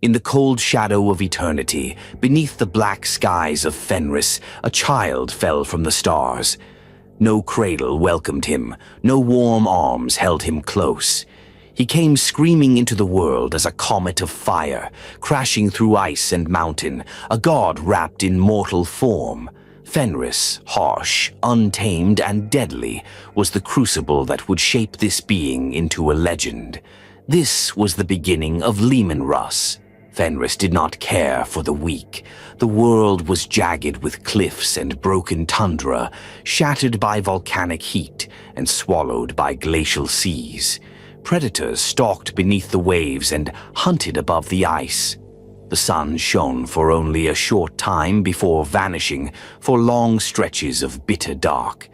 In the cold shadow of eternity, beneath the black skies of Fenris, a child fell from the stars. No cradle welcomed him, no warm arms held him close. He came screaming into the world as a comet of fire, crashing through ice and mountain, a god wrapped in mortal form. Fenris, harsh, untamed, and deadly, was the crucible that would shape this being into a legend. This was the beginning of Leman Russ. Fenris did not care for the weak. The world was jagged with cliffs and broken tundra, shattered by volcanic heat and swallowed by glacial seas. Predators stalked beneath the waves and hunted above the ice. The sun shone for only a short time before vanishing for long stretches of bitter dark.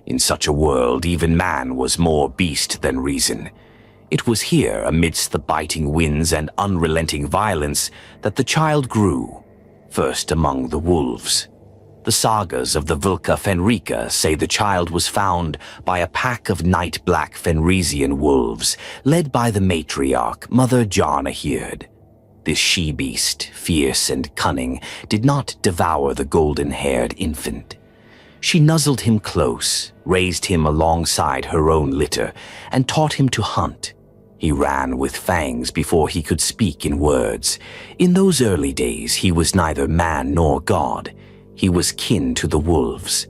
In such a world, even man was more beast than reason. It was here, amidst the biting winds and unrelenting violence, that the child grew, first among the wolves. The sagas of the Vulca Fenrica say the child was found by a pack of night-black Fenrisian wolves, led by the matriarch, Mother Jarnahyrd. This she-beast, fierce and cunning, did not devour the golden-haired infant. She nuzzled him close, raised him alongside her own litter, and taught him to hunt. He ran with fangs before he could speak in words. In those early days, he was neither man nor god. He was kin to the wolves.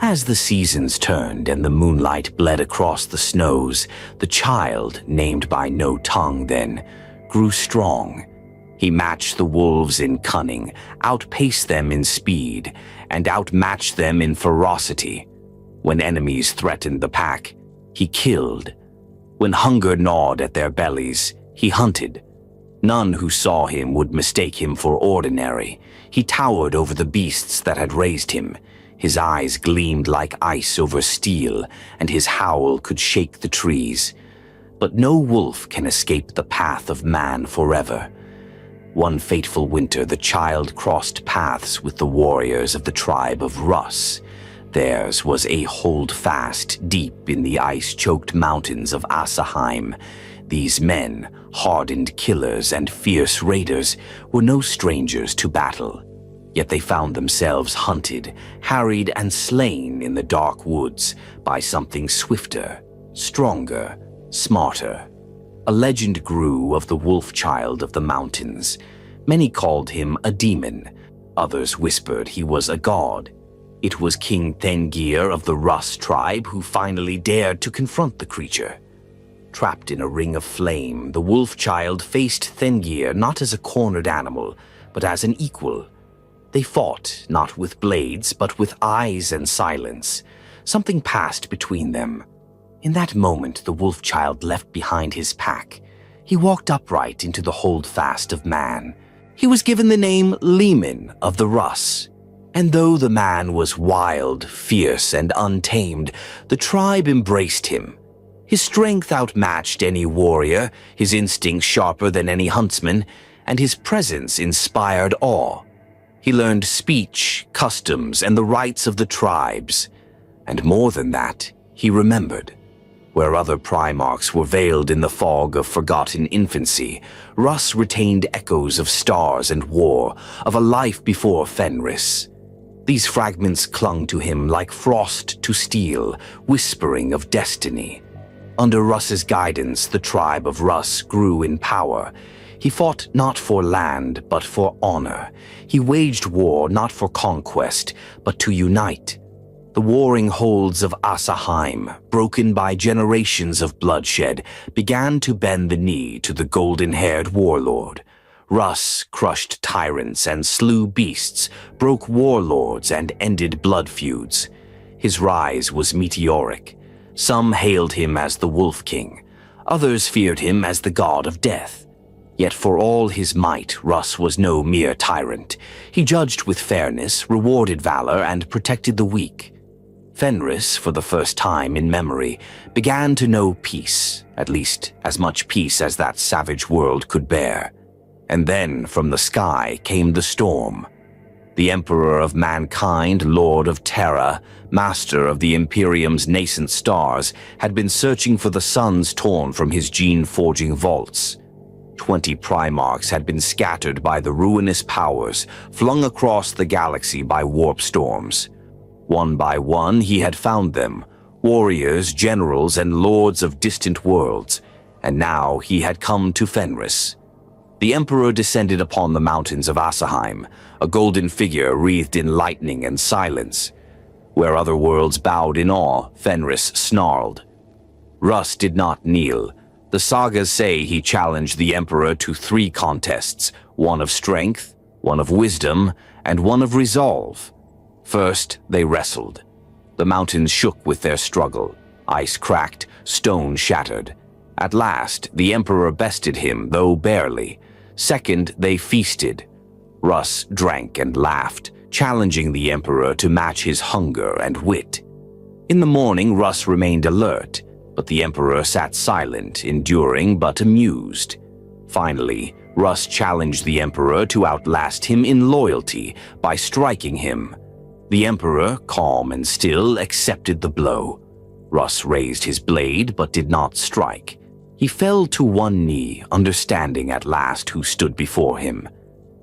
As the seasons turned and the moonlight bled across the snows, the child, named by no tongue then, grew strong. He matched the wolves in cunning, outpaced them in speed, and outmatched them in ferocity. When enemies threatened the pack, he killed. When hunger gnawed at their bellies, he hunted. None who saw him would mistake him for ordinary. He towered over the beasts that had raised him. His eyes gleamed like ice over steel, and his howl could shake the trees. But no wolf can escape the path of man forever. One fateful winter, the child crossed paths with the warriors of the tribe of Russ. Theirs was a holdfast deep in the ice-choked mountains of Asaheim. These men, hardened killers and fierce raiders, were no strangers to battle. Yet they found themselves hunted, harried, and slain in the dark woods by something swifter, stronger, smarter. A legend grew of the wolf child of the mountains. Many called him a demon. Others whispered he was a god. It was King Thengir of the Russ tribe who finally dared to confront the creature. Trapped in a ring of flame, the wolf child faced Thengir not as a cornered animal, but as an equal. They fought, not with blades, but with eyes and silence. Something passed between them. In that moment, the wolf child left behind his pack. He walked upright into the holdfast of man. He was given the name Leman of the Russ. And though the man was wild, fierce, and untamed, the tribe embraced him. His strength outmatched any warrior, his instincts sharper than any huntsman, and his presence inspired awe. He learned speech, customs, and the rights of the tribes. And more than that, he remembered. Where other Primarchs were veiled in the fog of forgotten infancy, Russ retained echoes of stars and war, of a life before Fenris. These fragments clung to him like frost to steel, whispering of destiny. Under Russ's guidance, the tribe of Russ grew in power. He fought not for land, but for honor. He waged war not for conquest, but to unite. The warring holds of Asaheim, broken by generations of bloodshed, began to bend the knee to the golden-haired warlord. Russ crushed tyrants and slew beasts, broke warlords and ended blood feuds. His rise was meteoric. Some hailed him as the Wolf King. Others feared him as the god of death. Yet for all his might, Russ was no mere tyrant. He judged with fairness, rewarded valor, and protected the weak. Fenris, for the first time in memory, began to know peace, at least as much peace as that savage world could bear. And then from the sky came the storm. The Emperor of mankind, Lord of Terra, master of the Imperium's nascent stars, had been searching for the suns torn from his gene-forging vaults. 20 Primarchs had been scattered by the ruinous powers, flung across the galaxy by warp storms. One by one, he had found them, warriors, generals, and lords of distant worlds, and now he had come to Fenris. The Emperor descended upon the mountains of Asaheim, a golden figure wreathed in lightning and silence. Where other worlds bowed in awe, Fenris snarled. Russ did not kneel. The sagas say he challenged the Emperor to 3 contests, one of strength, one of wisdom, and one of resolve. First, they wrestled. The mountains shook with their struggle. Ice cracked, stone shattered. At last, the Emperor bested him, though barely. Second, they feasted. Russ drank and laughed, challenging the Emperor to match his hunger and wit. In the morning, Russ remained alert, but the Emperor sat silent, enduring but amused. Finally, Russ challenged the Emperor to outlast him in loyalty by striking him. The Emperor, calm and still, accepted the blow. Russ raised his blade but did not strike. He fell to one knee, understanding at last who stood before him.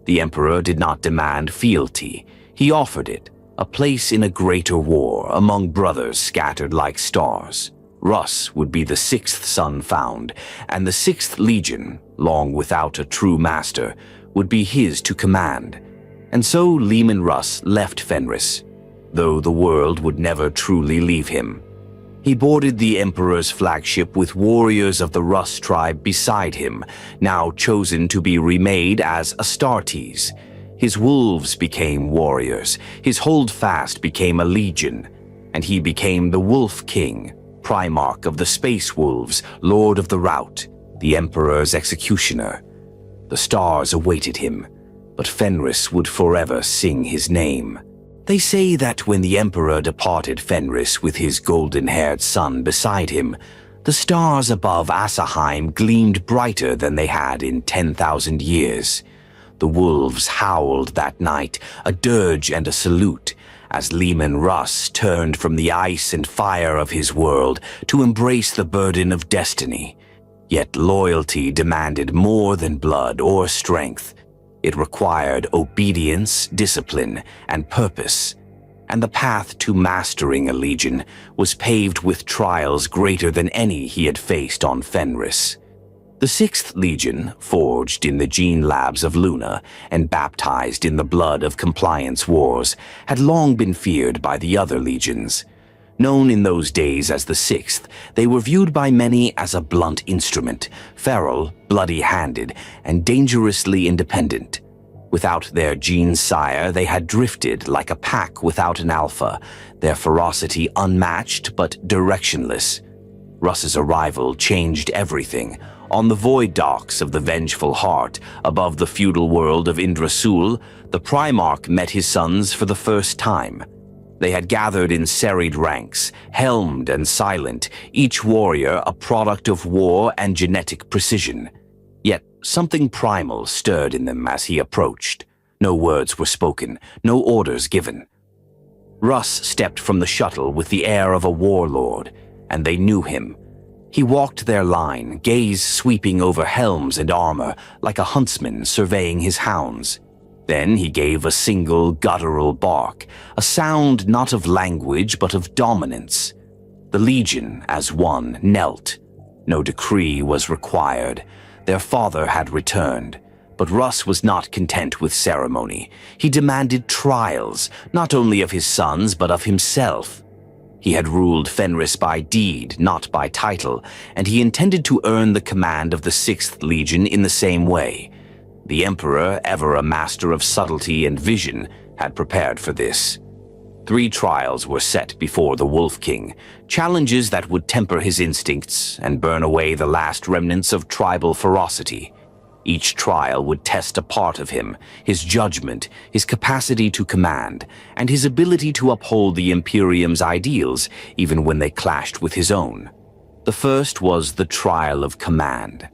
The Emperor did not demand fealty. He offered it, a place in a greater war among brothers scattered like stars. Russ would be the 6th son found, and the 6th Legion, long without a true master, would be his to command. And so Leman Russ left Fenris, though the world would never truly leave him. He boarded the Emperor's flagship with warriors of the Russ tribe beside him, now chosen to be remade as Astartes. His wolves became warriors, his holdfast became a legion, and he became the Wolf King, Primarch of the Space Wolves, Lord of the Rout, the Emperor's executioner. The stars awaited him, but Fenris would forever sing his name. They say that when the Emperor departed Fenris with his golden-haired son beside him, the stars above Asaheim gleamed brighter than they had in 10,000 years. The wolves howled that night, a dirge and a salute, as Leman Russ turned from the ice and fire of his world to embrace the burden of destiny. Yet loyalty demanded more than blood or strength. It required obedience, discipline, and purpose, and the path to mastering a legion was paved with trials greater than any he had faced on Fenris. The 6th Legion, forged in the gene labs of Luna and baptized in the blood of compliance wars, had long been feared by the other legions. Known in those days as the 6th, they were viewed by many as a blunt instrument, feral, bloody-handed, and dangerously independent. Without their gene sire, they had drifted like a pack without an alpha, their ferocity unmatched but directionless. Russ's arrival changed everything. On the void docks of the Vengeful Heart, above the feudal world of Indrasul, the Primarch met his sons for the first time. They had gathered in serried ranks, helmed and silent, each warrior a product of war and genetic precision. Yet something primal stirred in them as he approached. No words were spoken, no orders given. Russ stepped from the shuttle with the air of a warlord, and they knew him. He walked their line, gaze sweeping over helms and armor, like a huntsman surveying his hounds. Then he gave a single guttural bark, a sound not of language but of dominance. The Legion, as one, knelt. No decree was required. Their father had returned. But Russ was not content with ceremony. He demanded trials, not only of his sons but of himself. He had ruled Fenris by deed, not by title, and he intended to earn the command of the 6th Legion in the same way. The Emperor, ever a master of subtlety and vision, had prepared for this. 3 trials were set before the Wolf King, challenges that would temper his instincts and burn away the last remnants of tribal ferocity. Each trial would test a part of him, his judgment, his capacity to command, and his ability to uphold the Imperium's ideals even when they clashed with his own. The first was the trial of command.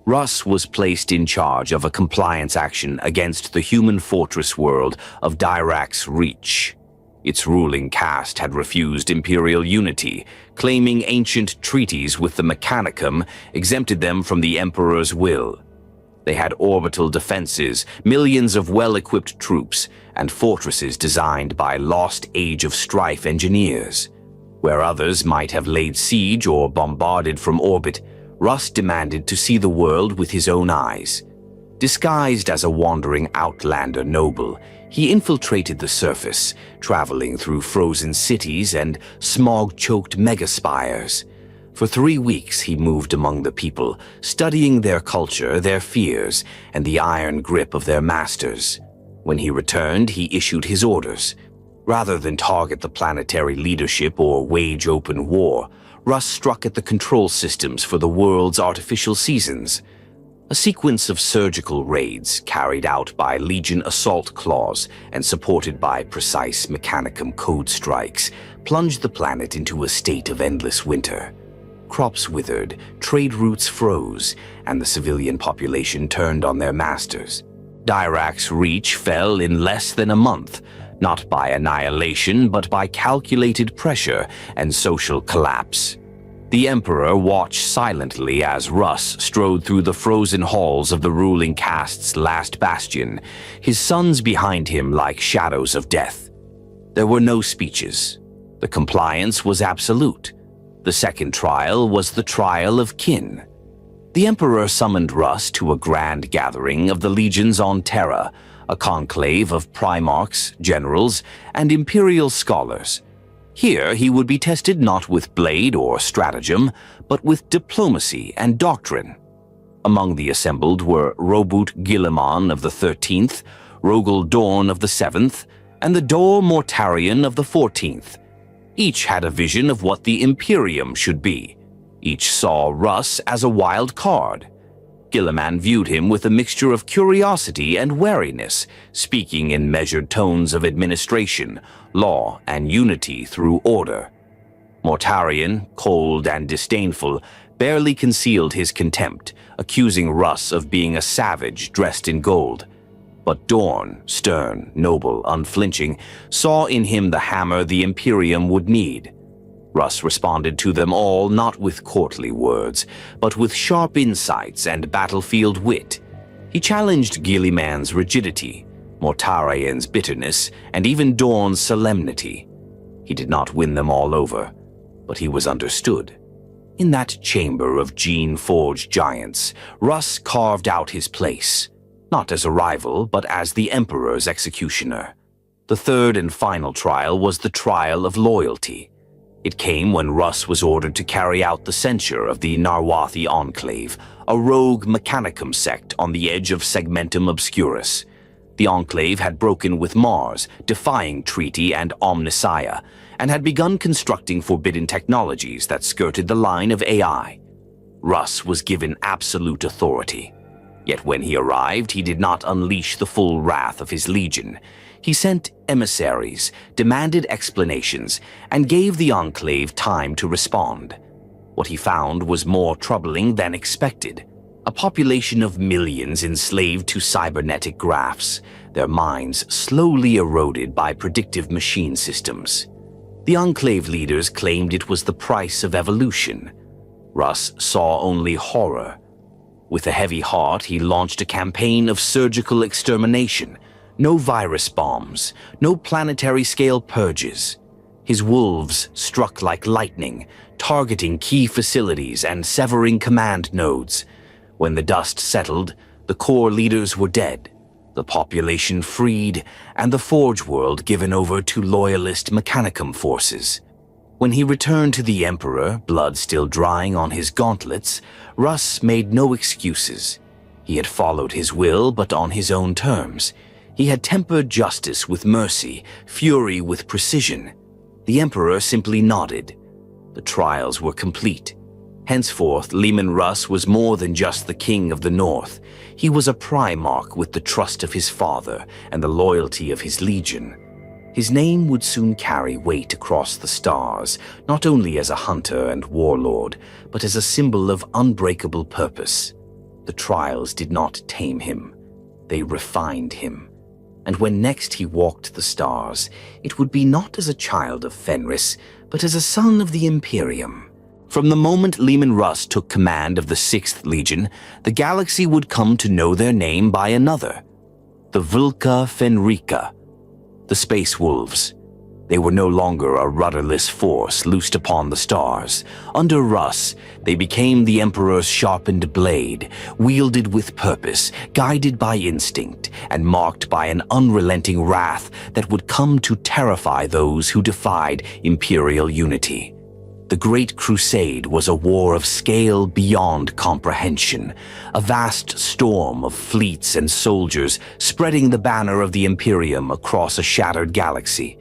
Russ was placed in charge of a compliance action against the human fortress world of Dirax's Reach. Its ruling caste had refused Imperial unity, claiming ancient treaties with the Mechanicum exempted them from the Emperor's will. They had orbital defenses, millions of well-equipped troops, and fortresses designed by lost Age of Strife engineers. Where others might have laid siege or bombarded from orbit, Russ demanded to see the world with his own eyes. Disguised as a wandering outlander noble, he infiltrated the surface, traveling through frozen cities and smog-choked megaspires. For 3 weeks he moved among the people, studying their culture, their fears, and the iron grip of their masters. When he returned, he issued his orders. Rather than target the planetary leadership or wage open war, Russ struck at the control systems for the world's artificial seasons. A sequence of surgical raids carried out by Legion assault claws and supported by precise Mechanicum code strikes plunged the planet into a state of endless winter. Crops withered, trade routes froze, and the civilian population turned on their masters. Dyrach's reach fell in less than a month, not by annihilation but by calculated pressure and social collapse. The Emperor watched silently as Russ strode through the frozen halls of the ruling caste's last bastion, his sons behind him like shadows of death. There were no speeches. The compliance was absolute. The second trial was the trial of kin. The Emperor summoned Russ to a grand gathering of the legions on Terra, a conclave of Primarchs, generals, and Imperial scholars. Here he would be tested not with blade or stratagem, but with diplomacy and doctrine. Among the assembled were Robut Guilliman of the 13th, Rogel Dorn of the 7th, and the Dor Mortarion of the 14th. Each had a vision of what the Imperium should be. Each saw Russ as a wild card. Guilliman viewed him with a mixture of curiosity and wariness, speaking in measured tones of administration, law, and unity through order. Mortarion, cold and disdainful, barely concealed his contempt, accusing Russ of being a savage dressed in gold. But Dorn, stern, noble, unflinching, saw in him the hammer the Imperium would need. Russ responded to them all not with courtly words, but with sharp insights and battlefield wit. He challenged Guilliman's rigidity, Mortarion's bitterness, and even Dorn's solemnity. He did not win them all over, but he was understood. In that chamber of gene-forged giants, Russ carved out his place, not as a rival, but as the Emperor's executioner. The third and final trial was the trial of loyalty. It came when Russ was ordered to carry out the censure of the Narwathi Enclave, a rogue Mechanicum sect on the edge of Segmentum Obscurus. The Enclave had broken with Mars, defying treaty and omnicia, and had begun constructing forbidden technologies that skirted the line of AI. Russ was given absolute authority. Yet when he arrived, he did not unleash the full wrath of his legion. He sent emissaries, demanded explanations, and gave the Enclave time to respond. What he found was more troubling than expected. A population of millions enslaved to cybernetic grafts, their minds slowly eroded by predictive machine systems. The Enclave leaders claimed it was the price of evolution. Russ saw only horror. With a heavy heart, he launched a campaign of surgical extermination. No virus bombs, no planetary-scale purges. His wolves struck like lightning, targeting key facilities and severing command nodes. When the dust settled, the core leaders were dead, the population freed, and the Forge world given over to loyalist Mechanicum forces. When he returned to the Emperor, blood still drying on his gauntlets, Russ made no excuses. He had followed his will, but on his own terms. He had tempered justice with mercy, fury with precision. The Emperor simply nodded. The trials were complete. Henceforth, Leman Russ was more than just the king of the North. He was a Primarch with the trust of his father and the loyalty of his legion. His name would soon carry weight across the stars, not only as a hunter and warlord, but as a symbol of unbreakable purpose. The trials did not tame him. They refined him. And when next he walked the stars, it would be not as a child of Fenris, but as a son of the Imperium. From the moment Leman Russ took command of the 6th Legion, the galaxy would come to know their name by another, the Vulca Fenrica, the Space Wolves. They were no longer a rudderless force loosed upon the stars. Under Russ, they became the Emperor's sharpened blade, wielded with purpose, guided by instinct, and marked by an unrelenting wrath that would come to terrify those who defied Imperial unity. The Great Crusade was a war of scale beyond comprehension, a vast storm of fleets and soldiers spreading the banner of the imperium across a shattered galaxy.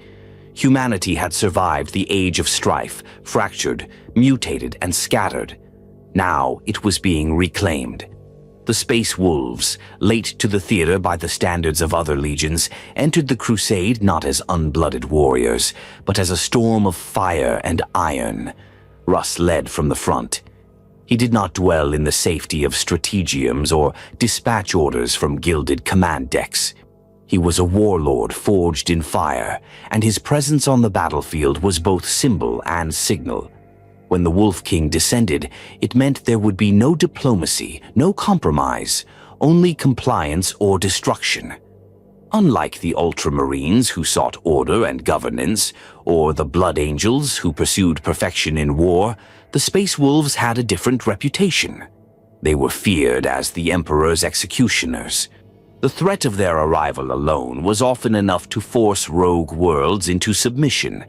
Humanity had survived the age of strife, fractured, mutated, and scattered. Now it was being reclaimed. The Space Wolves, late to the theater by the standards of other legions, entered the crusade not as unblooded warriors, but as a storm of fire and iron. Russ led from the front. He did not dwell in the safety of strategiums or dispatch orders from gilded command decks. He was a warlord forged in fire, and his presence on the battlefield was both symbol and signal. When the Wolf King descended, it meant there would be no diplomacy, no compromise, only compliance or destruction. Unlike the Ultramarines who sought order and governance, or the Blood Angels who pursued perfection in war, the Space Wolves had a different reputation. They were feared as the Emperor's executioners. The threat of their arrival alone was often enough to force rogue worlds into submission.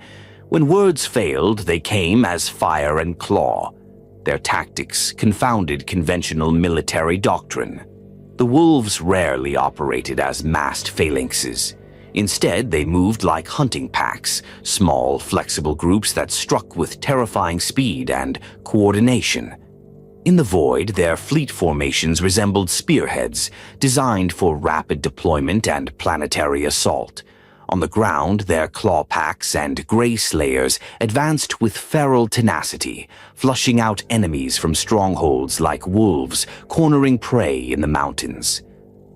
When words failed, they came as fire and claw. Their tactics confounded conventional military doctrine. The wolves rarely operated as massed phalanxes. Instead, they moved like hunting packs, small, flexible groups that struck with terrifying speed and coordination. In the void, their fleet formations resembled spearheads, designed for rapid deployment and planetary assault. On the ground, their claw packs and gray slayers advanced with feral tenacity, flushing out enemies from strongholds like wolves cornering prey in the mountains.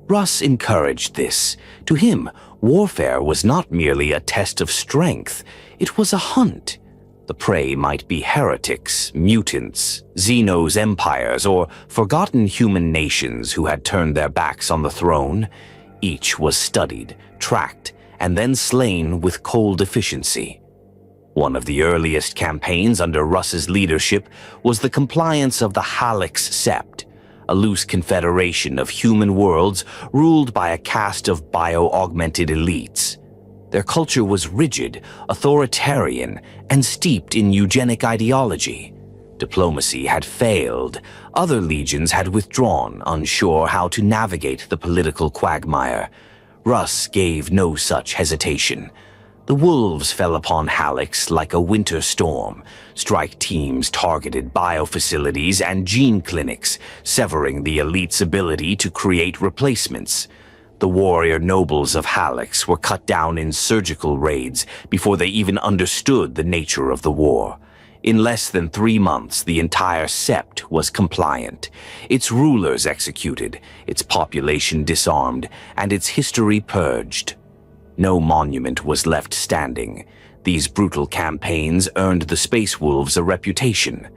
Russ encouraged this. To him, warfare was not merely a test of strength, it was a hunt. The prey might be heretics, mutants, Xenos empires, or forgotten human nations who had turned their backs on the throne. Each was studied, tracked, and then slain with cold efficiency. One of the earliest campaigns under Russ's leadership was the compliance of the Hallex Sept, a loose confederation of human worlds ruled by a caste of bio-augmented elites. Their culture was rigid, authoritarian, and steeped in eugenic ideology. Diplomacy had failed. Other legions had withdrawn, unsure how to navigate the political quagmire. Russ gave no such hesitation. The wolves fell upon Hallex like a winter storm. Strike teams targeted biofacilities and gene clinics, severing the elite's ability to create replacements. The warrior nobles of Hallex were cut down in surgical raids before they even understood the nature of the war. In less than 3 months, the entire Sept was compliant, its rulers executed, its population disarmed, and its history purged. No monument was left standing. These brutal campaigns earned the Space Wolves a reputation.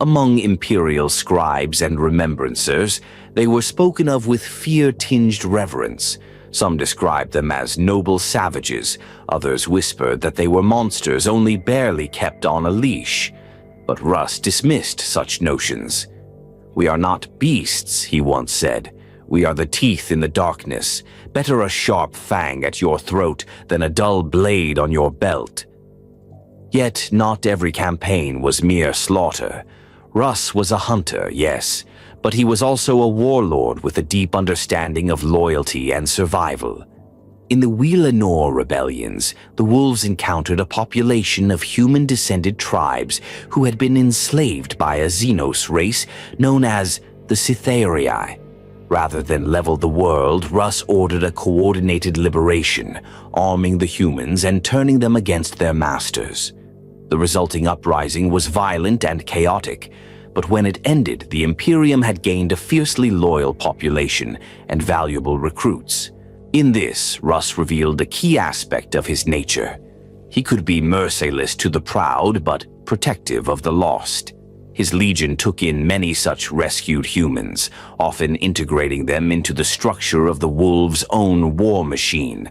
Among Imperial scribes and remembrancers, they were spoken of with fear-tinged reverence. Some described them as noble savages, others whispered that they were monsters only barely kept on a leash. But Russ dismissed such notions. "We are not beasts," he once said. "We are the teeth in the darkness. Better a sharp fang at your throat than a dull blade on your belt." Yet not every campaign was mere slaughter. Russ was a hunter, yes, but he was also a warlord with a deep understanding of loyalty and survival. In the Wheelanor rebellions, the wolves encountered a population of human-descended tribes who had been enslaved by a Xenos race known as the Cytherii. Rather than level the world, Russ ordered a coordinated liberation, arming the humans and turning them against their masters. The resulting uprising was violent and chaotic, but when it ended, the Imperium had gained a fiercely loyal population and valuable recruits. In this, Russ revealed a key aspect of his nature. He could be merciless to the proud, but protective of the lost. His legion took in many such rescued humans, often integrating them into the structure of the wolves' own war machine.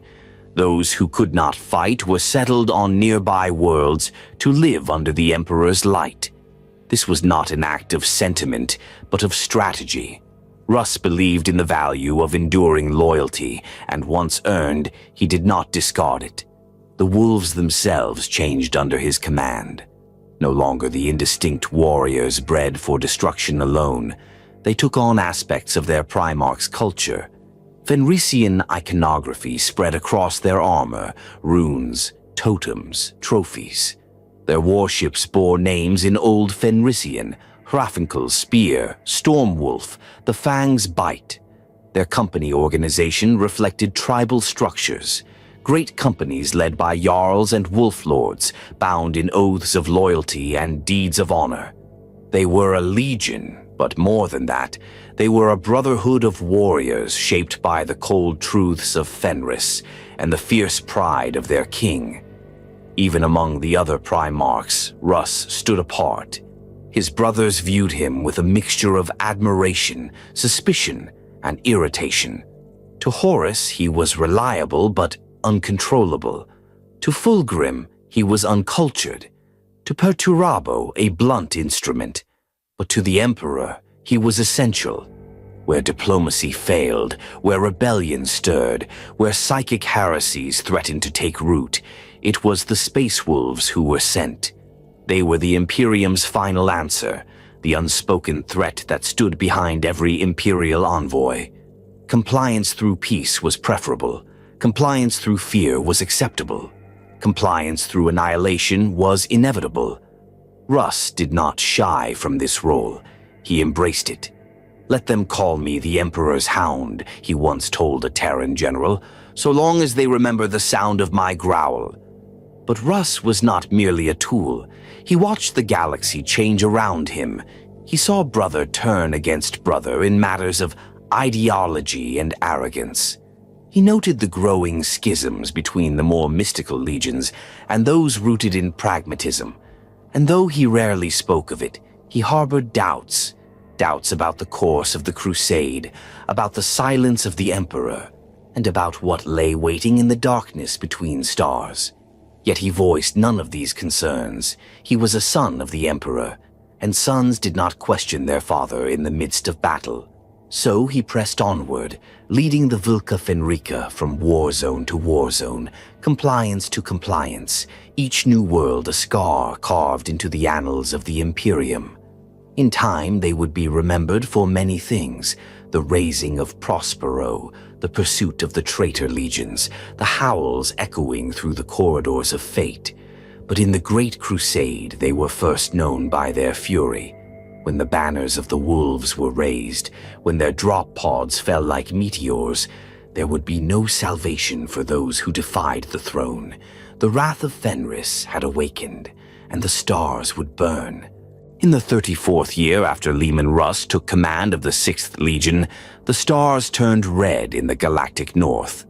Those who could not fight were settled on nearby worlds to live under the Emperor's light. This was not an act of sentiment, but of strategy. Russ believed in the value of enduring loyalty, and once earned, he did not discard it. The wolves themselves changed under his command. No longer the indistinct warriors bred for destruction alone, they took on aspects of their Primarch's culture. Fenrisian iconography spread across their armor, runes, totems, trophies. Their warships bore names in Old Fenrisian: Hrafnkel's spear, Stormwolf, the Fang's bite. Their company organization reflected tribal structures. Great companies led by jarls and wolf lords, bound in oaths of loyalty and deeds of honor. They were a legion, but more than that, they were a brotherhood of warriors shaped by the cold truths of Fenris and the fierce pride of their king. Even among the other Primarchs, Russ stood apart. His brothers viewed him with a mixture of admiration, suspicion, and irritation. To Horus, he was reliable but uncontrollable. To Fulgrim, he was uncultured. To Perturabo, a blunt instrument. But to the Emperor, he was essential. Where diplomacy failed, where rebellion stirred, where psychic heresies threatened to take root, it was the Space Wolves who were sent. They were the Imperium's final answer, the unspoken threat that stood behind every Imperial envoy. Compliance through peace was preferable. Compliance through fear was acceptable. Compliance through annihilation was inevitable. Russ did not shy from this role. He embraced it. "Let them call me the Emperor's Hound," he once told a Terran general, "so long as they remember the sound of my growl." But Russ was not merely a tool. He watched the galaxy change around him. He saw brother turn against brother in matters of ideology and arrogance. He noted the growing schisms between the more mystical legions and those rooted in pragmatism. And though he rarely spoke of it, he harbored doubts. Doubts about the course of the crusade, about the silence of the Emperor, and about what lay waiting in the darkness between stars. Yet he voiced none of these concerns. He was a son of the Emperor, and sons did not question their father in the midst of battle. So he pressed onward, leading the Vulca Fenrica from war zone to war zone, compliance to compliance, each new world a scar carved into the annals of the Imperium. In time, they would be remembered for many things: the raising of Prospero, the pursuit of the traitor legions, the howls echoing through the corridors of fate. But in the Great Crusade, they were first known by their fury. When the banners of the wolves were raised, when their drop pods fell like meteors, there would be no salvation for those who defied the throne. The wrath of Fenris had awakened, and the stars would burn. In the 34th year after Leman Russ took command of the 6th Legion, the stars turned red in the galactic north.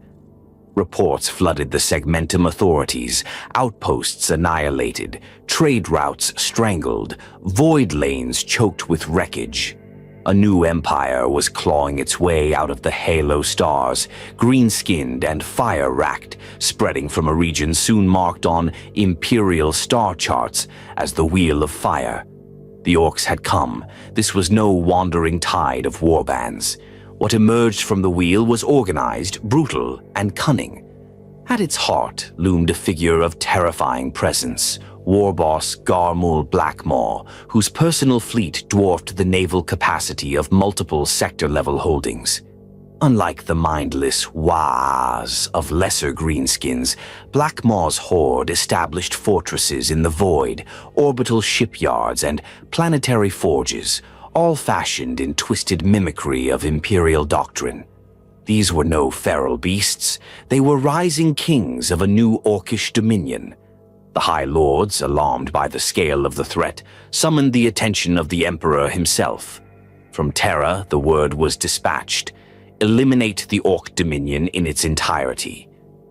Reports flooded the Segmentum authorities, outposts annihilated, trade routes strangled, void lanes choked with wreckage. A new empire was clawing its way out of the halo stars, green-skinned and fire-racked, spreading from a region soon marked on Imperial star charts as the Wheel of Fire. The Orcs had come. This was no wandering tide of warbands. What emerged from the wheel was organized, brutal, and cunning. At its heart loomed a figure of terrifying presence, war boss Garmul Blackmaw, whose personal fleet dwarfed the naval capacity of multiple sector-level holdings. Unlike the mindless Waas of lesser greenskins, Blackmaw's horde established fortresses in the void, orbital shipyards, and planetary forges, all fashioned in twisted mimicry of Imperial doctrine. These were no feral beasts. They were rising kings of a new Orcish dominion. The High Lords, alarmed by the scale of the threat, summoned the attention of the Emperor himself. From Terra, the word was dispatched: eliminate the Orc dominion in its entirety.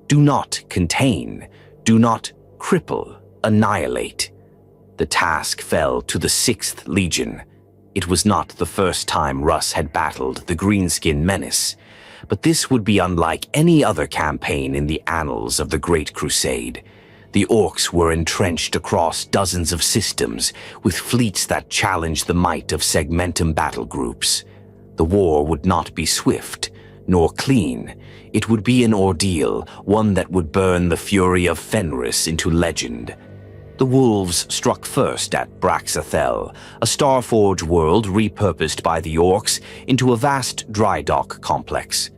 Do not contain. Do not cripple. Annihilate. The task fell to the 6th Legion. It was not the first time Russ had battled the Greenskin menace, but this would be unlike any other campaign in the annals of the Great Crusade. The Orcs were entrenched across dozens of systems, with fleets that challenged the might of segmentum battle groups. The war would not be swift, nor clean. It would be an ordeal, one that would burn the fury of Fenris into legend. The wolves struck first at Braxathel, a Starforge world repurposed by the Orcs into a vast dry dock complex.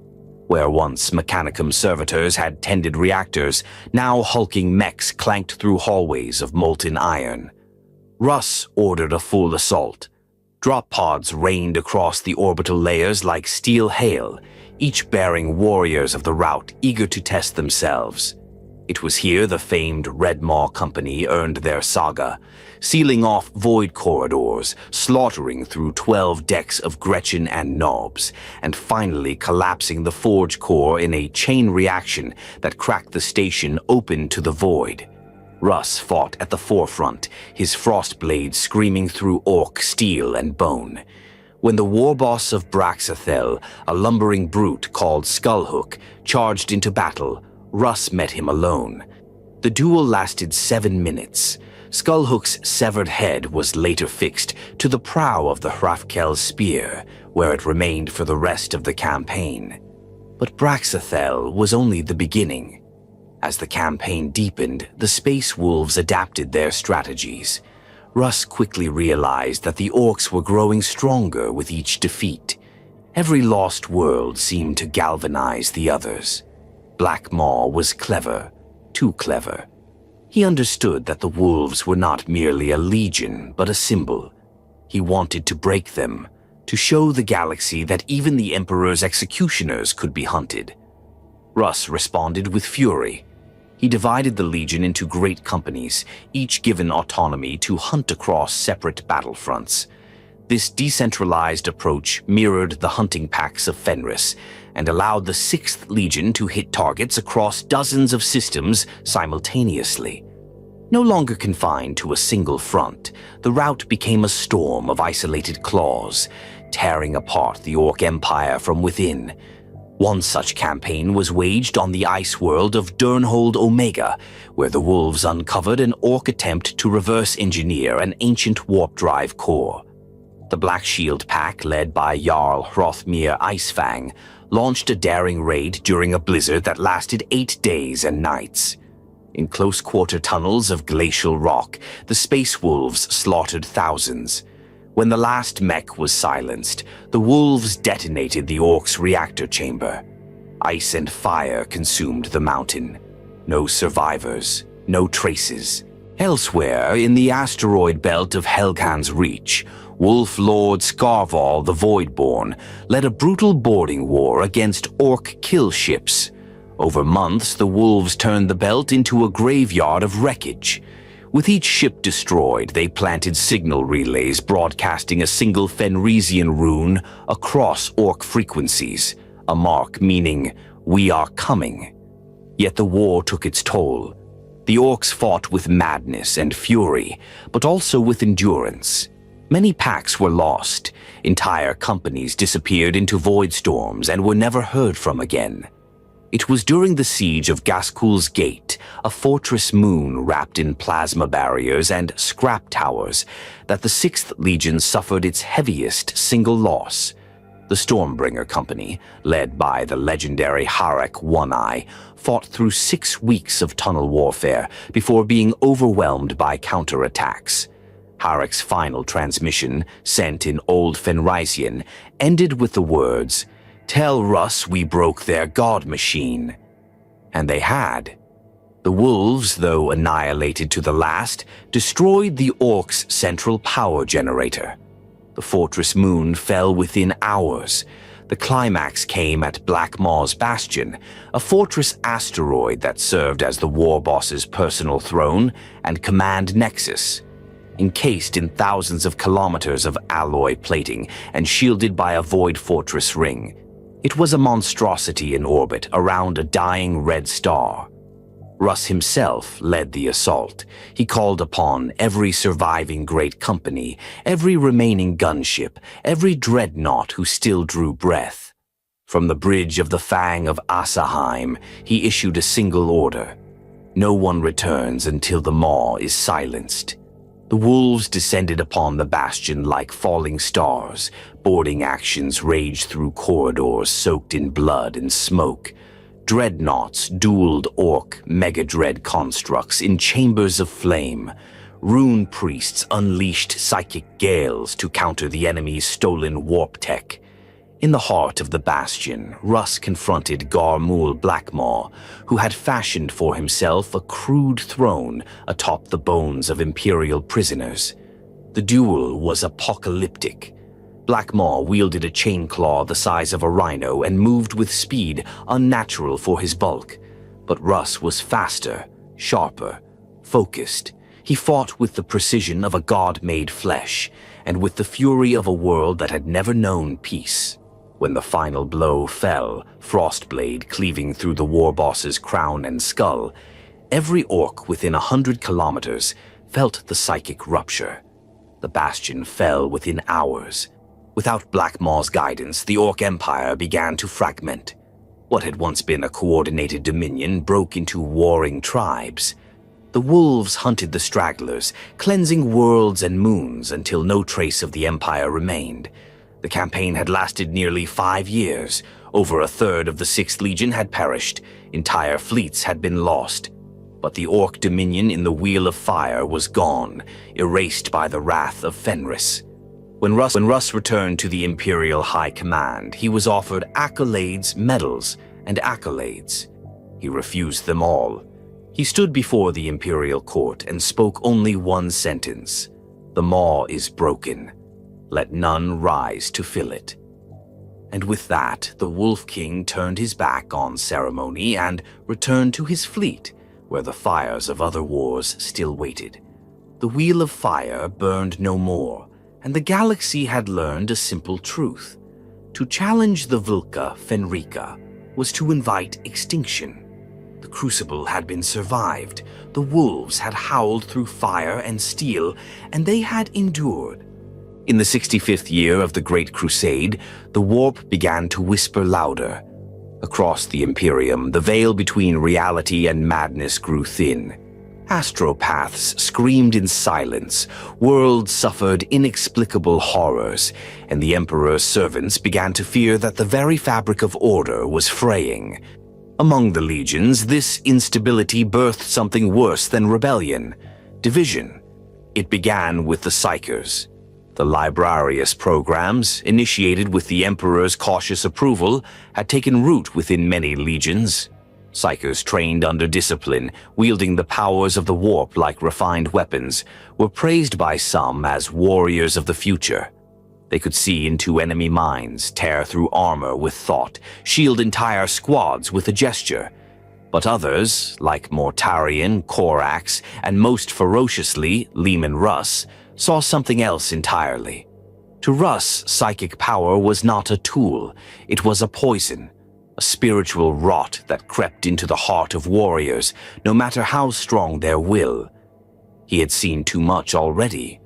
Where once Mechanicum servitors had tended reactors, now hulking mechs clanked through hallways of molten iron. Russ ordered a full assault. Drop pods rained across the orbital layers like steel hail, each bearing warriors of the route eager to test themselves. It was here the famed Red Maw Company earned their saga, sealing off void corridors, slaughtering through 12 decks of Gretchen and Knobs, and finally collapsing the forge core in a chain reaction that cracked the station open to the void. Russ fought at the forefront, his frost blades screaming through orc steel and bone. When the war boss of Braxathel, a lumbering brute called Skullhook, charged into battle, Russ met him alone. The duel lasted 7 minutes. Skullhook's severed head was later fixed to the prow of the Hrafkel's spear, where it remained for the rest of the campaign. But Braxathel was only the beginning. As the campaign deepened, the Space Wolves adapted their strategies. Russ quickly realized that the Orcs were growing stronger with each defeat. Every lost world seemed to galvanize the others. Black Maw was clever, too clever. He understood that the wolves were not merely a legion, but a symbol. He wanted to break them, to show the galaxy that even the Emperor's executioners could be hunted. Russ responded with fury. He divided the Legion into great companies, each given autonomy to hunt across separate battlefronts. This decentralized approach mirrored the hunting packs of Fenris and allowed the 6th Legion to hit targets across dozens of systems simultaneously. No longer confined to a single front, the route became a storm of isolated claws, tearing apart the Orc Empire from within. One such campaign was waged on the ice world of Durnhold Omega, where the wolves uncovered an Orc attempt to reverse engineer an ancient warp drive core. The Black Shield pack, led by Jarl Hrothmir Icefang, launched a daring raid during a blizzard that lasted 8 days and nights. In close-quarter tunnels of glacial rock, the Space Wolves slaughtered thousands. When the last mech was silenced, the wolves detonated the Orcs' reactor chamber. Ice and fire consumed the mountain. No survivors, no traces. Elsewhere, in the asteroid belt of Helghan's Reach, Wolf Lord Scarval the Voidborn led a brutal boarding war against Orc kill ships. Over months, the wolves turned the belt into a graveyard of wreckage. With each ship destroyed, they planted signal relays broadcasting a single Fenrisian rune across Orc frequencies, a mark meaning, "We are coming." Yet the war took its toll. The Orcs fought with madness and fury, but also with endurance. Many packs were lost. Entire companies disappeared into void storms and were never heard from again. It was during the siege of Gaskul's Gate, a fortress moon wrapped in plasma barriers and scrap towers, that the 6th Legion suffered its heaviest single loss. The Stormbringer Company, led by the legendary Harek One-Eye, fought through 6 weeks of tunnel warfare before being overwhelmed by counterattacks. Harek's final transmission, sent in Old Fenrisian, ended with the words, "Tell Russ we broke their god machine." And they had. The wolves, though annihilated to the last, destroyed the Orcs' central power generator. The fortress moon fell within hours. The climax came at Black Maw's Bastion, a fortress asteroid that served as the war boss's personal throne and command nexus. Encased in thousands of kilometers of alloy plating and shielded by a void fortress ring, it was a monstrosity in orbit around a dying red star. Russ himself led the assault. He called upon every surviving great company, every remaining gunship, every dreadnought who still drew breath. From the bridge of the Fang of Asaheim, he issued a single order. No one returns until the maw is silenced. The wolves descended upon the bastion like falling stars. Boarding actions raged through corridors soaked in blood and smoke. Dreadnoughts dueled orc mega-dread constructs in chambers of flame. Rune priests unleashed psychic gales to counter the enemy's stolen warp tech. In the heart of the bastion, Russ confronted Garmul Blackmaw, who had fashioned for himself a crude throne atop the bones of Imperial prisoners. The duel was apocalyptic. Blackmaw wielded a chain claw the size of a rhino and moved with speed unnatural for his bulk. But Russ was faster, sharper, focused. He fought with the precision of a god-made flesh, and with the fury of a world that had never known peace. When the final blow fell, Frostblade cleaving through the warboss's crown and skull, every orc within 100 kilometers felt the psychic rupture. The bastion fell within hours. Without Blackmaw's guidance, the Orc Empire began to fragment. What had once been a coordinated dominion broke into warring tribes. The wolves hunted the stragglers, cleansing worlds and moons until no trace of the Empire remained. The campaign had lasted nearly 5 years. Over a third of the 6th Legion had perished. Entire fleets had been lost. But the Orc Dominion in the Wheel of Fire was gone, erased by the wrath of Fenris. When Russ returned to the Imperial High Command, he was offered accolades, medals, and accolades. He refused them all. He stood before the Imperial Court and spoke only one sentence. "The maw is broken. Let none rise to fill it." And with that, the Wolf King turned his back on ceremony and returned to his fleet, where the fires of other wars still waited. The Wheel of Fire burned no more, and the galaxy had learned a simple truth. To challenge the Vulca Fenrica was to invite extinction. The Crucible had been survived, the wolves had howled through fire and steel, and they had endured. In the 65th year of the Great Crusade, the warp began to whisper louder. Across the Imperium, the veil between reality and madness grew thin. Astropaths screamed in silence, worlds suffered inexplicable horrors, and the Emperor's servants began to fear that the very fabric of order was fraying. Among the legions, this instability birthed something worse than rebellion: division. It began with the Psychers. The Librarius programs, initiated with the Emperor's cautious approval, had taken root within many legions. Psychers trained under discipline, wielding the powers of the warp like refined weapons, were praised by some as warriors of the future. They could see into enemy minds, tear through armor with thought, shield entire squads with a gesture. But others, like Mortarion, Corax, and most ferociously, Leman Russ, saw something else entirely. To Russ, psychic power was not a tool, it was a poison, a spiritual rot that crept into the heart of warriors, no matter how strong their will. He had seen too much already.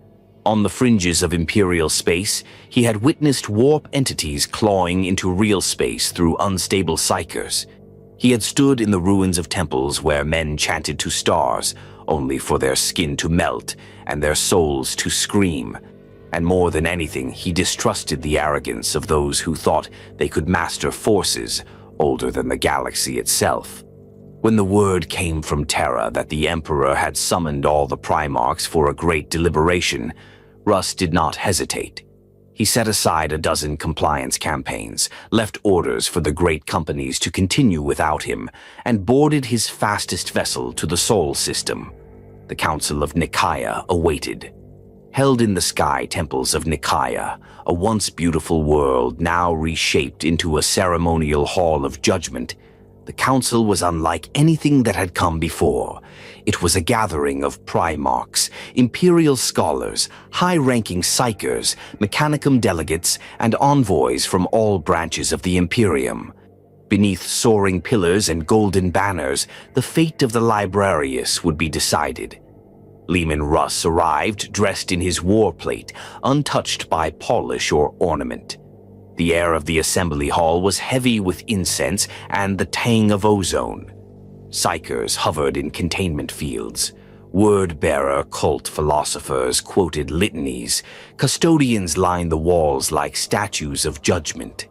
On the fringes of Imperial space, he had witnessed warp entities clawing into real space through unstable psychers. He had stood in the ruins of temples where men chanted to stars, only for their skin to melt and their souls to scream. And more than anything, he distrusted the arrogance of those who thought they could master forces older than the galaxy itself. When the word came from Terra that the Emperor had summoned all the Primarchs for a great deliberation, Russ did not hesitate. He set aside a dozen compliance campaigns, left orders for the great companies to continue without him, and boarded his fastest vessel to the Sol system. The Council of Nicaea awaited. Held in the sky temples of Nicaea, a once beautiful world now reshaped into a ceremonial hall of judgment, the council was unlike anything that had come before. It was a gathering of Primarchs, Imperial scholars, high-ranking psychers, Mechanicum delegates, and envoys from all branches of the Imperium. Beneath soaring pillars and golden banners, the fate of the Librarius would be decided. Leman Russ arrived dressed in his war plate, untouched by polish or ornament. The air of the assembly hall was heavy with incense and the tang of ozone. Psychers hovered in containment fields. Word-bearer cult philosophers quoted litanies. Custodians lined the walls like statues of judgment.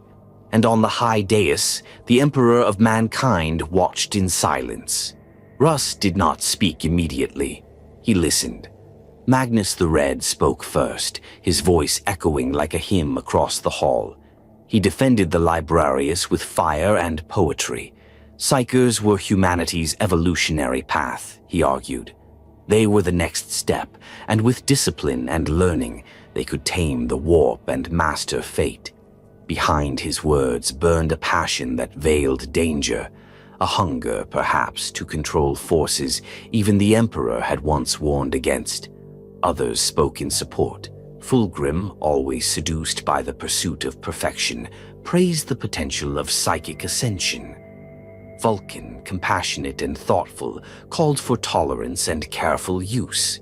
And on the high dais, the Emperor of Mankind watched in silence. Russ did not speak immediately. He listened. Magnus the Red spoke first, his voice echoing like a hymn across the hall. He defended the Librarius with fire and poetry. Psychers were humanity's evolutionary path, he argued. They were the next step, and with discipline and learning, they could tame the warp and master fate. Behind his words burned a passion that veiled danger, a hunger, perhaps, to control forces even the Emperor had once warned against. Others spoke in support. Fulgrim, always seduced by the pursuit of perfection, praised the potential of psychic ascension. Vulcan, compassionate and thoughtful, called for tolerance and careful use.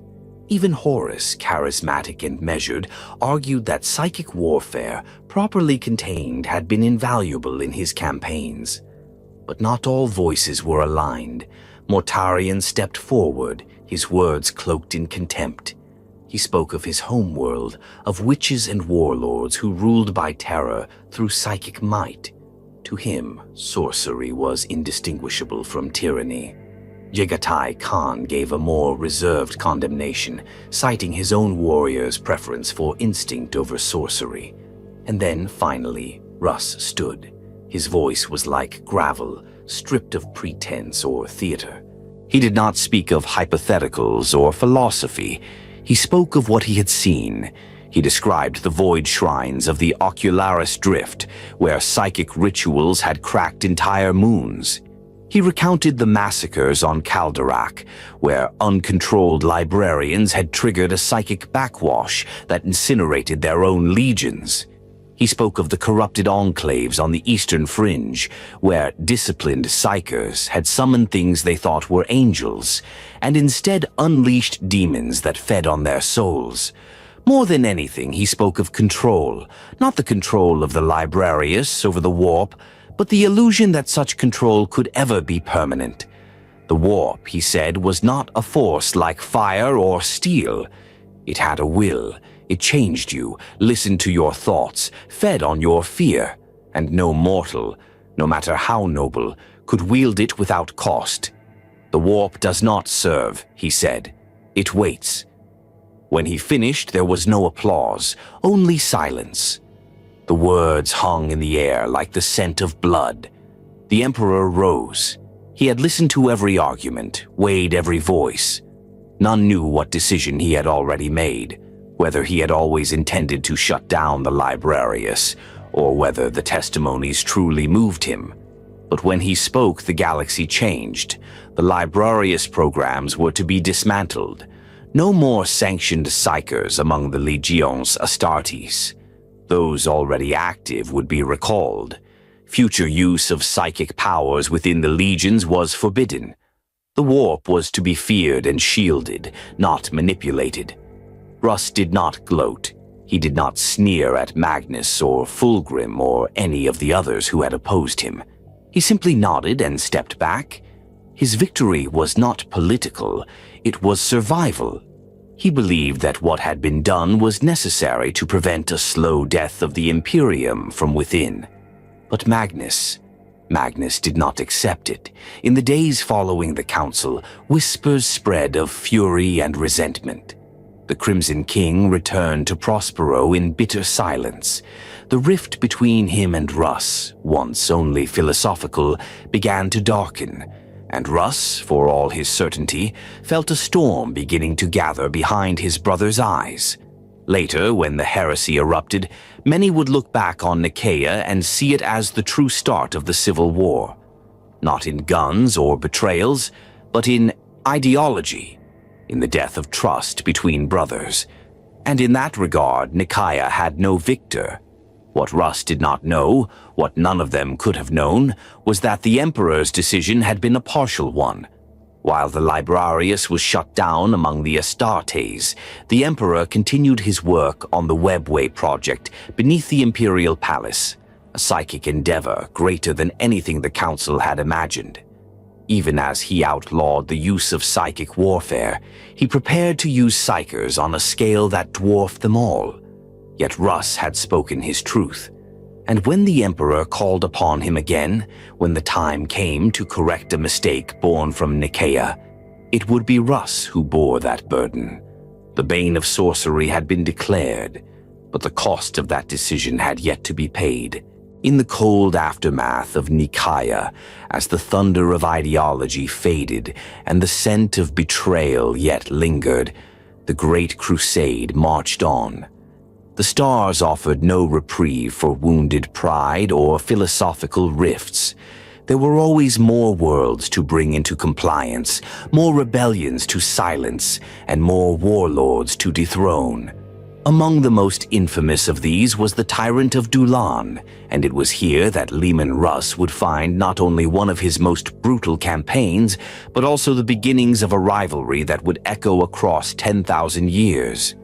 Even Horus, charismatic and measured, argued that psychic warfare, properly contained, had been invaluable in his campaigns. But not all voices were aligned. Mortarion stepped forward, his words cloaked in contempt. He spoke of his homeworld, of witches and warlords who ruled by terror through psychic might. To him, sorcery was indistinguishable from tyranny. Jegatai Khan gave a more reserved condemnation, citing his own warrior's preference for instinct over sorcery. And then, finally, Russ stood. His voice was like gravel, stripped of pretense or theater. He did not speak of hypotheticals or philosophy. He spoke of what he had seen. He described the void shrines of the Ocularis Drift, where psychic rituals had cracked entire moons. He recounted the massacres on Calderak, where uncontrolled librarians had triggered a psychic backwash that incinerated their own legions. He spoke of the corrupted enclaves on the eastern fringe, where disciplined psychers had summoned things they thought were angels, and instead unleashed demons that fed on their souls. More than anything, he spoke of control, not the control of the Librarius over the warp, but the illusion that such control could ever be permanent. The warp, he said, was not a force like fire or steel. It had a will. It changed you, listened to your thoughts, fed on your fear, and no mortal, no matter how noble, could wield it without cost. The warp does not serve, he said. It waits. When he finished, there was no applause, only silence. The words hung in the air like the scent of blood. The Emperor rose. He had listened to every argument, weighed every voice. None knew what decision he had already made, whether he had always intended to shut down the Librarius, or whether the testimonies truly moved him. But when he spoke, the galaxy changed. The Librarius programs were to be dismantled. No more sanctioned psychers among the Legions Astartes. Those already active would be recalled. Future use of psychic powers within the legions was forbidden. The warp was to be feared and shielded, not manipulated. Russ did not gloat. He did not sneer at Magnus or Fulgrim or any of the others who had opposed him. He simply nodded and stepped back. His victory was not political, it was survival. He believed that what had been done was necessary to prevent a slow death of the Imperium from within. But Magnus did not accept it. In the days following the council, whispers spread of fury and resentment. The Crimson King returned to Prospero in bitter silence. The rift between him and Russ, once only philosophical, began to darken, and Russ, for all his certainty, felt a storm beginning to gather behind his brother's eyes. Later, when the heresy erupted, many would look back on Nicaea and see it as the true start of the Civil War. Not in guns or betrayals, but in ideology, in the death of trust between brothers. And in that regard, Nicaea had no victor. What Russ did not know, what none of them could have known, was that the Emperor's decision had been a partial one. While the Librarius was shut down among the Astartes, the Emperor continued his work on the Webway project beneath the Imperial Palace, a psychic endeavor greater than anything the Council had imagined. Even as he outlawed the use of psychic warfare, he prepared to use psychers on a scale that dwarfed them all. Yet Russ had spoken his truth. And when the Emperor called upon him again, when the time came to correct a mistake born from Nicaea, it would be Russ who bore that burden. The bane of sorcery had been declared, but the cost of that decision had yet to be paid. In the cold aftermath of Nicaea, as the thunder of ideology faded and the scent of betrayal yet lingered, the Great Crusade marched on. The stars offered no reprieve for wounded pride or philosophical rifts. There were always more worlds to bring into compliance, more rebellions to silence, and more warlords to dethrone. Among the most infamous of these was the Tyrant of Dulan, and it was here that Leman Russ would find not only one of his most brutal campaigns, but also the beginnings of a rivalry that would echo across 10,000 years.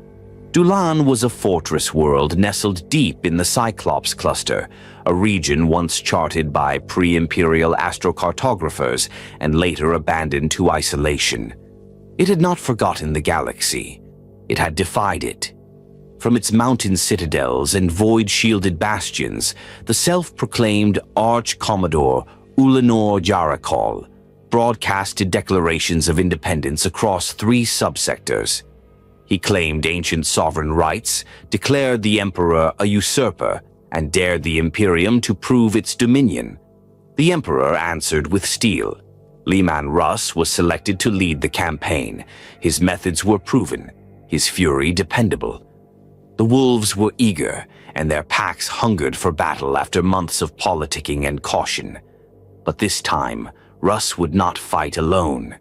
Dulan was a fortress world nestled deep in the Cyclops cluster, a region once charted by pre-imperial astrocartographers and later abandoned to isolation. It had not forgotten the galaxy. It had defied it. From its mountain citadels and void-shielded bastions, the self-proclaimed Arch-Commodore Ulanor Jarakol broadcasted declarations of independence across 3 subsectors. He claimed ancient sovereign rights, declared the Emperor a usurper, and dared the Imperium to prove its dominion. The Emperor answered with steel. Leman Russ was selected to lead the campaign. His methods were proven, his fury dependable. The wolves were eager, and their packs hungered for battle after months of politicking and caution. But this time, Russ would not fight alone.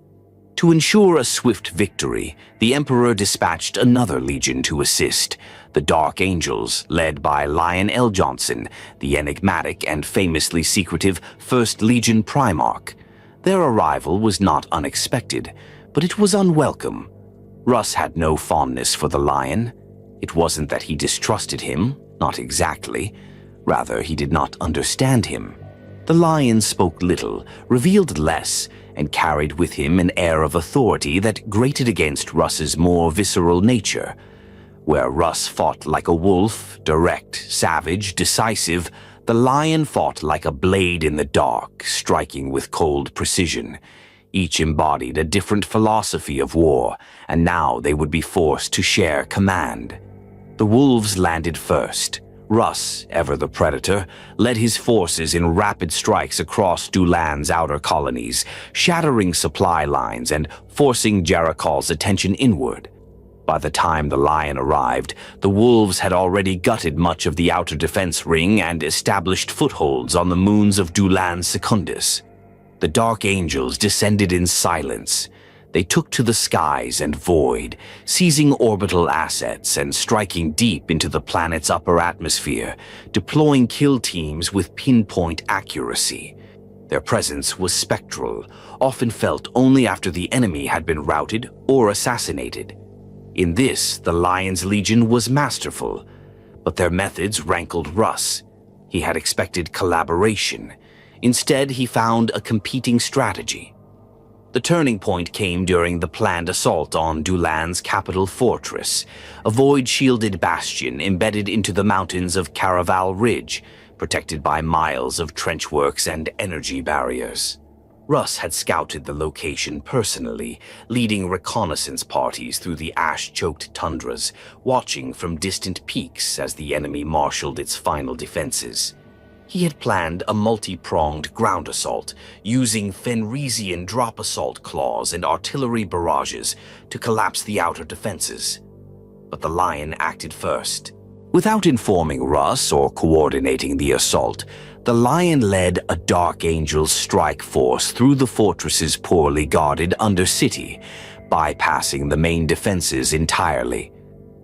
To ensure a swift victory, the Emperor dispatched another legion to assist, the Dark Angels, led by Lion L. Johnson, the enigmatic and famously secretive 1st Legion Primarch. Their arrival was not unexpected, but it was unwelcome. Russ had no fondness for the Lion. It wasn't that he distrusted him, not exactly. Rather, he did not understand him. The Lion spoke little, revealed less, and carried with him an air of authority that grated against Russ's more visceral nature. Where Russ fought like a wolf, direct, savage, decisive, the Lion fought like a blade in the dark, striking with cold precision. Each embodied a different philosophy of war, and now they would be forced to share command. The wolves landed first. Russ, ever the predator, led his forces in rapid strikes across Dulan's outer colonies, shattering supply lines and forcing Jarakol's attention inward. By the time the Lion arrived, the wolves had already gutted much of the outer defense ring and established footholds on the moons of Dulan Secundus. The Dark Angels descended in silence. They took to the skies and void, seizing orbital assets and striking deep into the planet's upper atmosphere, deploying kill teams with pinpoint accuracy. Their presence was spectral, often felt only after the enemy had been routed or assassinated. In this, the Lion's Legion was masterful, but their methods rankled Russ. He had expected collaboration. Instead, he found a competing strategy. The turning point came during the planned assault on Dulan's capital fortress, a void-shielded bastion embedded into the mountains of Caraval Ridge, protected by miles of trenchworks and energy barriers. Russ had scouted the location personally, leading reconnaissance parties through the ash-choked tundras, watching from distant peaks as the enemy marshaled its final defenses. He had planned a multi-pronged ground assault, using Fenrisian drop assault claws and artillery barrages to collapse the outer defenses. But the Lion acted first. Without informing Russ or coordinating the assault, the Lion led a Dark Angel strike force through the fortress's poorly guarded undercity, bypassing the main defenses entirely.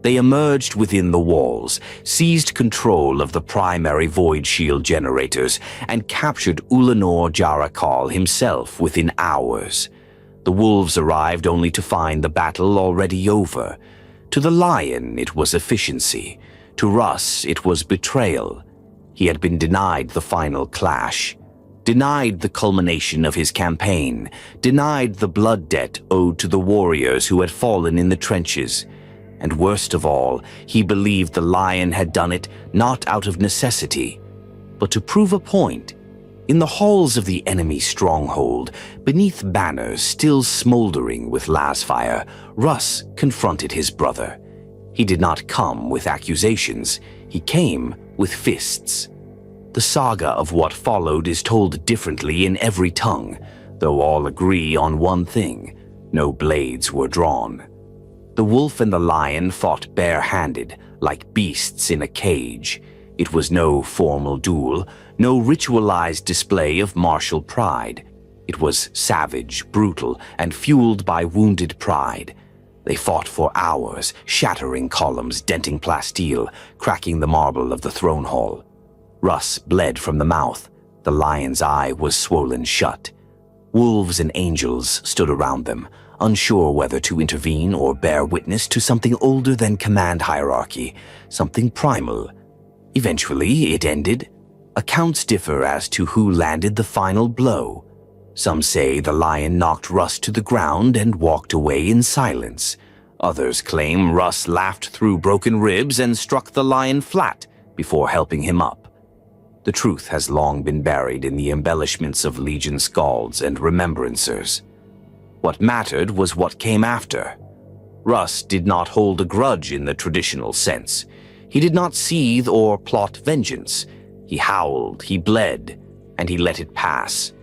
They emerged within the walls, seized control of the primary void shield generators, and captured Ulanor Jarakal himself within hours. The wolves arrived only to find the battle already over. To the lion, it was efficiency. To Russ, it was betrayal. He had been denied the final clash, denied the culmination of his campaign, denied the blood debt owed to the warriors who had fallen in the trenches. And worst of all, he believed the lion had done it not out of necessity, but to prove a point. In the halls of the enemy stronghold, beneath banners still smoldering with lasfire, Russ confronted his brother. He did not come with accusations, he came with fists. The saga of what followed is told differently in every tongue, though all agree on one thing: no blades were drawn. The wolf and the lion fought bare-handed, like beasts in a cage. It was no formal duel, no ritualized display of martial pride. It was savage, brutal, and fueled by wounded pride. They fought for hours, shattering columns, denting plasteel, cracking the marble of the throne hall. Russ bled from the mouth. The lion's eye was swollen shut. Wolves and angels stood around them, unsure whether to intervene or bear witness to something older than command hierarchy, something primal. Eventually, it ended. Accounts differ as to who landed the final blow. Some say the lion knocked Russ to the ground and walked away in silence. Others claim Russ laughed through broken ribs and struck the lion flat before helping him up. The truth has long been buried in the embellishments of Legion scalds and remembrancers. What mattered was what came after. Russ did not hold a grudge in the traditional sense. He did not seethe or plot vengeance. He howled, he bled, and he let it pass.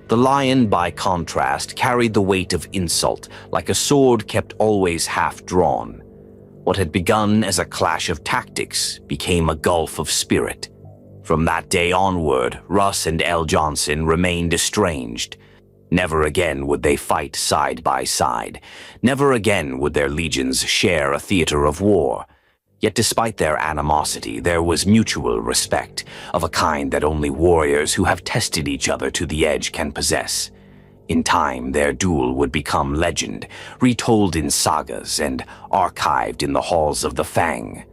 The lion, by contrast, carried the weight of insult, like a sword kept always half drawn. What had begun as a clash of tactics became a gulf of spirit. From that day onward, Russ and L. Johnson remained estranged. Never again would they fight side by side. Never again would their legions share a theater of war. Yet despite their animosity, there was mutual respect, of a kind that only warriors who have tested each other to the edge can possess. In time, their duel would become legend, retold in sagas and archived in the halls of the Fang.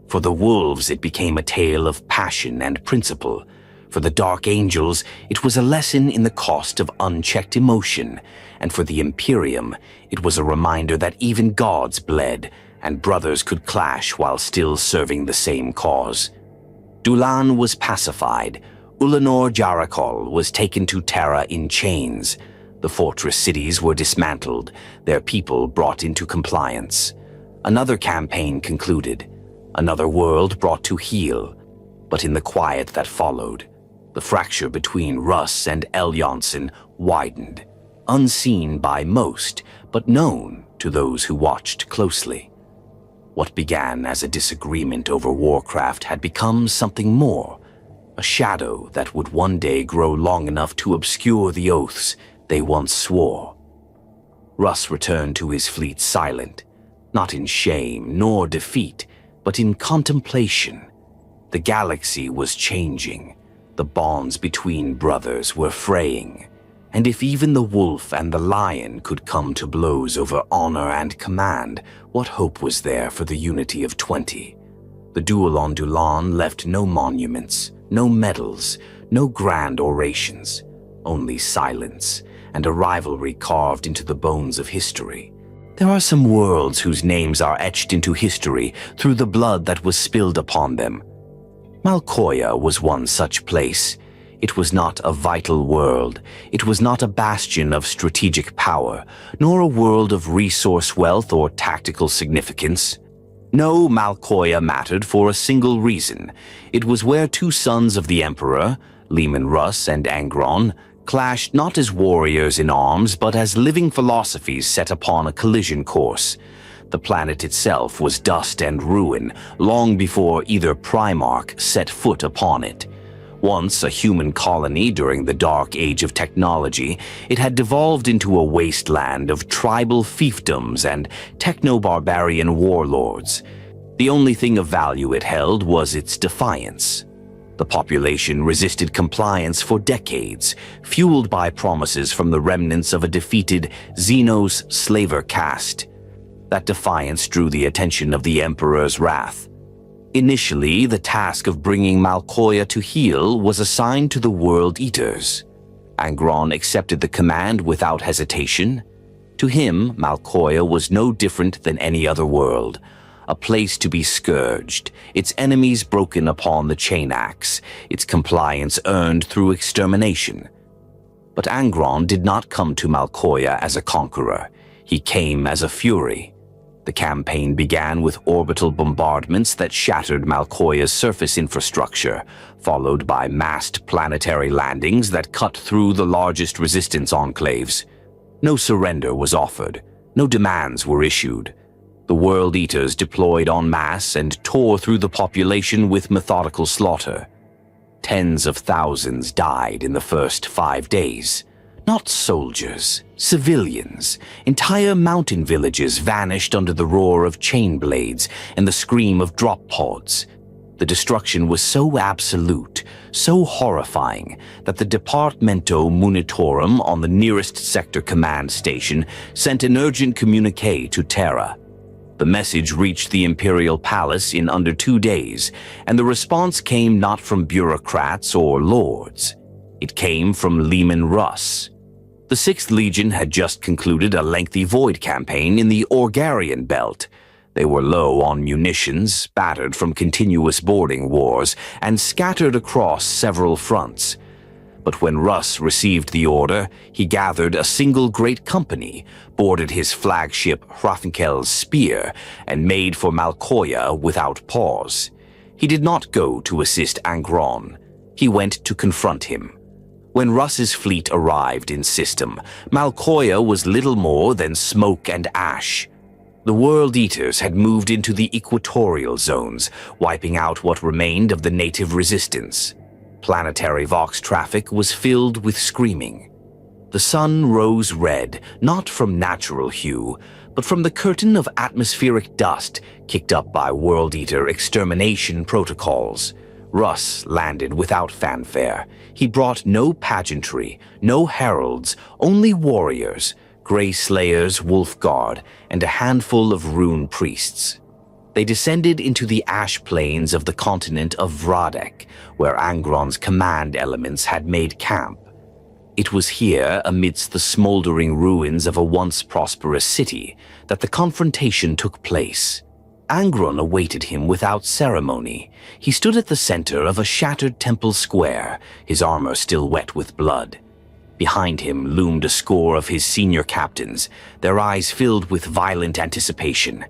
For the wolves, it became a tale of passion and principle. For the Dark Angels, it was a lesson in the cost of unchecked emotion, and for the Imperium, it was a reminder that even gods bled, and brothers could clash while still serving the same cause. Dulan was pacified. Ulanor Jarakal was taken to Terra in chains. The fortress cities were dismantled, their people brought into compliance. Another campaign concluded, another world brought to heel. But in the quiet that followed, the fracture between Russ and Eljonsen widened, unseen by most, but known to those who watched closely. What began as a disagreement over warcraft had become something more, a shadow that would one day grow long enough to obscure the oaths they once swore. Russ returned to his fleet silent, not in shame nor defeat, but in contemplation. The galaxy was changing. The bonds between brothers were fraying, and if even the wolf and the lion could come to blows over honor and command, what hope was there for the unity of 20? The duel on Dulan left no monuments, no medals, no grand orations, only silence and a rivalry carved into the bones of history. There are some worlds whose names are etched into history through the blood that was spilled upon them. Malkoya was one such place. It was not a vital world. It was not a bastion of strategic power, nor a world of resource wealth or tactical significance. No, Malkoya mattered for a single reason. It was where two sons of the Emperor, Leman Russ and Angron, clashed not as warriors in arms, but as living philosophies set upon a collision course. The planet itself was dust and ruin long before either Primarch set foot upon it. Once a human colony during the dark age of technology, it had devolved into a wasteland of tribal fiefdoms and techno-barbarian warlords. The only thing of value it held was its defiance. The population resisted compliance for decades, fueled by promises from the remnants of a defeated Xenos slaver caste. That defiance drew the attention of the Emperor's wrath. Initially, the task of bringing Malkoia to heel was assigned to the World Eaters. Angron accepted the command without hesitation. To him, Malkoia was no different than any other world, a place to be scourged, its enemies broken upon the chain axe, its compliance earned through extermination. But Angron did not come to Malkoia as a conqueror. He came as a fury. The campaign began with orbital bombardments that shattered Malkoia's surface infrastructure, followed by massed planetary landings that cut through the largest resistance enclaves. No surrender was offered. No demands were issued. The World Eaters deployed en masse and tore through the population with methodical slaughter. Tens of thousands died in the first 5 days. Not soldiers, civilians. Entire mountain villages vanished under the roar of chain blades and the scream of drop pods. The destruction was so absolute, so horrifying, that the Departamento Munitorum on the nearest sector command station sent an urgent communique to Terra. The message reached the Imperial Palace in under 2 days, and the response came not from bureaucrats or lords. It came from Leman Russ. The 6th Legion had just concluded a lengthy void campaign in the Orgarian belt. They were low on munitions, battered from continuous boarding wars, and scattered across several fronts. But when Russ received the order, he gathered a single great company, boarded his flagship Hrafnkel's spear, and made for Malkoia without pause. He did not go to assist Angron. He went to confront him. When Russ's fleet arrived in system, Malkoia was little more than smoke and ash. The World Eaters had moved into the equatorial zones, wiping out what remained of the native resistance. Planetary Vox traffic was filled with screaming. The sun rose red, not from natural hue, but from the curtain of atmospheric dust kicked up by World Eater extermination protocols. Russ landed without fanfare. He brought no pageantry, no heralds, only warriors, Grey Slayers, Wolf Guard, and a handful of rune priests. They descended into the ash plains of the continent of Vradek, where Angron's command elements had made camp. It was here, amidst the smoldering ruins of a once prosperous city, that the confrontation took place. Angron awaited him without ceremony. He stood at the center of a shattered temple square, his armor still wet with blood. Behind him loomed a score of his senior captains, their eyes filled with violent anticipation.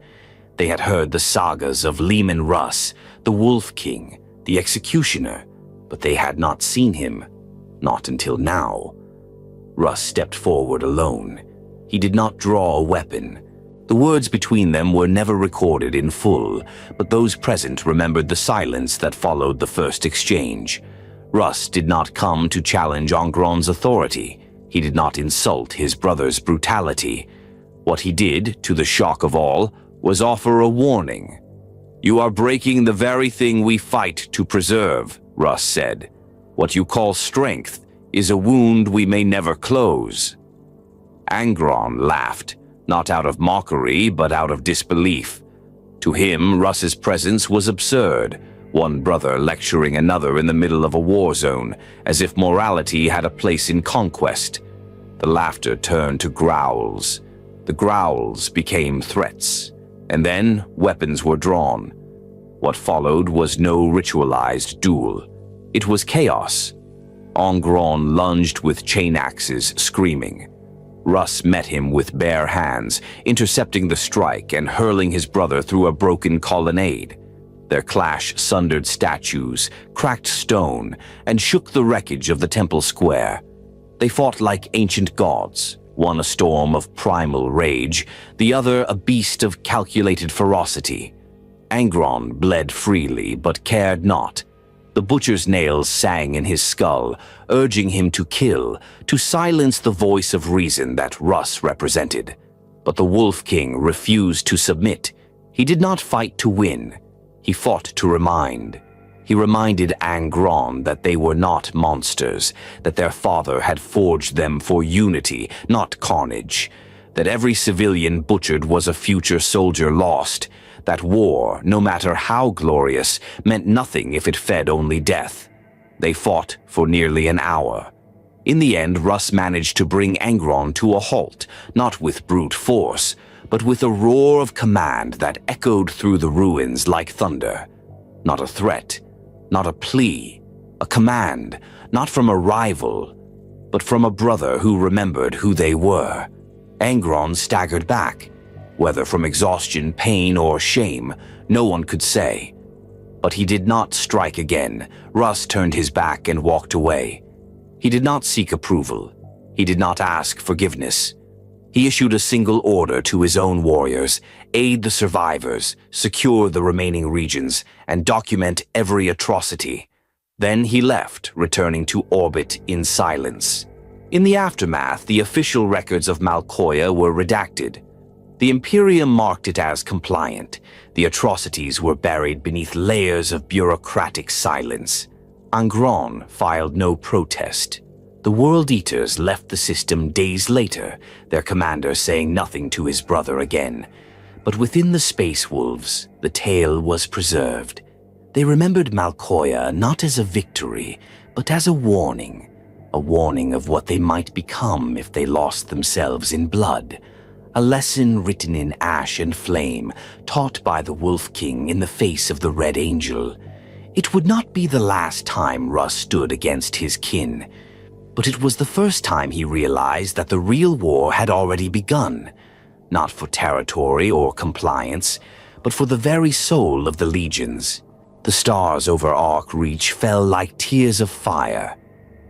They had heard the sagas of Leman Russ, the Wolf King, the Executioner, but they had not seen him, not until now. Russ stepped forward alone. He did not draw a weapon. The words between them were never recorded in full, but those present remembered the silence that followed the first exchange. Russ did not come to challenge Angron's authority. He did not insult his brother's brutality. What he did, to the shock of all, was offer a warning. "You are breaking the very thing we fight to preserve," Russ said. "What you call strength is a wound we may never close." Angron laughed. Not out of mockery, but out of disbelief. To him, Russ's presence was absurd, one brother lecturing another in the middle of a war zone, as if morality had a place in conquest. The laughter turned to growls. The growls became threats, and then weapons were drawn. What followed was no ritualized duel. It was chaos. Angron lunged with chain axes, screaming. Russ met him with bare hands, intercepting the strike and hurling his brother through a broken colonnade. Their clash sundered statues, cracked stone, and shook the wreckage of the temple square. They fought like ancient gods, one a storm of primal rage, the other a beast of calculated ferocity. Angron bled freely but cared not. The butcher's nails sang in his skull, urging him to kill, to silence the voice of reason that Russ represented. But the Wolf King refused to submit. He did not fight to win. He fought to remind. He reminded Angron that they were not monsters, that their father had forged them for unity, not carnage, that every civilian butchered was a future soldier lost, that war, no matter how glorious, meant nothing if it fed only death. They fought for nearly an hour. In the end, Russ managed to bring Angron to a halt, not with brute force, but with a roar of command that echoed through the ruins like thunder. Not a threat, not a plea, a command, not from a rival, but from a brother who remembered who they were. Angron staggered back. Whether from exhaustion, pain, or shame, no one could say. But he did not strike again. Russ turned his back and walked away. He did not seek approval. He did not ask forgiveness. He issued a single order to his own warriors: aid the survivors, secure the remaining regions, and document every atrocity. Then he left, returning to orbit in silence. In the aftermath, the official records of Malkoia were redacted. The Imperium marked it as compliant. The atrocities were buried beneath layers of bureaucratic silence. Angron filed no protest. The World Eaters left the system days later, their commander saying nothing to his brother again. But within the Space Wolves, the tale was preserved. They remembered Malkoia not as a victory, but as a warning of what they might become if they lost themselves in blood. A lesson written in ash and flame, taught by the Wolf King in the face of the Red Angel. It would not be the last time Russ stood against his kin, but it was the first time he realized that the real war had already begun, not for territory or compliance, but for the very soul of the legions. The stars over Arc Reach fell like tears of fire.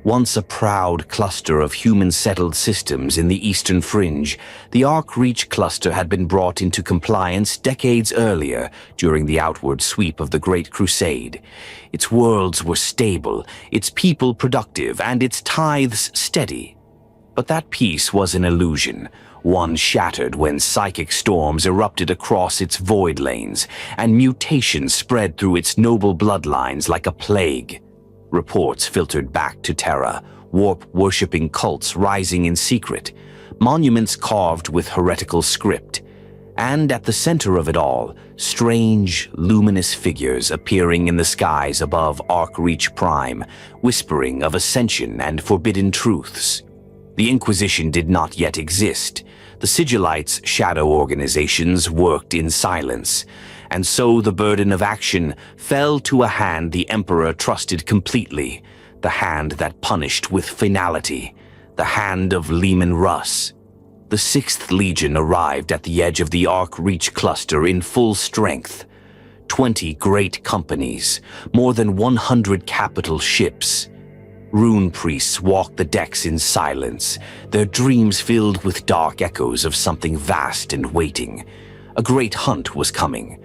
Once a proud cluster of human-settled systems in the eastern fringe, the Arc Reach cluster had been brought into compliance decades earlier during the outward sweep of the Great Crusade. Its worlds were stable, its people productive, and its tithes steady. But that peace was an illusion, one shattered when psychic storms erupted across its void lanes, and mutation spread through its noble bloodlines like a plague. Reports filtered back to Terra, warp-worshipping cults rising in secret, monuments carved with heretical script, and at the center of it all, strange, luminous figures appearing in the skies above Arc Reach Prime, whispering of ascension and forbidden truths. The Inquisition did not yet exist. The Sigillites' shadow organizations worked in silence, and so the burden of action fell to a hand the Emperor trusted completely, the hand that punished with finality, the hand of Leman Russ. The 6th Legion arrived at the edge of the Arc Reach cluster in full strength. 20 great companies, more than 100 capital ships. Rune priests walked the decks in silence, their dreams filled with dark echoes of something vast and waiting. A great hunt was coming.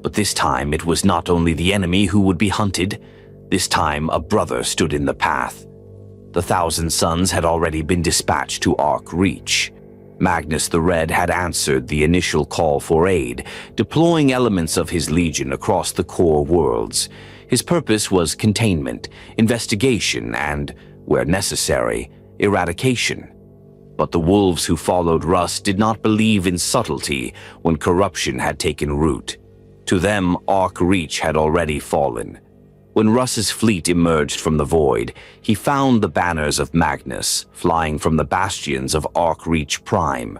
But this time it was not only the enemy who would be hunted. This time a brother stood in the path. The Thousand Sons had already been dispatched to Arc Reach. Magnus the Red had answered the initial call for aid, deploying elements of his legion across the core worlds. His purpose was containment, investigation, and, where necessary, eradication. But the wolves who followed Russ did not believe in subtlety when corruption had taken root. To them, Arc Reach had already fallen. When Russ's fleet emerged from the void, he found the banners of Magnus flying from the bastions of Arc Reach Prime.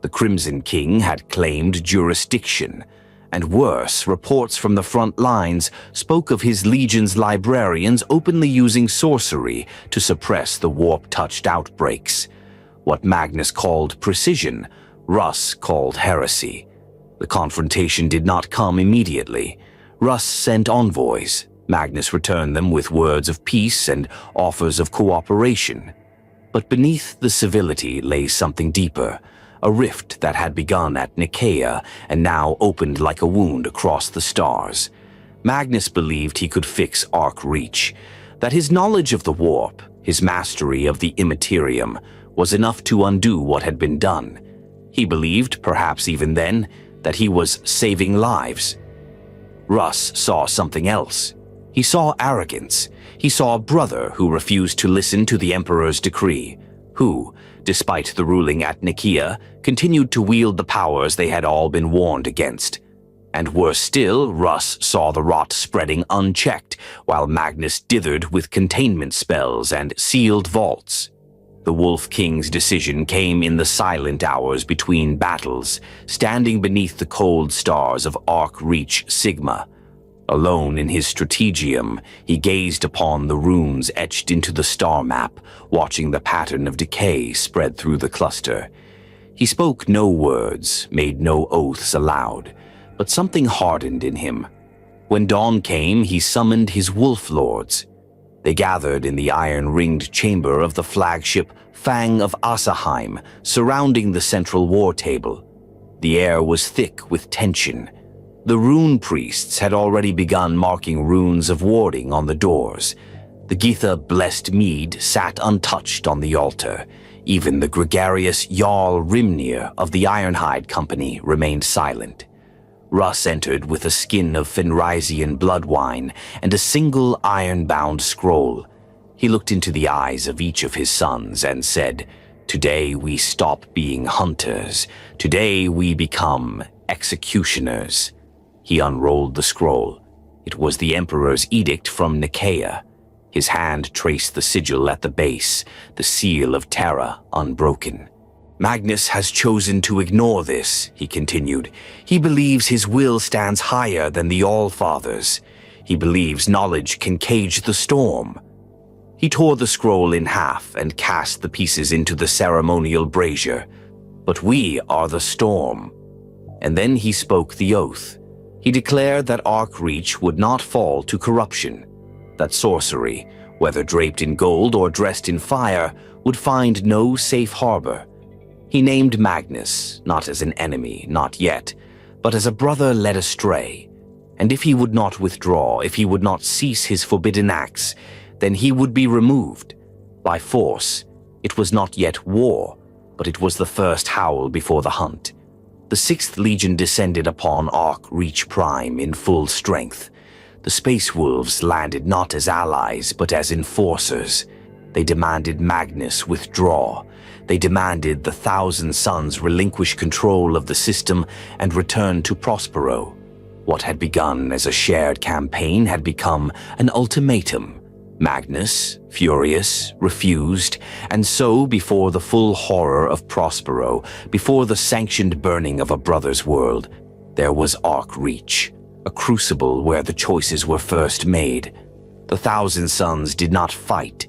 The Crimson King had claimed jurisdiction, and worse, reports from the front lines spoke of his legion's librarians openly using sorcery to suppress the warp-touched outbreaks. What Magnus called precision, Russ called heresy. The confrontation did not come immediately. Russ sent envoys. Magnus returned them with words of peace and offers of cooperation. But beneath the civility lay something deeper, a rift that had begun at Nicaea and now opened like a wound across the stars. Magnus believed he could fix Arc Reach, that his knowledge of the warp, his mastery of the imperium, was enough to undo what had been done. He believed, perhaps even then, that he was saving lives. Russ saw something else. He saw arrogance. He saw a brother who refused to listen to the Emperor's decree, who, despite the ruling at Nicaea, continued to wield the powers they had all been warned against. And worse still, Russ saw the rot spreading unchecked, while Magnus dithered with containment spells and sealed vaults. The Wolf King's decision came in the silent hours between battles, standing beneath the cold stars of Arc Reach Sigma. Alone in his strategium, he gazed upon the runes etched into the star map, watching the pattern of decay spread through the cluster. He spoke no words, made no oaths aloud, but something hardened in him. When dawn came, he summoned his wolf lords. They gathered in the iron-ringed chamber of the flagship Fang of Asaheim, surrounding the central war table. The air was thick with tension. The rune priests had already begun marking runes of warding on the doors. The Geetha-blessed mead sat untouched on the altar. Even the gregarious Jarl Rimnir of the Ironhide Company remained silent. Russ entered with a skin of Fenrisian blood wine and a single iron-bound scroll. He looked into the eyes of each of his sons and said, "Today we stop being hunters. Today we become executioners." He unrolled the scroll. It was the Emperor's edict from Nicaea. His hand traced the sigil at the base, the seal of Terra unbroken. "Magnus has chosen to ignore this," he continued. "He believes his will stands higher than the All-Father's. He believes knowledge can cage the storm." He tore the scroll in half and cast the pieces into the ceremonial brazier. "But we are the storm." And then he spoke the oath. He declared that Arc Reach would not fall to corruption, that sorcery, whether draped in gold or dressed in fire, would find no safe harbor. He named Magnus, not as an enemy, not yet, but as a brother led astray. And if he would not withdraw, if he would not cease his forbidden acts, then he would be removed. By force. It was not yet war, but it was the first howl before the hunt. The 6th Legion descended upon Arc Reach Prime in full strength. The Space Wolves landed not as allies, but as enforcers. They demanded Magnus withdraw. They demanded the 1,000 Sons relinquish control of the system and return to Prospero. What had begun as a shared campaign had become an ultimatum. Magnus, furious, refused, and so, before the full horror of Prospero, before the sanctioned burning of a brother's world, there was Arc Reach, a crucible where the choices were first made. The 1,000 Sons did not fight.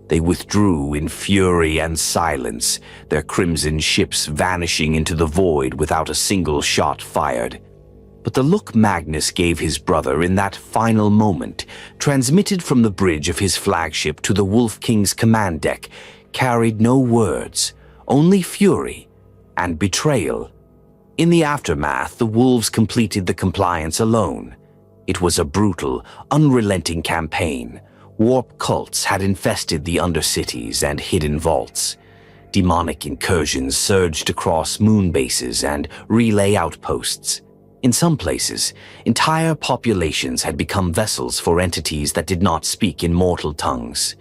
They withdrew in fury and silence, their crimson ships vanishing into the void without a single shot fired. But the look Magnus gave his brother in that final moment, transmitted from the bridge of his flagship to the Wolf King's command deck, carried no words, only fury and betrayal. In the aftermath, the Wolves completed the compliance alone. It was a brutal, unrelenting campaign. Warp cults had infested the undercities and hidden vaults. Demonic incursions surged across moon bases and relay outposts. In some places, entire populations had become vessels for entities that did not speak in mortal tongues.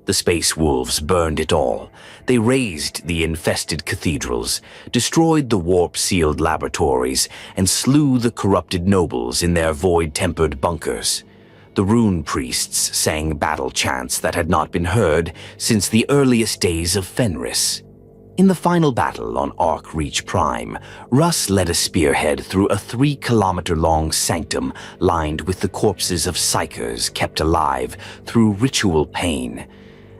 The Space Wolves burned it all. They razed the infested cathedrals, destroyed the warp-sealed laboratories, and slew the corrupted nobles in their void-tempered bunkers. The rune priests sang battle chants that had not been heard since the earliest days of Fenris. In the final battle on Arc Reach Prime, Russ led a spearhead through a 3-kilometer-long sanctum lined with the corpses of psychers kept alive through ritual pain.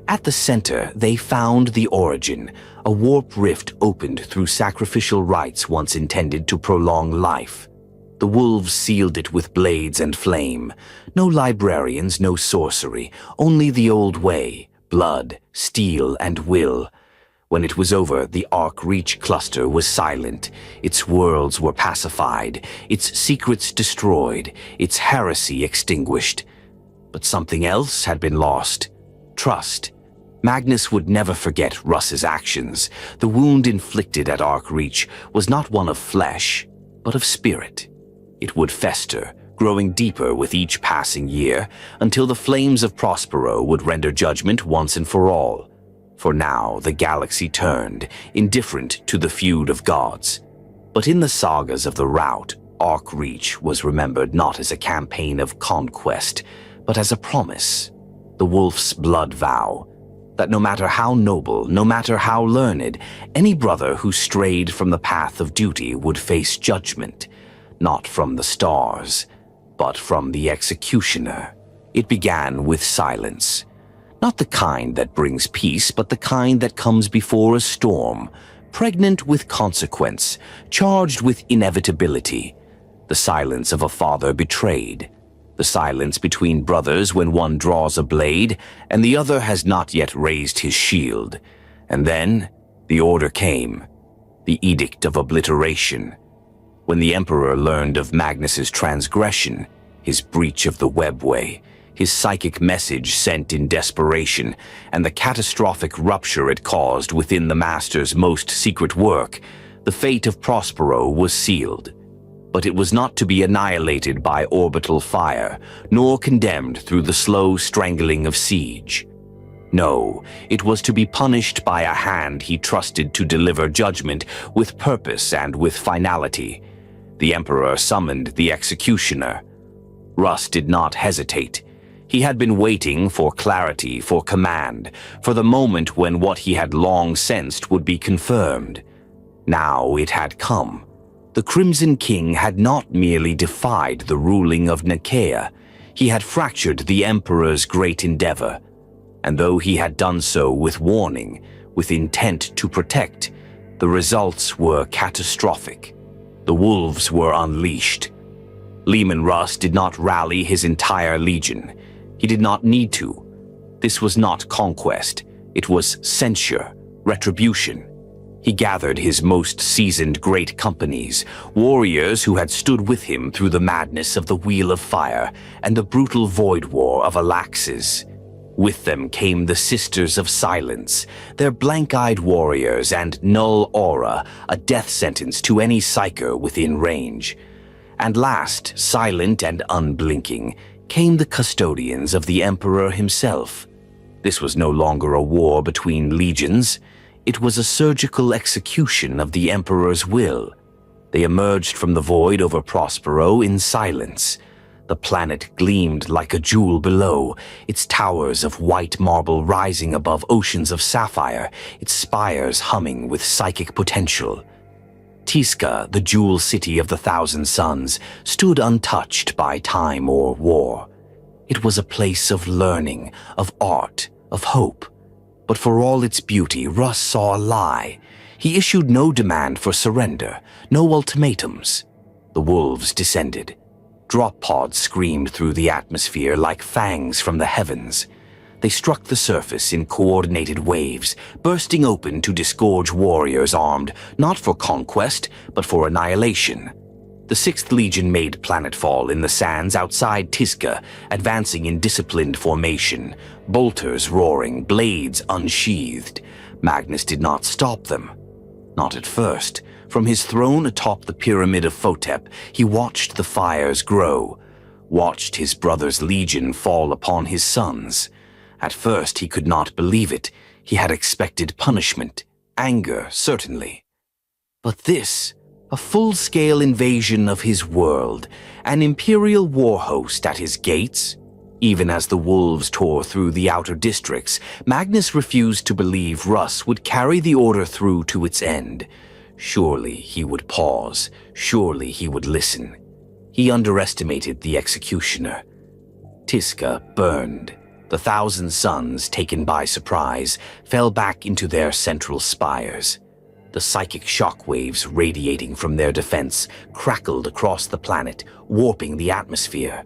At the center, they found the origin, a warp rift opened through sacrificial rites once intended to prolong life. The wolves sealed it with blades and flame. No librarians, no sorcery, only the old way, blood, steel, and will. When it was over, the Arc-Reach cluster was silent. Its worlds were pacified, its secrets destroyed, its heresy extinguished. But something else had been lost. Trust. Magnus would never forget Russ's actions. The wound inflicted at Arc-Reach was not one of flesh, but of spirit. It would fester, growing deeper with each passing year, until the flames of Prospero would render judgment once and for all. For now, the galaxy turned, indifferent to the feud of gods. But in the sagas of the rout, Arc-Reach was remembered not as a campaign of conquest, but as a promise, the wolf's blood vow, that no matter how noble, no matter how learned, any brother who strayed from the path of duty would face judgment, not from the stars, but from the executioner. It began with silence. Not the kind that brings peace, but the kind that comes before a storm, pregnant with consequence, charged with inevitability. The silence of a father betrayed. The silence between brothers when one draws a blade and the other has not yet raised his shield. And then the order came, the Edict of Obliteration. When the Emperor learned of Magnus's transgression, his breach of the webway, his psychic message sent in desperation, and the catastrophic rupture it caused within the Master's most secret work, the fate of Prospero was sealed. But it was not to be annihilated by orbital fire, nor condemned through the slow strangling of siege. No, it was to be punished by a hand he trusted to deliver judgment with purpose and with finality. The Emperor summoned the executioner. Russ did not hesitate. He had been waiting for clarity, for command, for the moment when what he had long sensed would be confirmed. Now it had come. The Crimson King had not merely defied the ruling of Nicaea, he had fractured the Emperor's great endeavor. And though he had done so with warning, with intent to protect, the results were catastrophic. The wolves were unleashed. Leman Russ did not rally his entire legion. He did not need to. This was not conquest. It was censure, retribution. He gathered his most seasoned great companies, warriors who had stood with him through the madness of the Wheel of Fire and the brutal Void War of Alaxis. With them came the Sisters of Silence, their blank-eyed warriors and null aura, a death sentence to any psyker within range. And last, silent and unblinking, came the custodians of the Emperor himself. This was no longer a war between legions. It was a surgical execution of the Emperor's will. They emerged from the void over Prospero in silence. The planet gleamed like a jewel below, its towers of white marble rising above oceans of sapphire, its spires humming with psychic potential. Tisca, the jewel city of the Thousand Suns, stood untouched by time or war. It was a place of learning, of art, of hope. But for all its beauty, Russ saw a lie. He issued no demand for surrender, no ultimatums. The wolves descended. Drop pods screamed through the atmosphere like fangs from the heavens. They struck the surface in coordinated waves, bursting open to disgorge warriors armed not for conquest, but for annihilation. The 6th Legion made planetfall in the sands outside Tisca, advancing in disciplined formation, bolters roaring, blades unsheathed. Magnus did not stop them. Not at first. From his throne atop the pyramid of Photep, he watched the fires grow, watched his brother's legion fall upon his sons. At first he could not believe it. He had expected punishment, anger, certainly. But this, a full-scale invasion of his world, an Imperial war host at his gates. Even as the wolves tore through the outer districts, Magnus refused to believe Russ would carry the order through to its end. Surely he would pause. Surely he would listen. He underestimated the executioner. Tisca burned. The Thousand Suns, taken by surprise, fell back into their central spires. The psychic shockwaves radiating from their defense crackled across the planet, warping the atmosphere.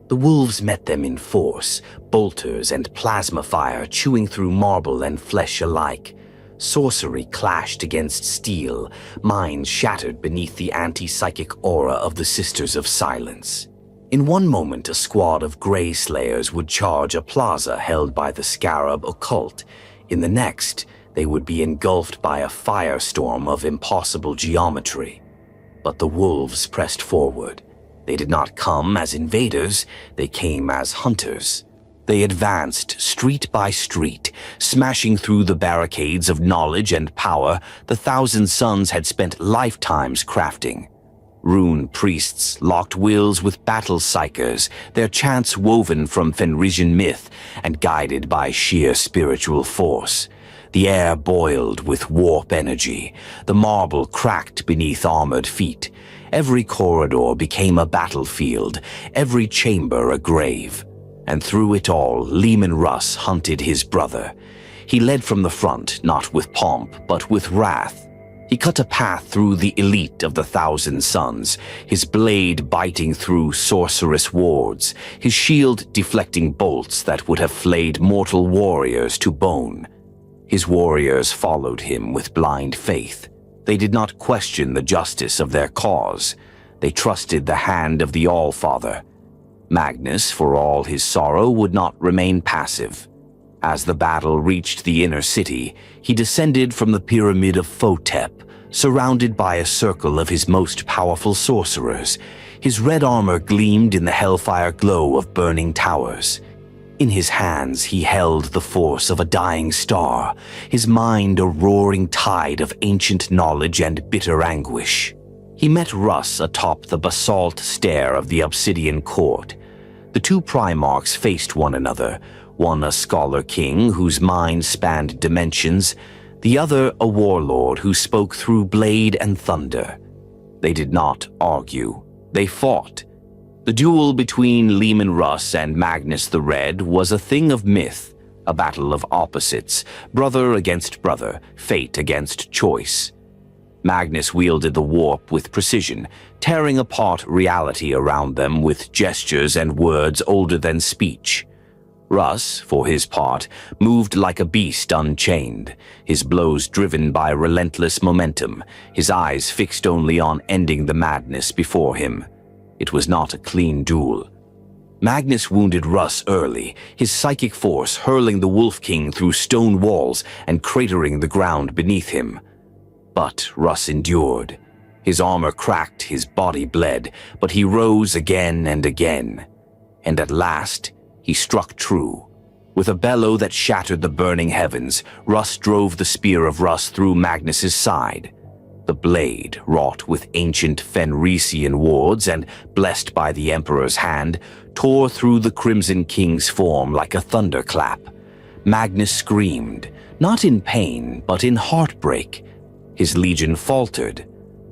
The wolves met them in force, bolters and plasma fire chewing through marble and flesh alike. Sorcery clashed against steel, minds shattered beneath the anti-psychic aura of the Sisters of Silence. In one moment, a squad of Grey Slayers would charge a plaza held by the Scarab occult. In the next, they would be engulfed by a firestorm of impossible geometry. But the wolves pressed forward. They did not come as invaders, they came as hunters. They advanced street by street, smashing through the barricades of knowledge and power the Thousand Sons had spent lifetimes crafting. Rune priests locked wills with battle psychers, their chants woven from Fenrisian myth and guided by sheer spiritual force. The air boiled with warp energy. The marble cracked beneath armored feet. Every corridor became a battlefield, every chamber a grave. And through it all, Leman Russ hunted his brother. He led from the front, not with pomp, but with wrath. He cut a path through the elite of the Thousand Sons, his blade biting through sorceress wards, his shield deflecting bolts that would have flayed mortal warriors to bone. His warriors followed him with blind faith. They did not question the justice of their cause. They trusted the hand of the Allfather. Magnus, for all his sorrow, would not remain passive. As the battle reached the inner city, he descended from the pyramid of Photep, surrounded by a circle of his most powerful sorcerers. His red armor gleamed in the hellfire glow of burning towers. In his hands he held the force of a dying star, his mind a roaring tide of ancient knowledge and bitter anguish. He met Russ atop the basalt stair of the Obsidian Court. The two Primarchs faced one another, one a scholar king whose mind spanned dimensions, the other a warlord who spoke through blade and thunder. They did not argue. They fought. The duel between Leman Russ and Magnus the Red was a thing of myth, a battle of opposites, brother against brother, fate against choice. Magnus wielded the warp with precision, tearing apart reality around them with gestures and words older than speech. Russ, for his part, moved like a beast unchained, his blows driven by relentless momentum, his eyes fixed only on ending the madness before him. It was not a clean duel. Magnus wounded Russ early, his psychic force hurling the Wolf King through stone walls and cratering the ground beneath him. But Russ endured. His armor cracked, his body bled, but he rose again and again. And at last, he struck true. With a bellow that shattered the burning heavens, Russ drove the spear of Russ through Magnus's side. The blade, wrought with ancient Fenrisian wards and blessed by the Emperor's hand, tore through the Crimson King's form like a thunderclap. Magnus screamed, not in pain, but in heartbreak. His legion faltered.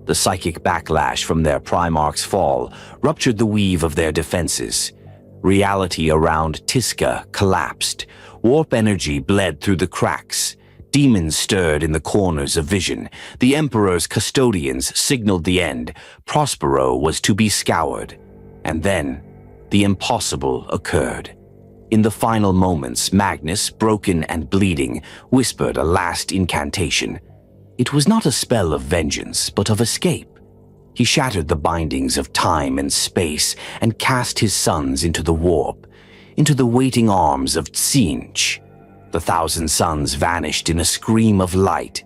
The psychic backlash from their Primarch's fall ruptured the weave of their defenses. Reality around Tisca collapsed. Warp energy bled through the cracks. Demons stirred in the corners of vision. The Emperor's custodians signaled the end. Prospero was to be scoured. And then, the impossible occurred. In the final moments, Magnus, broken and bleeding, whispered a last incantation. It was not a spell of vengeance, but of escape. He shattered the bindings of time and space and cast his sons into the warp, into the waiting arms of Tzeentch. The Thousand Sons vanished in a scream of light.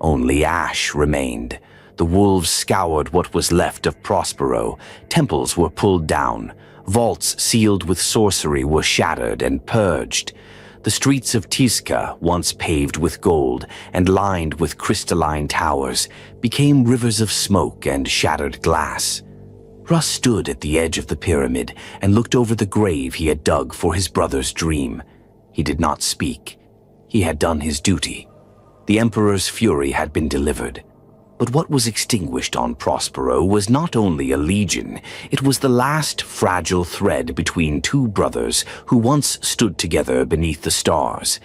Only ash remained. The wolves scoured what was left of Prospero. Temples were pulled down. Vaults sealed with sorcery were shattered and purged. The streets of Tisca, once paved with gold and lined with crystalline towers, became rivers of smoke and shattered glass. Russ stood at the edge of the pyramid and looked over the grave he had dug for his brother's dream. He did not speak. He had done his duty. The Emperor's fury had been delivered. But what was extinguished on Prospero was not only a legion, it was the last fragile thread between two brothers who once stood together beneath the stars.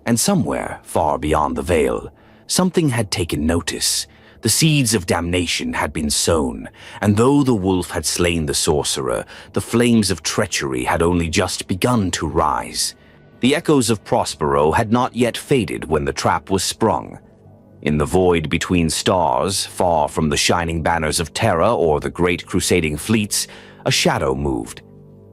And somewhere, far beyond the veil, something had taken notice. The seeds of damnation had been sown, and though the wolf had slain the sorcerer, the flames of treachery had only just begun to rise. The echoes of Prospero had not yet faded when the trap was sprung. In the void between stars, far from the shining banners of Terra or the great crusading fleets, a shadow moved.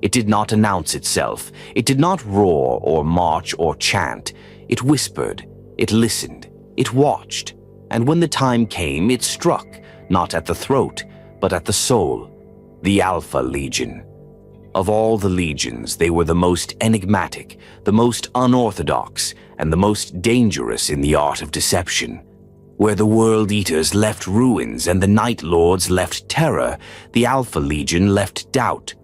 It did not announce itself. It did not roar or march or chant. It whispered. It listened. It watched. And when the time came, it struck, not at the throat, but at the soul. The Alpha Legion. Of all the legions, they were the most enigmatic, the most unorthodox, and the most dangerous in the art of deception. Where the World Eaters left ruins and the Night Lords left terror, the Alpha Legion left doubt.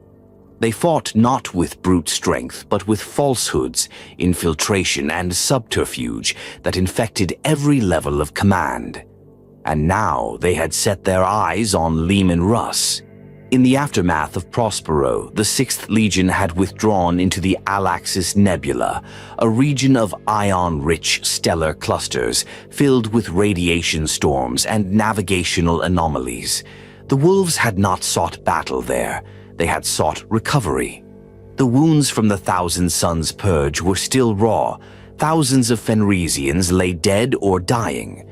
They fought not with brute strength, but with falsehoods, infiltration, and subterfuge that infected every level of command. And now they had set their eyes on Leman Russ. In the aftermath of Prospero, the 6th Legion had withdrawn into the Alaxis Nebula, a region of ion-rich stellar clusters filled with radiation storms and navigational anomalies. The Wolves had not sought battle there. They had sought recovery. The wounds from the Thousand Suns Purge were still raw. Thousands of Fenrisians lay dead or dying.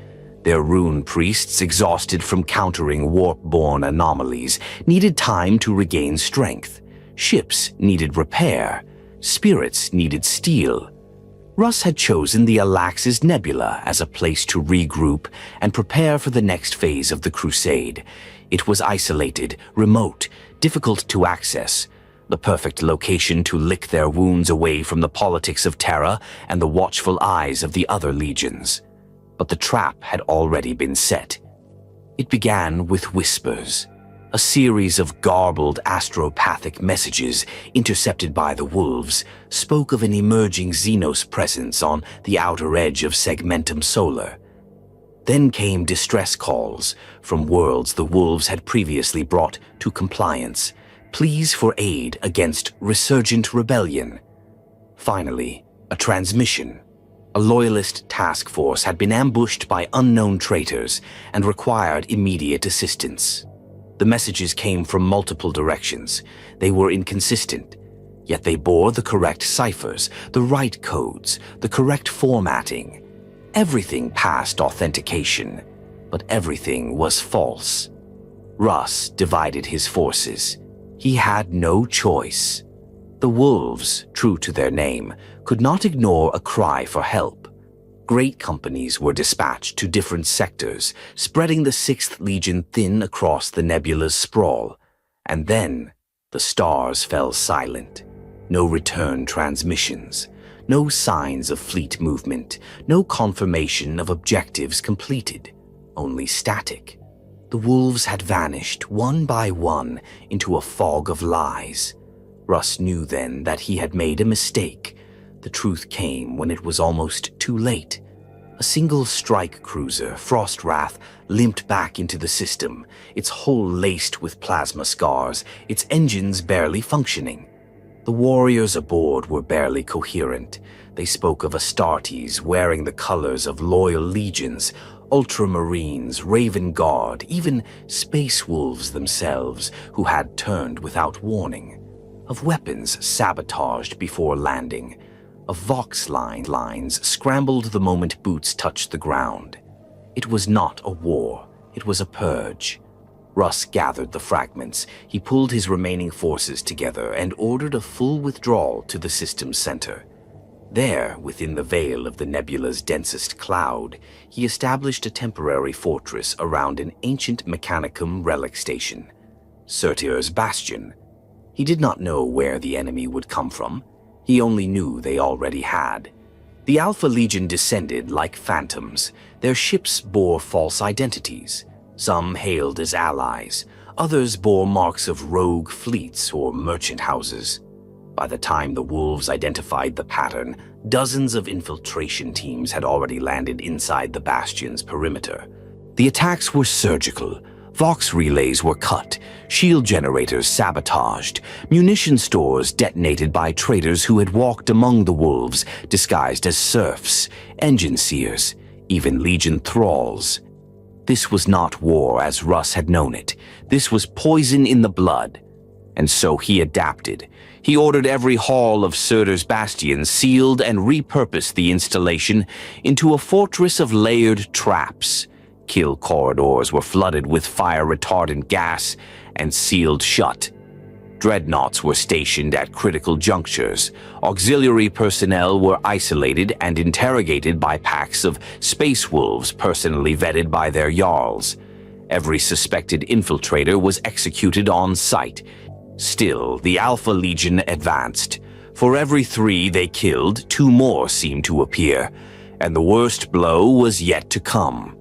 Their rune priests, exhausted from countering warp-borne anomalies, needed time to regain strength. Ships needed repair. Spirits needed steel. Russ had chosen the Alaxis Nebula as a place to regroup and prepare for the next phase of the crusade. It was isolated, remote, difficult to access, the perfect location to lick their wounds away from the politics of Terra and the watchful eyes of the other legions. But the trap had already been set. It began with whispers, a series of garbled astropathic messages intercepted by the Wolves spoke of an emerging Xenos presence on the outer edge of Segmentum Solar. Then came distress calls from worlds the Wolves had previously brought to compliance, pleas for aid against resurgent rebellion. Finally, a transmission. A loyalist task force had been ambushed by unknown traitors and required immediate assistance. The messages came from multiple directions. They were inconsistent, yet they bore the correct ciphers, the right codes, the correct formatting. Everything passed authentication, but everything was false. Russ divided his forces. He had no choice. The Wolves, true to their name, could not ignore a cry for help. Great companies were dispatched to different sectors, spreading the 6th Legion thin across the nebula's sprawl. And then the stars fell silent. No return transmissions, no signs of fleet movement, no confirmation of objectives completed, only static. The Wolves had vanished one by one into a fog of lies. Russ knew then that he had made a mistake. The truth came when it was almost too late. A single strike cruiser, Frostwrath, limped back into the system, its hull laced with plasma scars, its engines barely functioning. The warriors aboard were barely coherent. They spoke of Astartes wearing the colors of loyal legions, Ultramarines, Raven Guard, even Space Wolves themselves, who had turned without warning. Of weapons sabotaged before landing, of Vox lines scrambled the moment boots touched the ground. It was not a war, it was a purge. Russ gathered the fragments. He pulled his remaining forces together and ordered a full withdrawal to the system's center. There, within the veil of the nebula's densest cloud, he established a temporary fortress around an ancient Mechanicum relic station, Surtir's Bastion. He did not know where the enemy would come from. He only knew they already had. The Alpha Legion descended like phantoms. Their ships bore false identities. Some hailed as allies. Others bore marks of rogue fleets or merchant houses. By the time the Wolves identified the pattern, dozens of infiltration teams had already landed inside the Bastion's perimeter. The attacks were surgical. Vox relays were cut, shield generators sabotaged, munition stores detonated by traitors who had walked among the Wolves disguised as serfs, engine seers, even Legion thralls. This was not war as Russ had known it. This was poison in the blood. And so he adapted. He ordered every hall of Surtur's bastion sealed and repurposed the installation into a fortress of layered traps. Kill corridors were flooded with fire-retardant gas and sealed shut. Dreadnoughts were stationed at critical junctures. Auxiliary personnel were isolated and interrogated by packs of space wolves personally vetted by their jarls. Every suspected infiltrator was executed on sight. Still, the Alpha Legion advanced. For every 3 they killed, 2 more seemed to appear, and the worst blow was yet to come.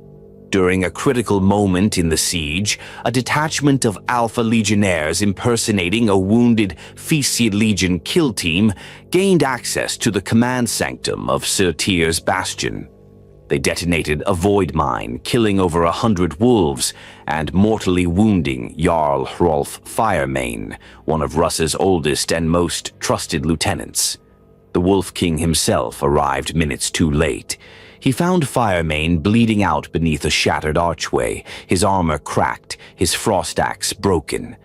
During a critical moment in the siege, a detachment of Alpha Legionnaires impersonating a wounded Phaeacian Legion kill team gained access to the command sanctum of Surtur's bastion. They detonated a void mine, killing over 100 wolves and mortally wounding Jarl Hrolf Firemane, one of Russ's oldest and most trusted lieutenants. The Wolf King himself arrived minutes too late. He found Firemane bleeding out beneath a shattered archway, his armor cracked, his frost axe broken.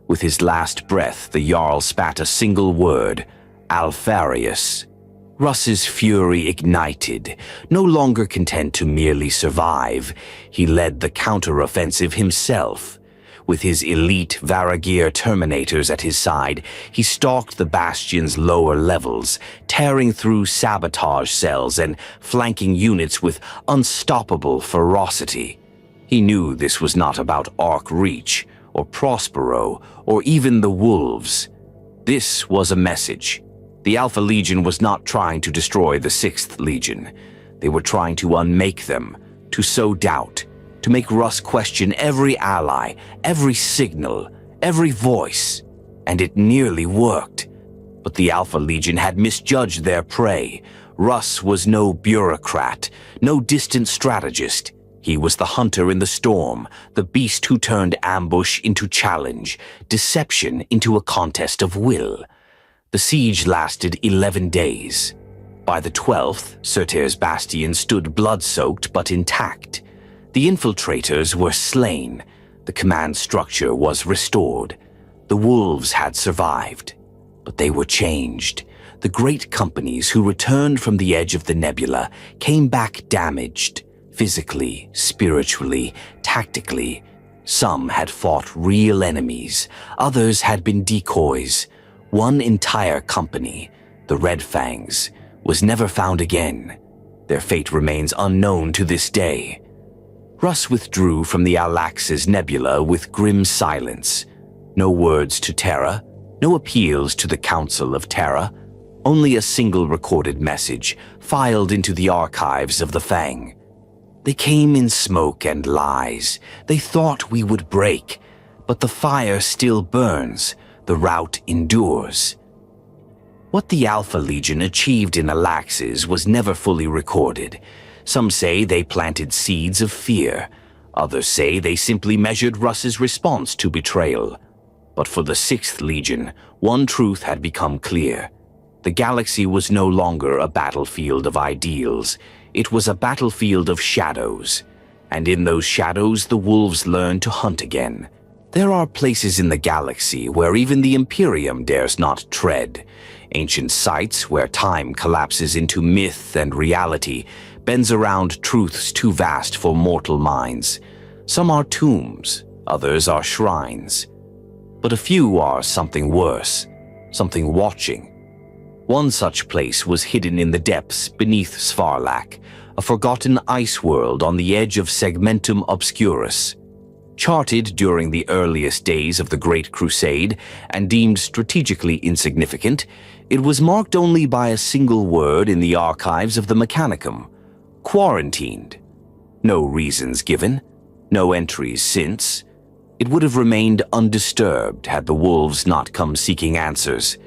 With his last breath, the Jarl spat a single word, Alfarius. Russ's fury ignited. No longer content to merely survive, he led the counter-offensive himself. With his elite Varagir Terminators at his side, he stalked the bastion's lower levels, tearing through sabotage cells and flanking units with unstoppable ferocity. He knew this was not about Arc Reach, or Prospero, or even the Wolves. This was a message. The Alpha Legion was not trying to destroy the 6th Legion. They were trying to unmake them, to sow doubt, to make Russ question every ally, every signal, every voice. And it nearly worked. But the Alpha Legion had misjudged their prey. Russ was no bureaucrat, no distant strategist. He was the hunter in the storm, the beast who turned ambush into challenge, deception into a contest of will. The siege lasted 11 days. By the 12th, Surtur's bastion stood blood-soaked but intact. The infiltrators were slain. The command structure was restored. The wolves had survived. But they were changed. The great companies who returned from the edge of the nebula came back damaged, physically, spiritually, tactically. Some had fought real enemies. Others had been decoys. One entire company, the Red Fangs, was never found again. Their fate remains unknown to this day. Russ withdrew from the Alax's nebula with grim silence. No words to Terra, no appeals to the Council of Terra, only a single recorded message filed into the archives of the Fang. They came in smoke and lies. They thought we would break, but the fire still burns. The rout endures. What the Alpha Legion achieved in Alaxis was never fully recorded. Some say they planted seeds of fear. Others say they simply measured Russ's response to betrayal. But for the 6th Legion, one truth had become clear. The galaxy was no longer a battlefield of ideals. It was a battlefield of shadows. And in those shadows, the wolves learned to hunt again. There are places in the galaxy where even the Imperium dares not tread. Ancient sites where time collapses into myth and reality, bends around truths too vast for mortal minds. Some are tombs, others are shrines. But a few are something worse, something watching. One such place was hidden in the depths beneath Svarlak, a forgotten ice world on the edge of Segmentum Obscurus. Charted during the earliest days of the Great Crusade and deemed strategically insignificant, it was marked only by a single word in the archives of the Mechanicum: quarantined. No reasons given, no entries since. It would have remained undisturbed had the wolves not come seeking answers.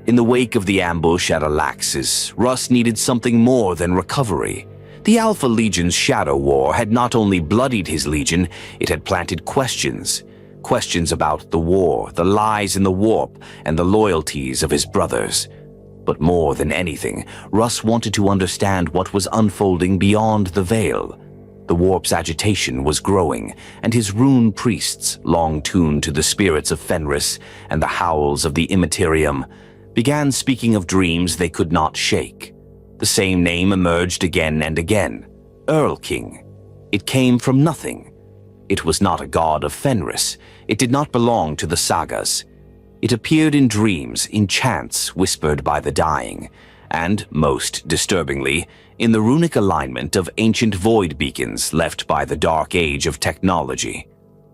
In the wake of the ambush at Alaxis, Russ needed something more than recovery. The Alpha Legion's Shadow War had not only bloodied his legion, it had planted questions. Questions about the war, the lies in the warp, and the loyalties of his brothers. But more than anything, Russ wanted to understand what was unfolding beyond the veil. The warp's agitation was growing, and his rune priests, long tuned to the spirits of Fenris and the howls of the imperium, began speaking of dreams they could not shake. The same name emerged again and again, Earl King. It came from nothing. It was not a god of Fenris. It did not belong to the sagas. It appeared in dreams, in chants whispered by the dying, and, most disturbingly, in the runic alignment of ancient void beacons left by the dark age of technology.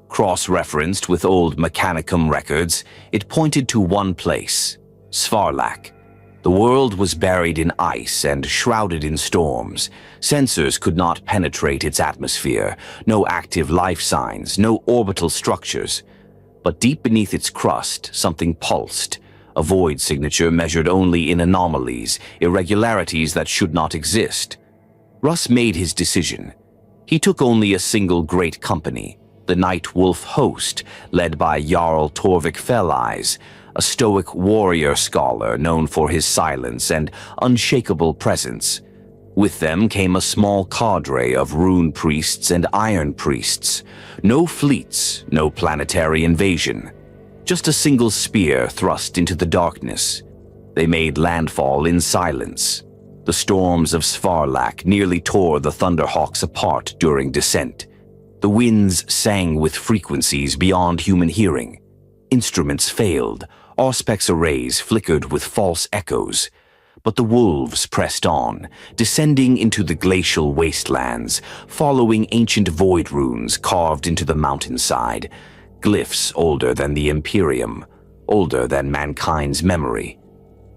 Cross-referenced with old Mechanicum records, it pointed to one place, Svarlak. The world was buried in ice and shrouded in storms. Sensors could not penetrate its atmosphere, no active life signs, no orbital structures. But deep beneath its crust, something pulsed, a void signature measured only in anomalies, irregularities that should not exist. Russ made his decision. He took only a single great company, the Night Wolf Host, led by Jarl Torvik Fell-Eyes, a stoic warrior scholar known for his silence and unshakable presence. With them came a small cadre of rune priests and iron priests. No fleets, no planetary invasion. Just a single spear thrust into the darkness. They made landfall in silence. The storms of Svarlak nearly tore the Thunderhawks apart during descent. The winds sang with frequencies beyond human hearing. Instruments failed. Auspex arrays flickered with false echoes. But the wolves pressed on, descending into the glacial wastelands, following ancient void runes carved into the mountainside, glyphs older than the Imperium, older than mankind's memory.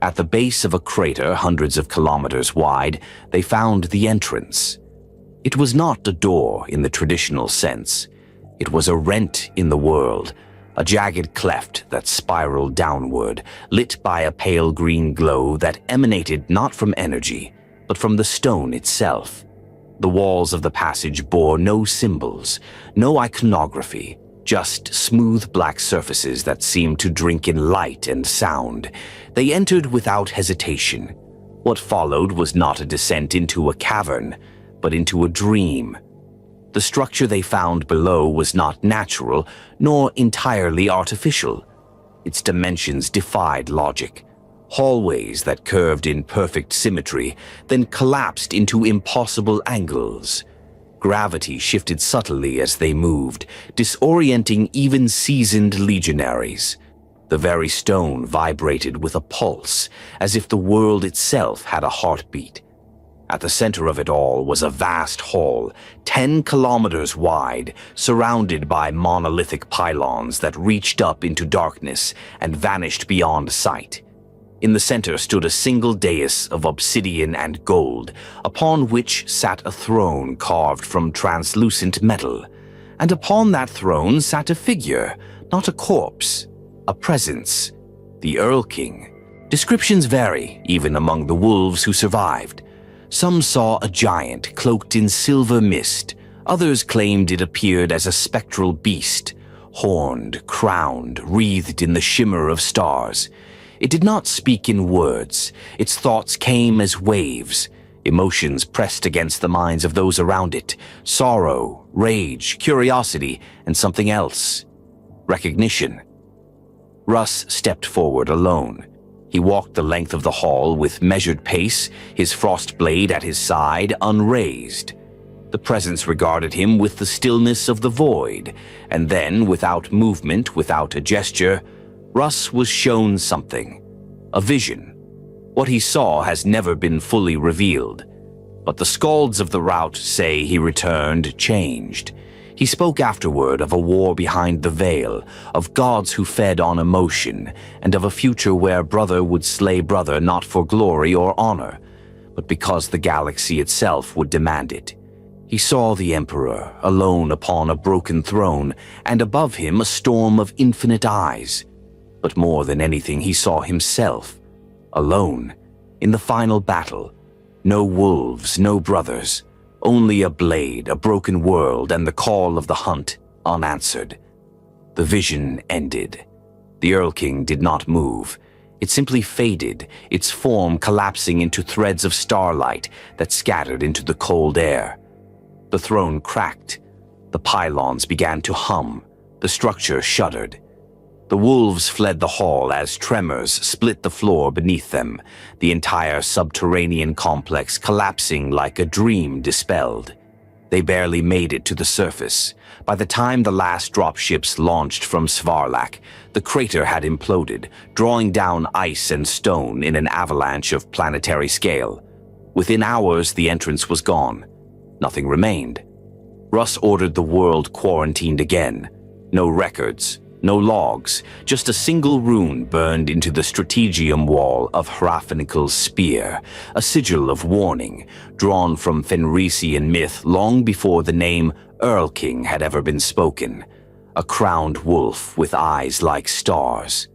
At the base of a crater hundreds of kilometers wide, they found the entrance. It was not a door in the traditional sense. It was a rent in the world, a jagged cleft that spiraled downward, lit by a pale green glow that emanated not from energy, but from the stone itself. The walls of the passage bore no symbols, no iconography, just smooth black surfaces that seemed to drink in light and sound. They entered without hesitation. What followed was not a descent into a cavern, but into a dream. The structure they found below was not natural, nor entirely artificial. Its dimensions defied logic. Hallways that curved in perfect symmetry, then collapsed into impossible angles. Gravity shifted subtly as they moved, disorienting even seasoned legionaries. The very stone vibrated with a pulse, as if the world itself had a heartbeat. At the center of it all was a vast hall, 10 kilometers wide, surrounded by monolithic pylons that reached up into darkness and vanished beyond sight. In the center stood a single dais of obsidian and gold, upon which sat a throne carved from translucent metal. And upon that throne sat a figure, not a corpse, a presence, the Earl King. Descriptions vary, even among the wolves who survived. Some saw a giant cloaked in silver mist. Others claimed it appeared as a spectral beast, horned, crowned, wreathed in the shimmer of stars. It did not speak in words. Its thoughts came as waves. Emotions pressed against the minds of those around it. Sorrow, rage, curiosity, and something else. Recognition. Russ stepped forward alone. He walked the length of the hall with measured pace, his frost blade at his side unraised. The presence regarded him with the stillness of the void, and then, without movement, without a gesture, Russ was shown something. A vision. What he saw has never been fully revealed. But the skalds of the rout say he returned changed. He spoke afterward of a war behind the veil, of gods who fed on emotion, and of a future where brother would slay brother not for glory or honor, but because the galaxy itself would demand it. He saw the Emperor, alone upon a broken throne, and above him a storm of infinite eyes. But more than anything, he saw himself, alone, in the final battle. No wolves, no brothers. Only a blade, a broken world, and the call of the hunt, unanswered. The vision ended. The Earl King did not move. It simply faded, its form collapsing into threads of starlight that scattered into the cold air. The throne cracked. The pylons began to hum. The structure shuddered. The wolves fled the hall as tremors split the floor beneath them, the entire subterranean complex collapsing like a dream dispelled. They barely made it to the surface. By the time the last dropships launched from Svarlak, the crater had imploded, drawing down ice and stone in an avalanche of planetary scale. Within hours, the entrance was gone. Nothing remained. Russ ordered the world quarantined again. No records, no logs, just a single rune burned into the strategium wall of Hrafnikel's spear, a sigil of warning, drawn from Fenrisian myth long before the name Earl King had ever been spoken. A crowned wolf with eyes like stars.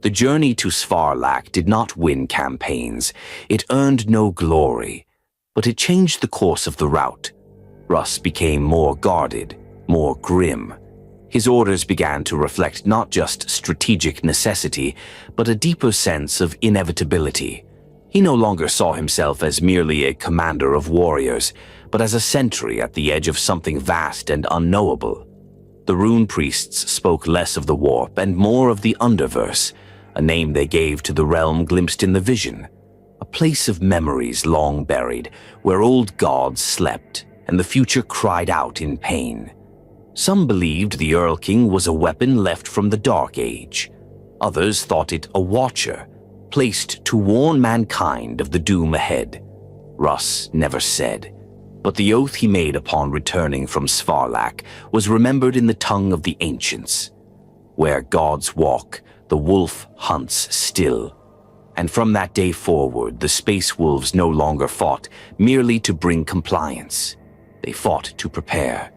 The journey to Svarlak did not win campaigns. It earned no glory, but it changed the course of the route. Russ became more guarded, more grim. His orders began to reflect not just strategic necessity, but a deeper sense of inevitability. He no longer saw himself as merely a commander of warriors, but as a sentry at the edge of something vast and unknowable. The rune priests spoke less of the warp and more of the underverse, a name they gave to the realm glimpsed in the vision. A place of memories long buried, where old gods slept, and the future cried out in pain. Some believed the Earl King was a weapon left from the Dark Age. Others thought it a watcher, placed to warn mankind of the doom ahead. Russ never said, but the oath he made upon returning from Svarlak was remembered in the tongue of the ancients. Where gods walk, the wolf hunts still. And from that day forward, the space wolves no longer fought merely to bring compliance. They fought to prepare.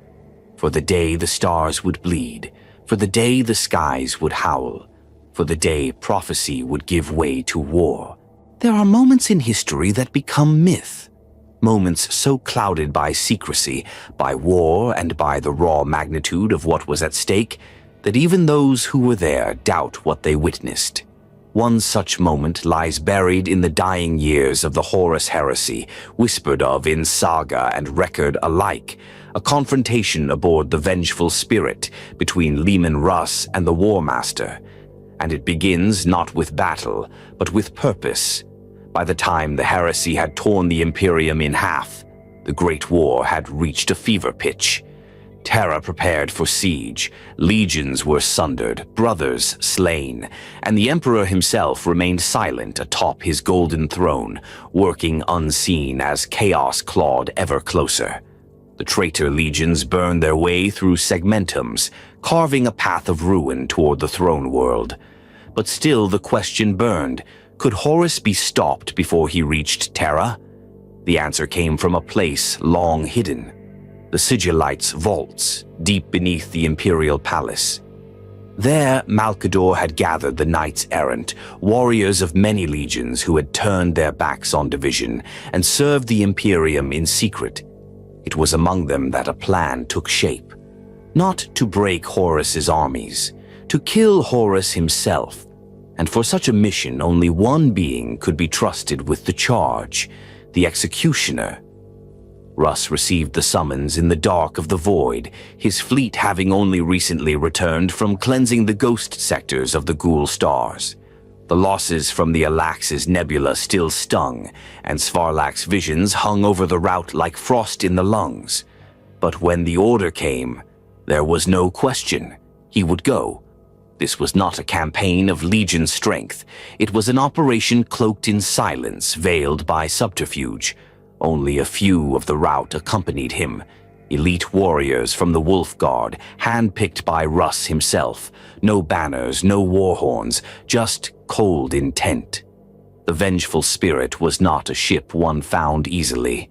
For the day the stars would bleed, for the day the skies would howl, for the day prophecy would give way to war. There are moments in history that become myth, moments so clouded by secrecy, by war, and by the raw magnitude of what was at stake, that even those who were there doubt what they witnessed. One such moment lies buried in the dying years of the Horus Heresy, whispered of in saga and record alike, a confrontation aboard the Vengeful Spirit between Leman Russ and the War Master. And it begins not with battle, but with purpose. By the time the heresy had torn the Imperium in half, the Great War had reached a fever pitch. Terra prepared for siege, legions were sundered, brothers slain, and the Emperor himself remained silent atop his golden throne, working unseen as chaos clawed ever closer. The traitor legions burned their way through segmentums, carving a path of ruin toward the throne world. But still the question burned, could Horus be stopped before he reached Terra? The answer came from a place long hidden. The Sigillites' vaults, deep beneath the Imperial palace. There, Malkador had gathered the knights errant, warriors of many legions who had turned their backs on division and served the Imperium in secret. It was among them that a plan took shape. Not to break Horus's armies, to kill Horus himself. And for such a mission, only one being could be trusted with the charge, the executioner. Russ received the summons in the dark of the void, his fleet having only recently returned from cleansing the ghost sectors of the Ghoul stars. The losses from the Alax's nebula still stung, and Svarlak's visions hung over the route like frost in the lungs. But when the order came, there was no question. He would go. This was not a campaign of legion strength. It was an operation cloaked in silence, veiled by subterfuge. Only a few of the route accompanied him. Elite warriors from the Wolf Guard, handpicked by Russ himself. No banners, no war horns, just cold intent. The Vengeful Spirit was not a ship one found easily.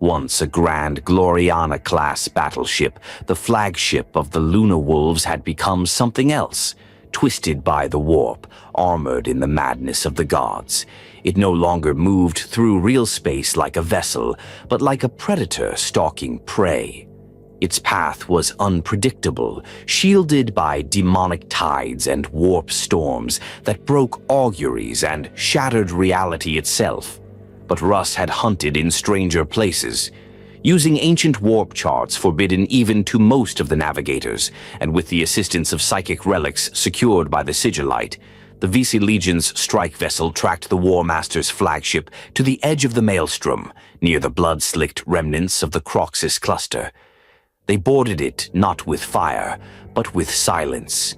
Once a grand Gloriana-class battleship, the flagship of the Luna Wolves had become something else, twisted by the warp, armored in the madness of the gods. It no longer moved through real space like a vessel, but like a predator stalking prey. Its path was unpredictable, shielded by demonic tides and warp storms that broke auguries and shattered reality itself. But Russ had hunted in stranger places. Using ancient warp charts forbidden even to most of the navigators, and with the assistance of psychic relics secured by the Sigillite, the Visi Legion's strike vessel tracked the War Master's flagship to the edge of the Maelstrom, near the blood-slicked remnants of the Croxus cluster. They boarded it not with fire, but with silence.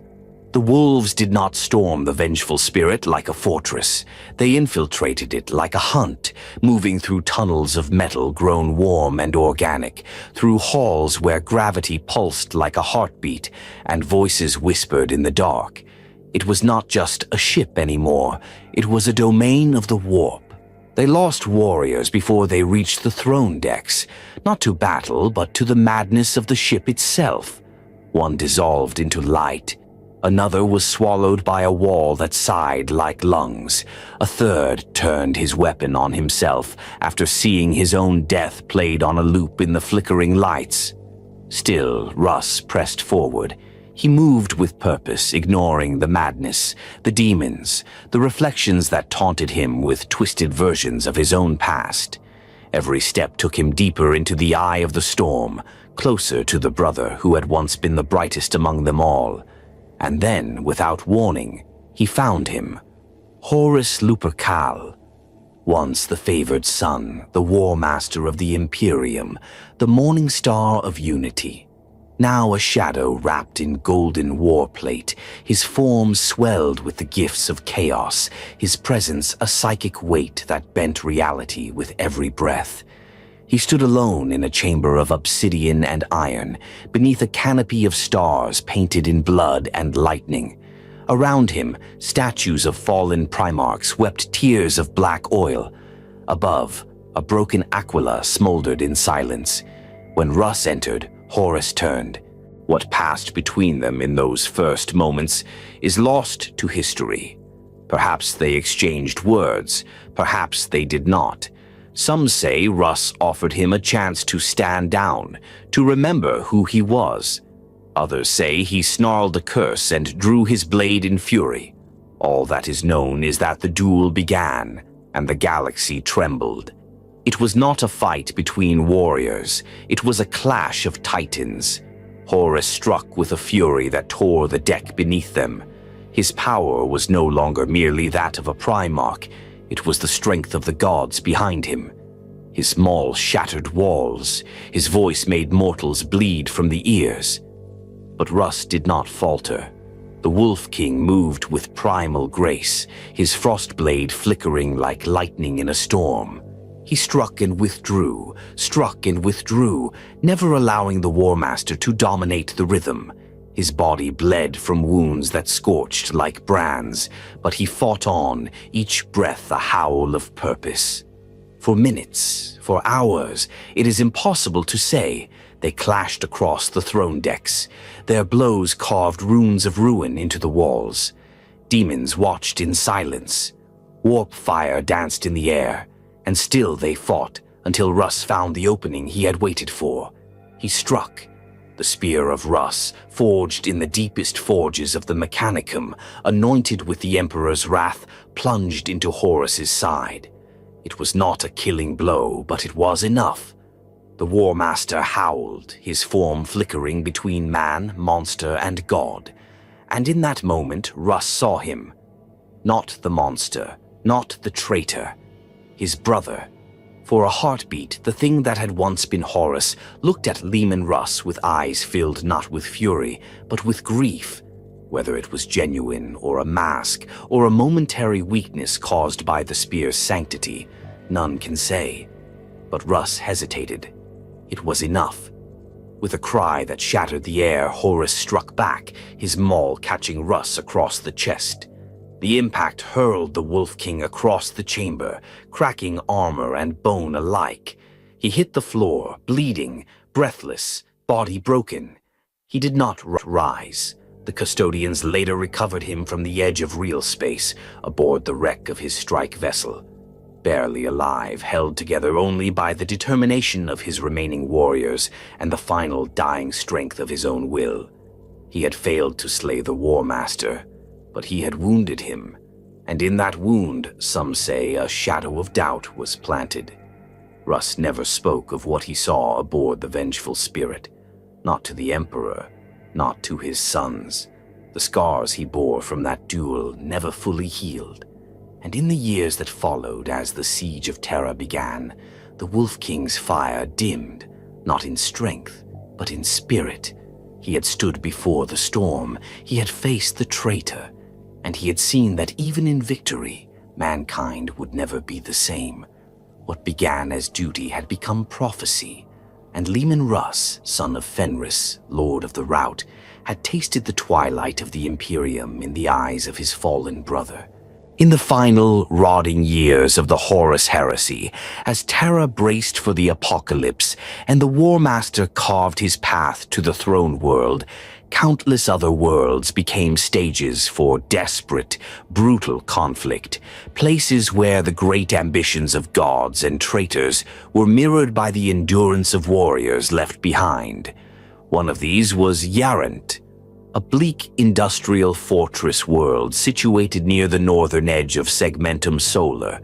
The wolves did not storm the vengeful spirit like a fortress. They infiltrated it like a hunt, moving through tunnels of metal grown warm and organic, through halls where gravity pulsed like a heartbeat and voices whispered in the dark. It was not just a ship anymore. It was a domain of the warp. They lost warriors before they reached the throne decks, not to battle, but to the madness of the ship itself. One dissolved into light. Another was swallowed by a wall that sighed like lungs. A third turned his weapon on himself after seeing his own death played on a loop in the flickering lights. Still, Russ pressed forward. He moved with purpose, ignoring the madness, the demons, the reflections that taunted him with twisted versions of his own past. Every step took him deeper into the eye of the storm, closer to the brother who had once been the brightest among them all. And then, without warning, he found him. Horus Lupercal, once the favored son, the war master of the Imperium, the morning star of unity. Now a shadow wrapped in golden warplate, his form swelled with the gifts of chaos, his presence a psychic weight that bent reality with every breath. He stood alone in a chamber of obsidian and iron, beneath a canopy of stars painted in blood and lightning. Around him, statues of fallen Primarchs wept tears of black oil. Above, a broken aquila smoldered in silence. When Russ entered, Horus turned. What passed between them in those first moments is lost to history. Perhaps they exchanged words, perhaps they did not. Some say Russ offered him a chance to stand down, to remember who he was. Others say he snarled a curse and drew his blade in fury. All that is known is that the duel began, and the galaxy trembled. It was not a fight between warriors, it was a clash of titans. Horus struck with a fury that tore the deck beneath them. His power was no longer merely that of a Primarch. It was the strength of the gods behind him. His maul shattered walls. His voice made mortals bleed from the ears. But Russ did not falter. The Wolf King moved with primal grace, his frost blade flickering like lightning in a storm. He struck and withdrew, never allowing the War Master to dominate the rhythm. His body bled from wounds that scorched like brands, but he fought on, each breath a howl of purpose. For minutes, for hours, it is impossible to say, they clashed across the throne decks. Their blows carved runes of ruin into the walls. Demons watched in silence. Warp fire danced in the air, and still they fought until Russ found the opening he had waited for. He struck. The spear of Russ, forged in the deepest forges of the Mechanicum, anointed with the Emperor's wrath, plunged into Horus's side. It was not a killing blow, but it was enough. The War Master howled, his form flickering between man, monster, and god. And in that moment, Russ saw him. Not the monster, not the traitor. His brother. For a heartbeat, the thing that had once been Horus looked at Leman Russ with eyes filled not with fury, but with grief. Whether it was genuine, or a mask, or a momentary weakness caused by the spear's sanctity, none can say. But Russ hesitated. It was enough. With a cry that shattered the air, Horus struck back, his maul catching Russ across the chest. The impact hurled the Wolf King across the chamber, cracking armor and bone alike. He hit the floor, bleeding, breathless, body broken. He did not rise. The custodians later recovered him from the edge of real space, aboard the wreck of his strike vessel. Barely alive, held together only by the determination of his remaining warriors and the final dying strength of his own will. He had failed to slay the War Master, but he had wounded him, and in that wound, some say, a shadow of doubt was planted. Russ never spoke of what he saw aboard the vengeful spirit. Not to the Emperor, not to his sons. The scars he bore from that duel never fully healed. And in the years that followed, as the siege of Terra began, the Wolf King's fire dimmed, not in strength, but in spirit. He had stood before the storm, he had faced the traitor, and he had seen that even in victory, mankind would never be the same. What began as duty had become prophecy, and Leman Russ, son of Fenris, lord of the rout, had tasted the twilight of the imperium in the eyes of his fallen brother. In the final, rotting years of the Horus Heresy, as Terra braced for the apocalypse and the War Master carved his path to the throne world, countless other worlds became stages for desperate, brutal conflict, places where the great ambitions of gods and traitors were mirrored by the endurance of warriors left behind. One of these was Yarant, a bleak industrial fortress world situated near the northern edge of Segmentum Solar.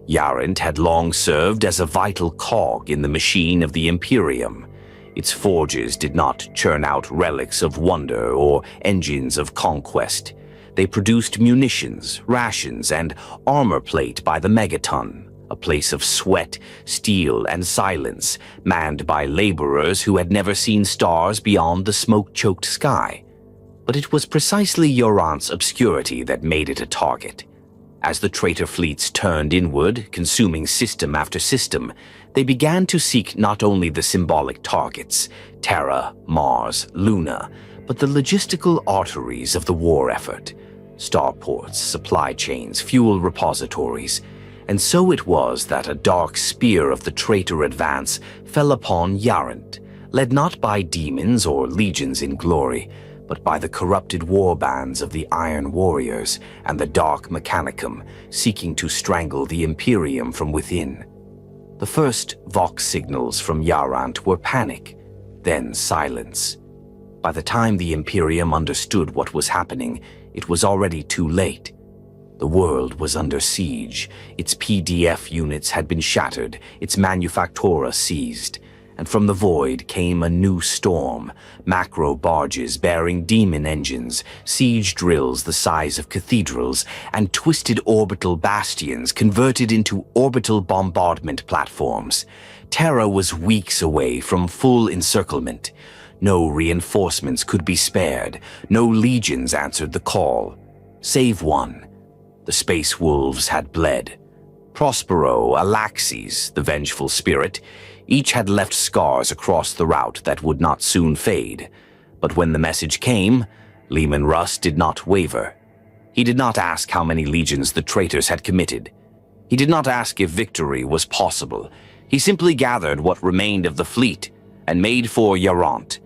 Yarant had long served as a vital cog in the machine of the Imperium. Its forges did not churn out relics of wonder or engines of conquest. They produced munitions, rations, and armor plate by the megaton, a place of sweat, steel, and silence, manned by laborers who had never seen stars beyond the smoke-choked sky. But it was precisely Yarant's obscurity that made it a target. As the traitor fleets turned inward, consuming system after system, they began to seek not only the symbolic targets, Terra, Mars, Luna, but the logistical arteries of the war effort, starports, supply chains, fuel repositories. And so it was that a dark spear of the traitor advance fell upon Yarant, led not by demons or legions in glory, but by the corrupted war bands of the Iron Warriors and the Dark Mechanicum, seeking to strangle the Imperium from within. The first Vox signals from Yarant were panic, then silence. By the time the Imperium understood what was happening, it was already too late. The world was under siege, its PDF units had been shattered, its manufactura seized, and from the void came a new storm, macro barges bearing demon engines, siege drills the size of cathedrals, and twisted orbital bastions converted into orbital bombardment platforms. Terra was weeks away from full encirclement. No reinforcements could be spared, no legions answered the call. Save one. The space wolves had bled. Prospero, Alaxes, the vengeful spirit, each had left scars across the route that would not soon fade. But when the message came, Leman Russ did not waver. He did not ask how many legions the traitors had committed. He did not ask if victory was possible. He simply gathered what remained of the fleet and made for Yarant.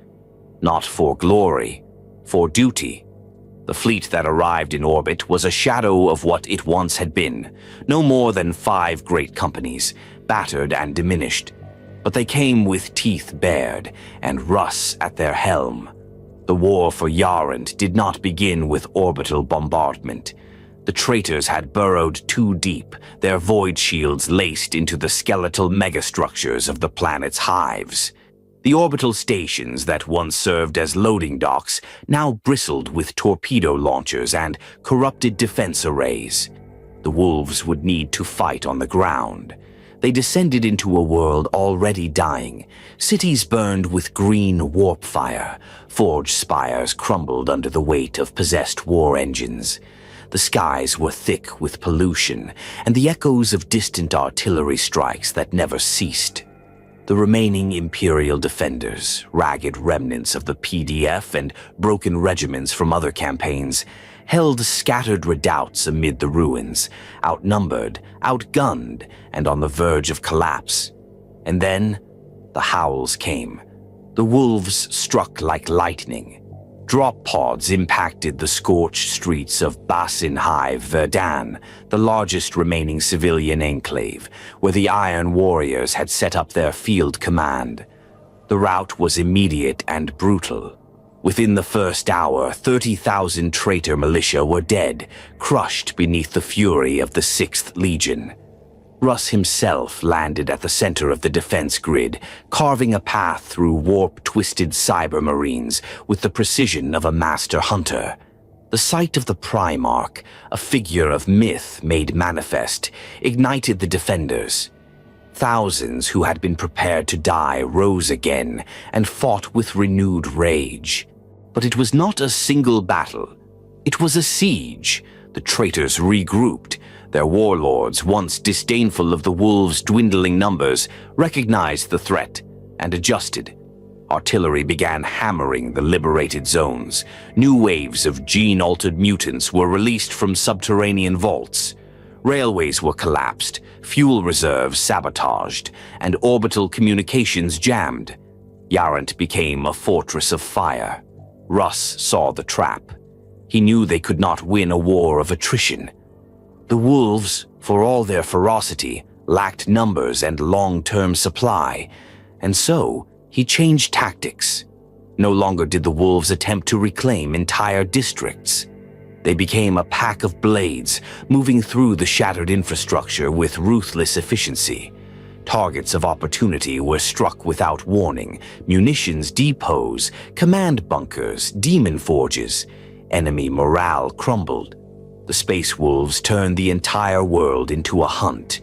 Not for glory, for duty. The fleet that arrived in orbit was a shadow of what it once had been, no more than 5 great companies, battered and diminished. But they came with teeth bared, and Russ at their helm. The war for Yarant did not begin with orbital bombardment. The traitors had burrowed too deep, their void shields laced into the skeletal megastructures of the planet's hives. The orbital stations that once served as loading docks now bristled with torpedo launchers and corrupted defense arrays. The wolves would need to fight on the ground. They descended into a world already dying. Cities burned with green warp fire. Forge spires crumbled under the weight of possessed war engines. The skies were thick with pollution and the echoes of distant artillery strikes that never ceased. The remaining Imperial defenders, ragged remnants of the PDF and broken regiments from other campaigns, held scattered redoubts amid the ruins, outnumbered, outgunned, and on the verge of collapse. And then, the howls came. The wolves struck like lightning. Drop pods impacted the scorched streets of Basin-Hive Verdan, the largest remaining civilian enclave, where the Iron Warriors had set up their field command. The rout was immediate and brutal. Within the first hour, 30,000 traitor militia were dead, crushed beneath the fury of the 6th Legion. Russ himself landed at the center of the defense grid, carving a path through warp-twisted cybermarines with the precision of a master hunter. The sight of the Primarch, a figure of myth made manifest, ignited the defenders. Thousands who had been prepared to die rose again and fought with renewed rage. But it was not a single battle. It was a siege. The traitors regrouped. Their warlords, once disdainful of the wolves' dwindling numbers, recognized the threat and adjusted. Artillery began hammering the liberated zones. New waves of gene-altered mutants were released from subterranean vaults. Railways were collapsed, fuel reserves sabotaged, and orbital communications jammed. Yarant became a fortress of fire. Russ saw the trap. He knew they could not win a war of attrition. The wolves, for all their ferocity, lacked numbers and long-term supply, and so he changed tactics. No longer did the wolves attempt to reclaim entire districts. They became a pack of blades, moving through the shattered infrastructure with ruthless efficiency. Targets of opportunity were struck without warning: munitions depots, command bunkers, demon forges. Enemy morale crumbled. The Space Wolves turned the entire world into a hunt.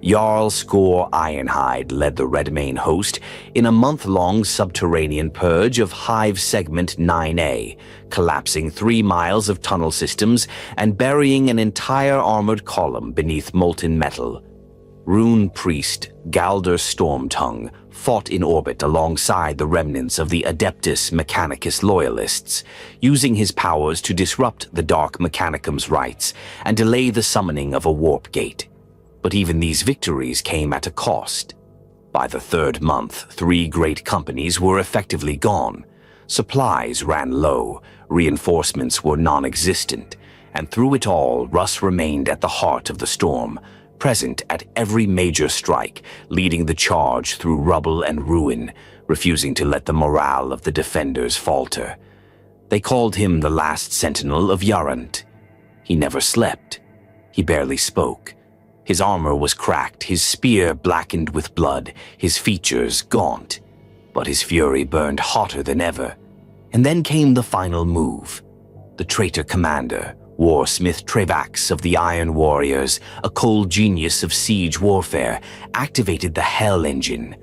Jarl Skor Ironhide led the Redmane host in a month-long subterranean purge of Hive Segment 9A, collapsing 3 miles of tunnel systems and burying an entire armored column beneath molten metal. Rune Priest Galder Stormtongue fought in orbit alongside the remnants of the Adeptus Mechanicus loyalists, using his powers to disrupt the Dark Mechanicum's rights and delay the summoning of a warp gate. But even these victories came at a cost. By the 3rd month, 3 great companies were effectively gone. Supplies ran low, reinforcements were non-existent, and through it all, Russ remained at the heart of the storm, present at every major strike, leading the charge through rubble and ruin, refusing to let the morale of the defenders falter. They called him the last sentinel of Yarant. He never slept. He barely spoke. His armor was cracked, his spear blackened with blood, his features gaunt. But his fury burned hotter than ever. And then came the final move. The traitor commander, Warsmith Trevax of the Iron Warriors, a cold genius of siege warfare, activated the Hell Engine,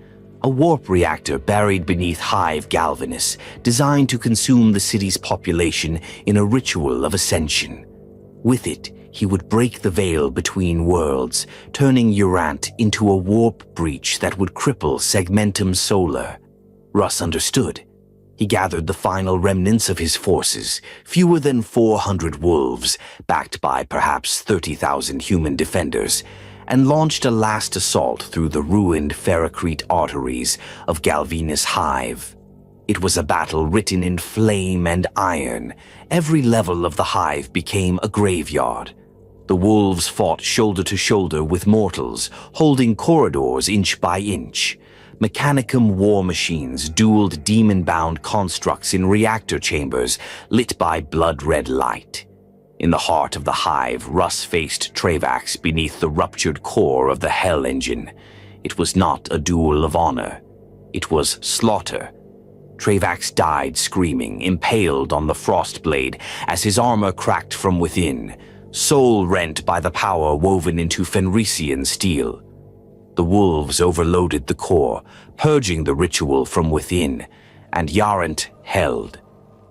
a warp reactor buried beneath Hive Galvanus, designed to consume the city's population in a ritual of ascension. With it, he would break the veil between worlds, turning Yarant into a warp breach that would cripple Segmentum Solar. Russ understood. He gathered the final remnants of his forces, fewer than 400 wolves, backed by perhaps 30,000 human defenders, and launched a last assault through the ruined ferrocrete arteries of Galvinus Hive. It was a battle written in flame and iron. Every level of the Hive became a graveyard. The wolves fought shoulder to shoulder with mortals, holding corridors inch by inch. Mechanicum war machines dueled demon-bound constructs in reactor chambers lit by blood-red light. In the heart of the Hive, Russ faced Trevax beneath the ruptured core of the Hell Engine. It was not a duel of honor. It was slaughter. Trevax died screaming, impaled on the Frostblade as his armor cracked from within, soul rent by the power woven into Fenrisian steel. The wolves overloaded the core, purging the ritual from within, and Yarant held.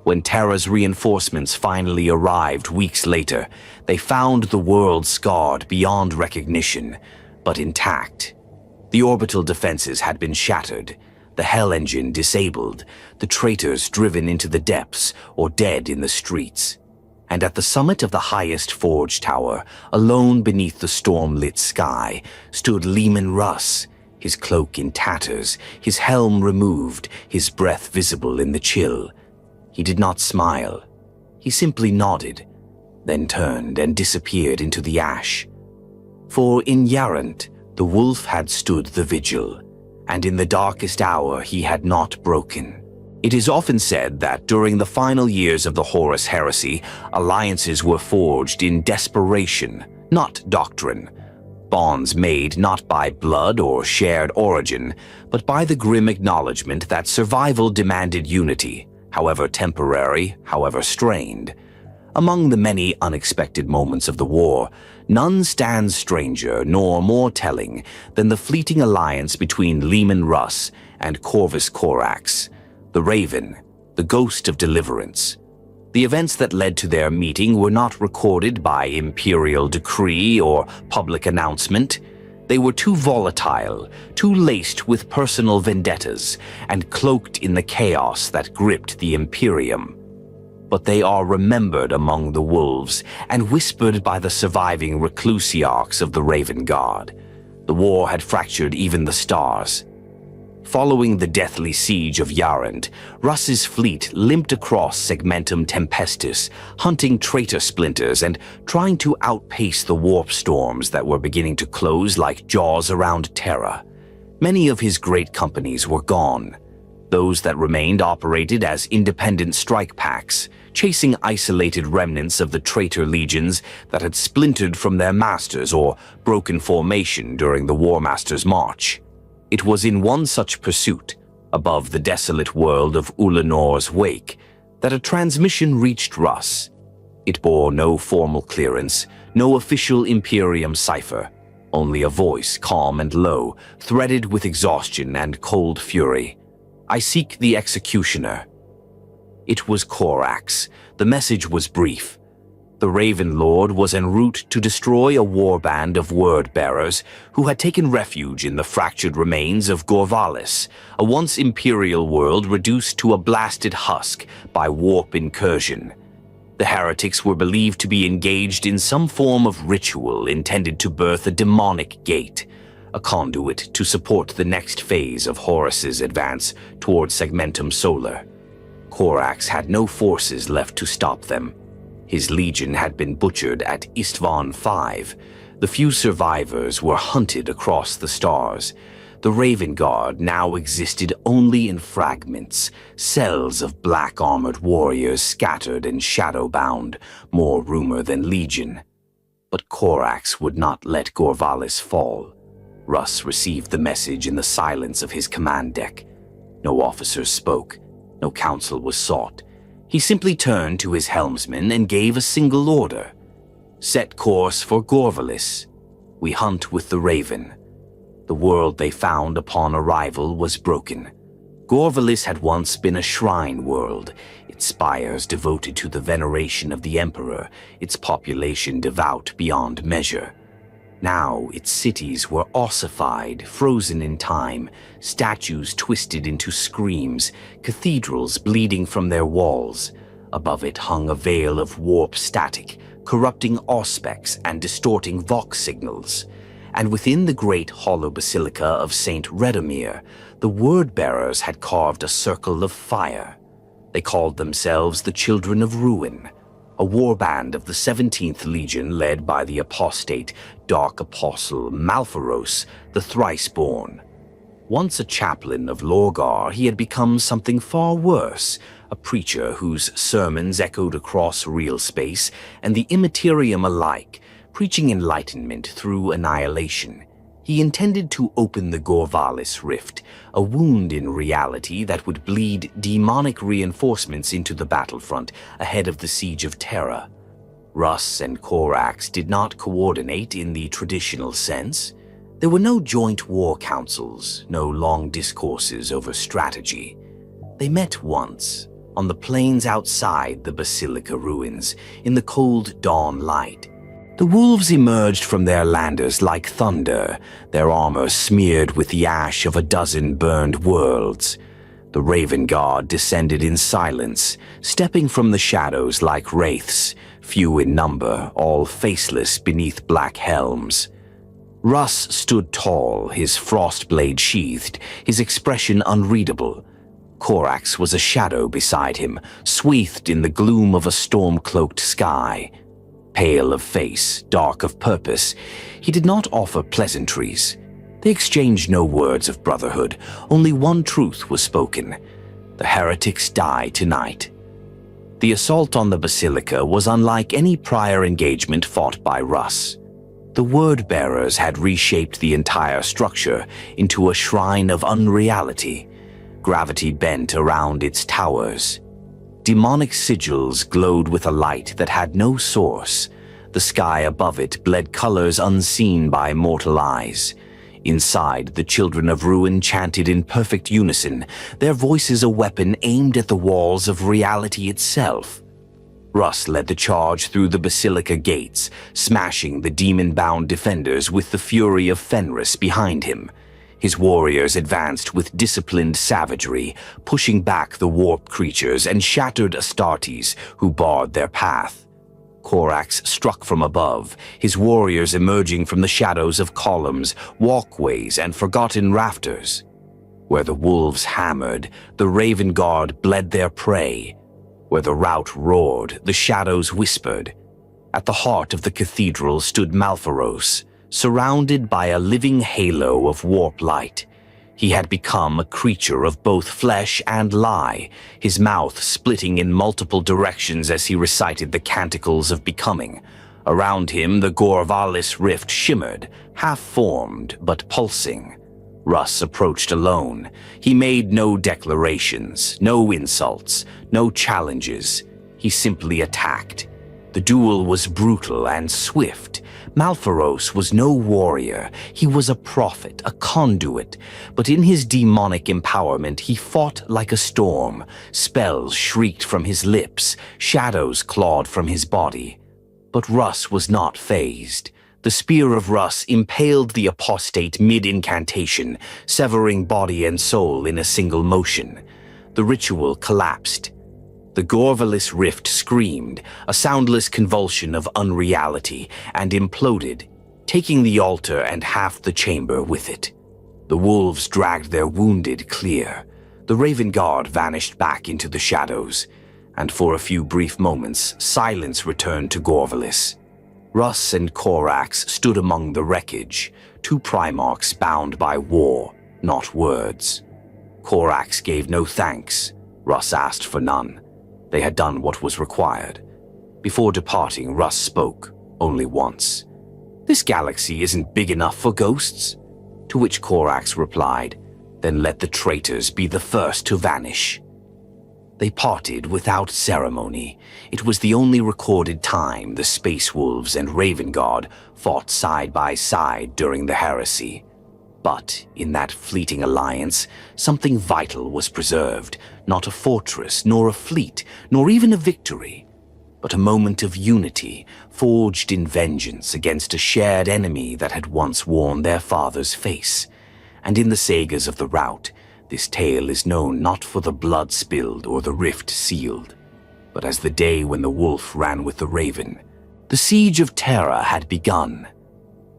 When Terra's reinforcements finally arrived weeks later, they found the world scarred beyond recognition, but intact. The orbital defenses had been shattered, the Hell Engine disabled, the traitors driven into the depths or dead in the streets. And at the summit of the highest forge tower, alone beneath the storm-lit sky, stood Leman Russ, his cloak in tatters, his helm removed, his breath visible in the chill. He did not smile. He simply nodded, then turned and disappeared into the ash. For in Yarant, the wolf had stood the vigil, and in the darkest hour he had not broken. It is often said that during the final years of the Horus Heresy, alliances were forged in desperation, not doctrine. bonds made not by blood or shared origin, but by the grim acknowledgement that survival demanded unity, however temporary, however strained. Among the many unexpected moments of the war, none stands stranger nor more telling than the fleeting alliance between Leman Russ and Corvus Corax, the Raven, the ghost of deliverance. The events that led to their meeting were not recorded by imperial decree or public announcement. They were too volatile, too laced with personal vendettas, and cloaked in the chaos that gripped the imperium. But they are remembered among the wolves and whispered by the surviving reclusiarchs of the Raven Guard. The war had fractured even the stars. Following the deathly siege of Yarant, Russ's fleet limped across Segmentum Tempestus, hunting traitor splinters and trying to outpace the warp storms that were beginning to close like jaws around Terra. Many of his great companies were gone. Those that remained operated as independent strike packs, chasing isolated remnants of the traitor legions that had splintered from their masters or broken formation during the War Master's march. It was in one such pursuit, above the desolate world of Ulanor's wake, that a transmission reached Russ. It bore no formal clearance, no official Imperium cipher, only a voice calm and low, threaded with exhaustion and cold fury. "I seek the executioner." It was Corax. The message was brief. The Raven Lord was en route to destroy a warband of word-bearers who had taken refuge in the fractured remains of Gorvalis, a once imperial world reduced to a blasted husk by warp incursion. The heretics were believed to be engaged in some form of ritual intended to birth a demonic gate, a conduit to support the next phase of Horus's advance toward Segmentum Solar. Corax had no forces left to stop them. His legion had been butchered at Istvan V. The few survivors were hunted across the stars. The Raven Guard now existed only in fragments, cells of black-armored warriors scattered and shadow-bound, more rumor than legion. But Corax would not let Gorvalis fall. Russ received the message in the silence of his command deck. No officers spoke. No counsel was sought. He simply turned to his helmsman and gave a single order. "Set course for Gorvalis. We hunt with the Raven." The world they found upon arrival was broken. Gorvalis had once been a shrine world, its spires devoted to the veneration of the Emperor, its population devout beyond measure. Now its cities were ossified, frozen in time, statues twisted into screams, cathedrals bleeding from their walls. Above it hung a veil of warp static, corrupting auspex and distorting vox signals. And within the great hollow basilica of Saint Redomir, the word-bearers had carved a circle of fire. They called themselves the Children of Ruin, a warband of the 17th Legion led by the apostate Dark Apostle Malpharos, the Thrice-Born. Once a chaplain of Lorgar, he had become something far worse, a preacher whose sermons echoed across real space and the immaterium alike, preaching enlightenment through annihilation. He intended to open the Gorvalis rift, a wound in reality that would bleed demonic reinforcements into the battlefront ahead of the siege of Terra. Russ and Corax did not coordinate in the traditional sense. There were no joint war councils, no long discourses over strategy. They met once, on the plains outside the basilica ruins, in the cold dawn light. The wolves emerged from their landers like thunder, their armor smeared with the ash of a dozen burned worlds. The Raven Guard descended in silence, stepping from the shadows like wraiths, few in number, all faceless beneath black helms. Russ stood tall, his frost blade sheathed, his expression unreadable. Corax was a shadow beside him, swathed in the gloom of a storm-cloaked sky. Pale of face, dark of purpose, he did not offer pleasantries. They exchanged no words of brotherhood. Only one truth was spoken. The heretics die tonight. The assault on the basilica was unlike any prior engagement fought by Russ. The word-bearers had reshaped the entire structure into a shrine of unreality, gravity bent around its towers. Demonic sigils glowed with a light that had no source. The sky above it bled colors unseen by mortal eyes. Inside, the children of ruin chanted in perfect unison, their voices a weapon aimed at the walls of reality itself. Russ led the charge through the basilica gates, smashing the demon-bound defenders with the fury of Fenris behind him. His warriors advanced with disciplined savagery, pushing back the warped creatures and shattered Astartes who barred their path. Korax struck from above, his warriors emerging from the shadows of columns, walkways, and forgotten rafters. Where the wolves hammered, the Raven Guard bled their prey. Where the rout roared, the shadows whispered. At the heart of the cathedral stood Malpharos, surrounded by a living halo of warp light. He had become a creature of both flesh and lie, his mouth splitting in multiple directions as he recited the canticles of becoming. Around him, the Gorvalis rift shimmered, half-formed but pulsing. Russ approached alone. He made no declarations, no insults, no challenges. He simply attacked. The duel was brutal and swift. Malpharos was no warrior. He was a prophet, a conduit. But in his demonic empowerment, he fought like a storm. Spells shrieked from his lips, shadows clawed from his body. But Russ was not fazed. The spear of Russ impaled the apostate mid-incantation, severing body and soul in a single motion. The ritual collapsed. The Gorvalis rift screamed, a soundless convulsion of unreality, and imploded, taking the altar and half the chamber with it. The wolves dragged their wounded clear. The Raven Guard vanished back into the shadows, and for a few brief moments, silence returned to Gorvalis. Russ and Korax stood among the wreckage, two Primarchs bound by war, not words. Korax gave no thanks. Russ asked for none. They had done what was required. Before departing, Russ spoke, only once. "This galaxy isn't big enough for ghosts." To which Korax replied, "Then let the traitors be the first to vanish." They parted without ceremony. It was the only recorded time the Space Wolves and Raven Guard fought side by side during the Heresy. But in that fleeting alliance, something vital was preserved, not a fortress, nor a fleet, nor even a victory, but a moment of unity forged in vengeance against a shared enemy that had once worn their father's face. And in the sagas of the rout, this tale is known not for the blood spilled or the rift sealed, but as the day when the wolf ran with the raven. The siege of Terra had begun.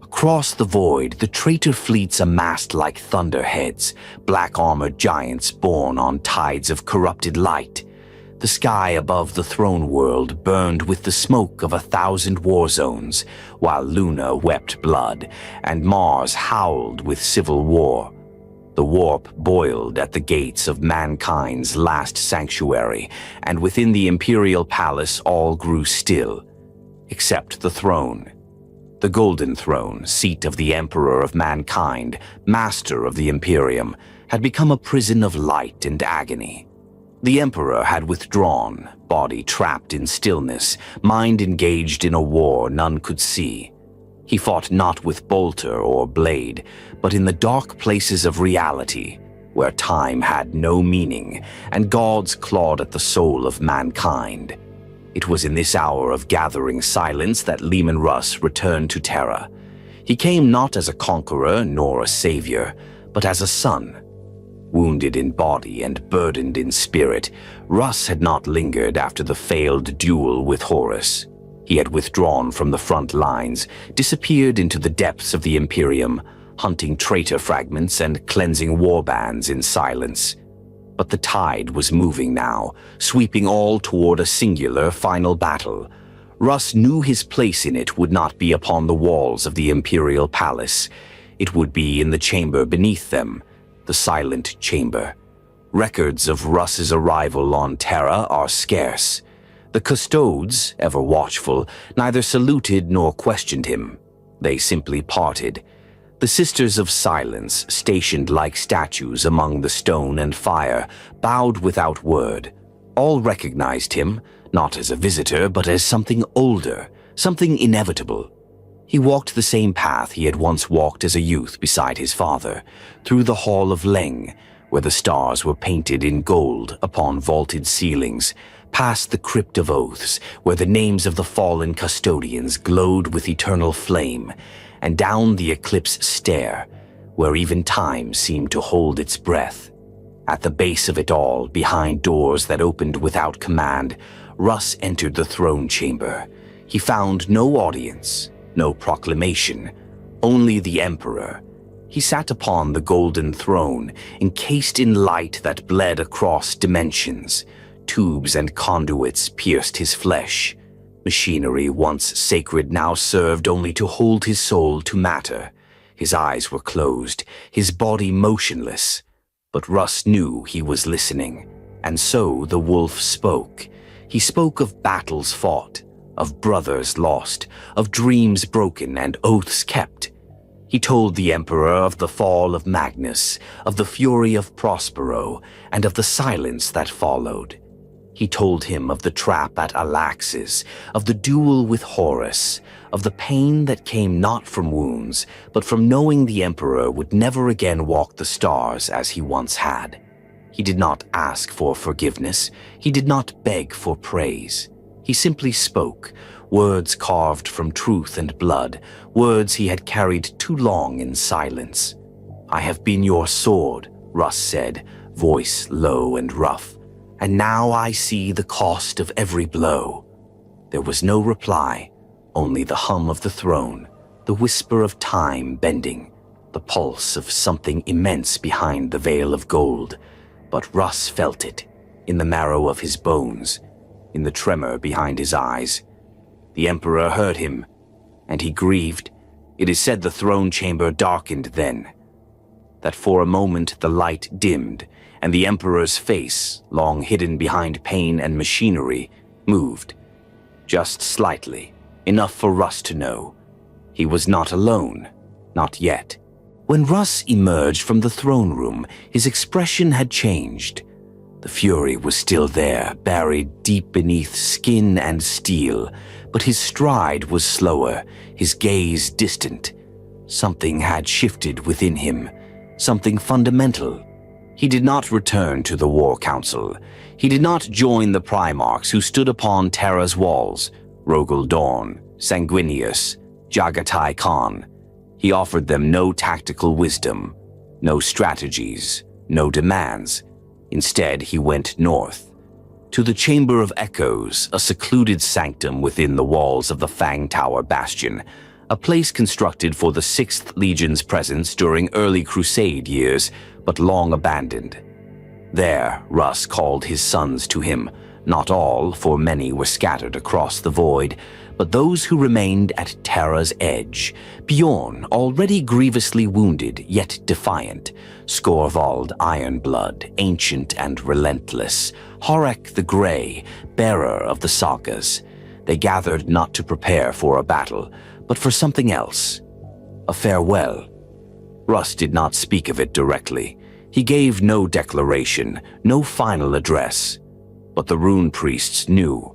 Across the void, the traitor fleets amassed like thunderheads, black-armored giants borne on tides of corrupted light. The sky above the throne world burned with the smoke of 1,000 war zones, while Luna wept blood, and Mars howled with civil war. The warp boiled at the gates of mankind's last sanctuary, and within the Imperial palace all grew still, except the throne. The Golden Throne, seat of the Emperor of mankind, master of the Imperium, had become a prison of light and agony. The Emperor had withdrawn, body trapped in stillness, mind engaged in a war none could see. He fought not with bolter or blade, but in the dark places of reality, where time had no meaning, and gods clawed at the soul of mankind. It was in this hour of gathering silence that Leman Russ returned to Terra. He came not as a conqueror nor a savior, but as a son. Wounded in body and burdened in spirit, Russ had not lingered after the failed duel with Horus. He had withdrawn from the front lines, disappeared into the depths of the Imperium, hunting traitor fragments and cleansing warbands in silence. But the tide was moving now, sweeping all toward a singular final battle. Russ knew his place in it would not be upon the walls of the Imperial palace. It would be in the chamber beneath them, the silent chamber. Records of Russ's arrival on Terra are scarce. The custodes, ever watchful, neither saluted nor questioned him. They simply parted. The Sisters of Silence, stationed like statues among the stone and fire, bowed without word. All recognized him, not as a visitor, but as something older, something inevitable. He walked the same path he had once walked as a youth beside his father, through the hall of lemn, where the stars were painted in gold upon vaulted ceilings, past the crypt of oaths, where the names of the fallen custodians glowed with eternal flame, and down the eclipse stair, where even time seemed to hold its breath. At the base of it all, behind doors that opened without command, Russ entered the throne chamber. He found no audience, no proclamation, only the Emperor. He sat upon the golden throne, encased in light that bled across dimensions. Tubes and conduits pierced his flesh. Machinery once sacred now served only to hold his soul to matter. His eyes were closed, his body motionless. But Russ knew he was listening, and so the wolf spoke. He spoke of battles fought, of brothers lost, of dreams broken and oaths kept. He told the Emperor of the fall of Magnus, of the fury of Prospero, and of the silence that followed. He told him of the trap at Alaxis, of the duel with Horus, of the pain that came not from wounds, but from knowing the Emperor would never again walk the stars as he once had. He did not ask for forgiveness. He did not beg for praise. He simply spoke, words carved from truth and blood, words he had carried too long in silence. "I have been your sword," Russ said, voice low and rough, "and now I see the cost of every blow." There was no reply, only the hum of the throne, the whisper of time bending, the pulse of something immense behind the veil of gold. But Russ felt it, in the marrow of his bones, in the tremor behind his eyes. The Emperor heard him, and he grieved. It is said the throne chamber darkened then, that for a moment the light dimmed, and the Emperor's face, long hidden behind pain and machinery, moved. Just slightly, enough for Russ to know. He was not alone, not yet. When Russ emerged from the throne room, his expression had changed. The fury was still there, buried deep beneath skin and steel, but his stride was slower, his gaze distant. Something had shifted within him, something fundamental. He did not return to the War Council. He did not join the Primarchs who stood upon Terra's walls, Rogel Dorn, Sanguinius, Jagatai Khan. He offered them no tactical wisdom, no strategies, no demands. Instead, he went north, to the Chamber of Echoes, a secluded sanctum within the walls of the Fang Tower Bastion, a place constructed for the 6th Legion's presence during early Crusade years, but long abandoned. There, Russ called his sons to him, not all, for many were scattered across the void, but those who remained at Terra's edge, Bjorn, already grievously wounded, yet defiant, Skorvald Ironblood, ancient and relentless, Horek the Grey, bearer of the sagas. They gathered not to prepare for a battle, but for something else, a farewell. Russ did not speak of it directly. He gave no declaration, no final address. But the rune priests knew.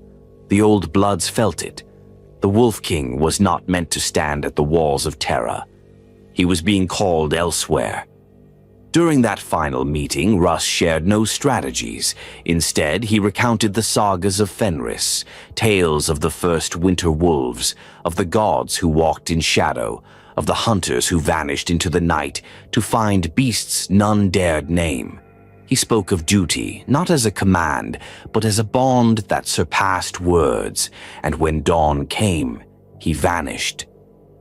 The old bloods felt it. The Wolf King was not meant to stand at the walls of Terra. He was being called elsewhere. During that final meeting, Russ shared no strategies. Instead, he recounted the sagas of Fenris, tales of the first winter wolves, of the gods who walked in shadow, of the hunters who vanished into the night to find beasts none dared name. He spoke of duty, not as a command, but as a bond that surpassed words, and when dawn came, he vanished.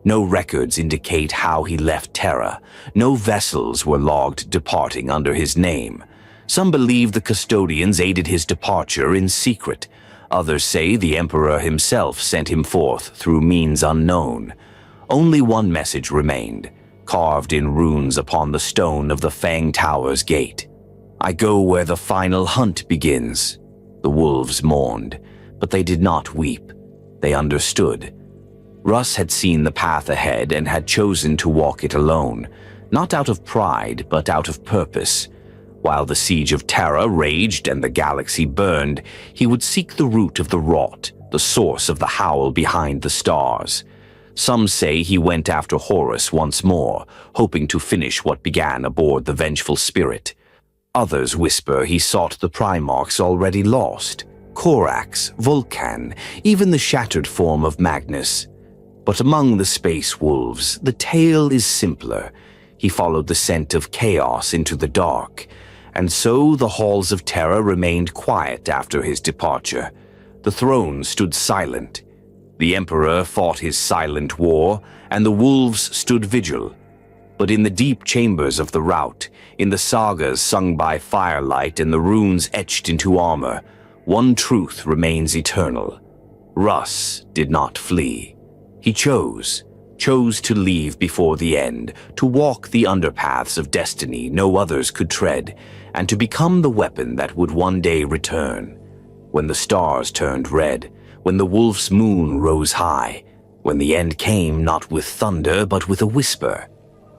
No records indicate how he left Terra. No vessels were logged departing under his name. Some believe the custodians aided his departure in secret. Others say the Emperor himself sent him forth through means unknown. Only one message remained, carved in runes upon the stone of the Fang Tower's gate. "I go where the final hunt begins." The wolves mourned, but they did not weep. They understood. Russ had seen the path ahead and had chosen to walk it alone, not out of pride, but out of purpose. While the siege of Terra raged and the galaxy burned, he would seek the root of the rot, the source of the howl behind the stars. Some say he went after Horus once more, hoping to finish what began aboard the vengeful spirit. Others whisper he sought the Primarchs already lost, Corax, Vulcan, even the shattered form of Magnus. But among the space wolves, the tale is simpler. He followed the scent of chaos into the dark, and so the halls of Terra remained quiet after his departure. The throne stood silent. The Emperor fought his silent war, and the wolves stood vigil. But in the deep chambers of the rout, in the sagas sung by firelight and the runes etched into armor, one truth remains eternal. Russ did not flee. He chose to leave before the end, to walk the underpaths of destiny no others could tread, and to become the weapon that would one day return. When the stars turned red, when the wolf's moon rose high, when the end came not with thunder but with a whisper,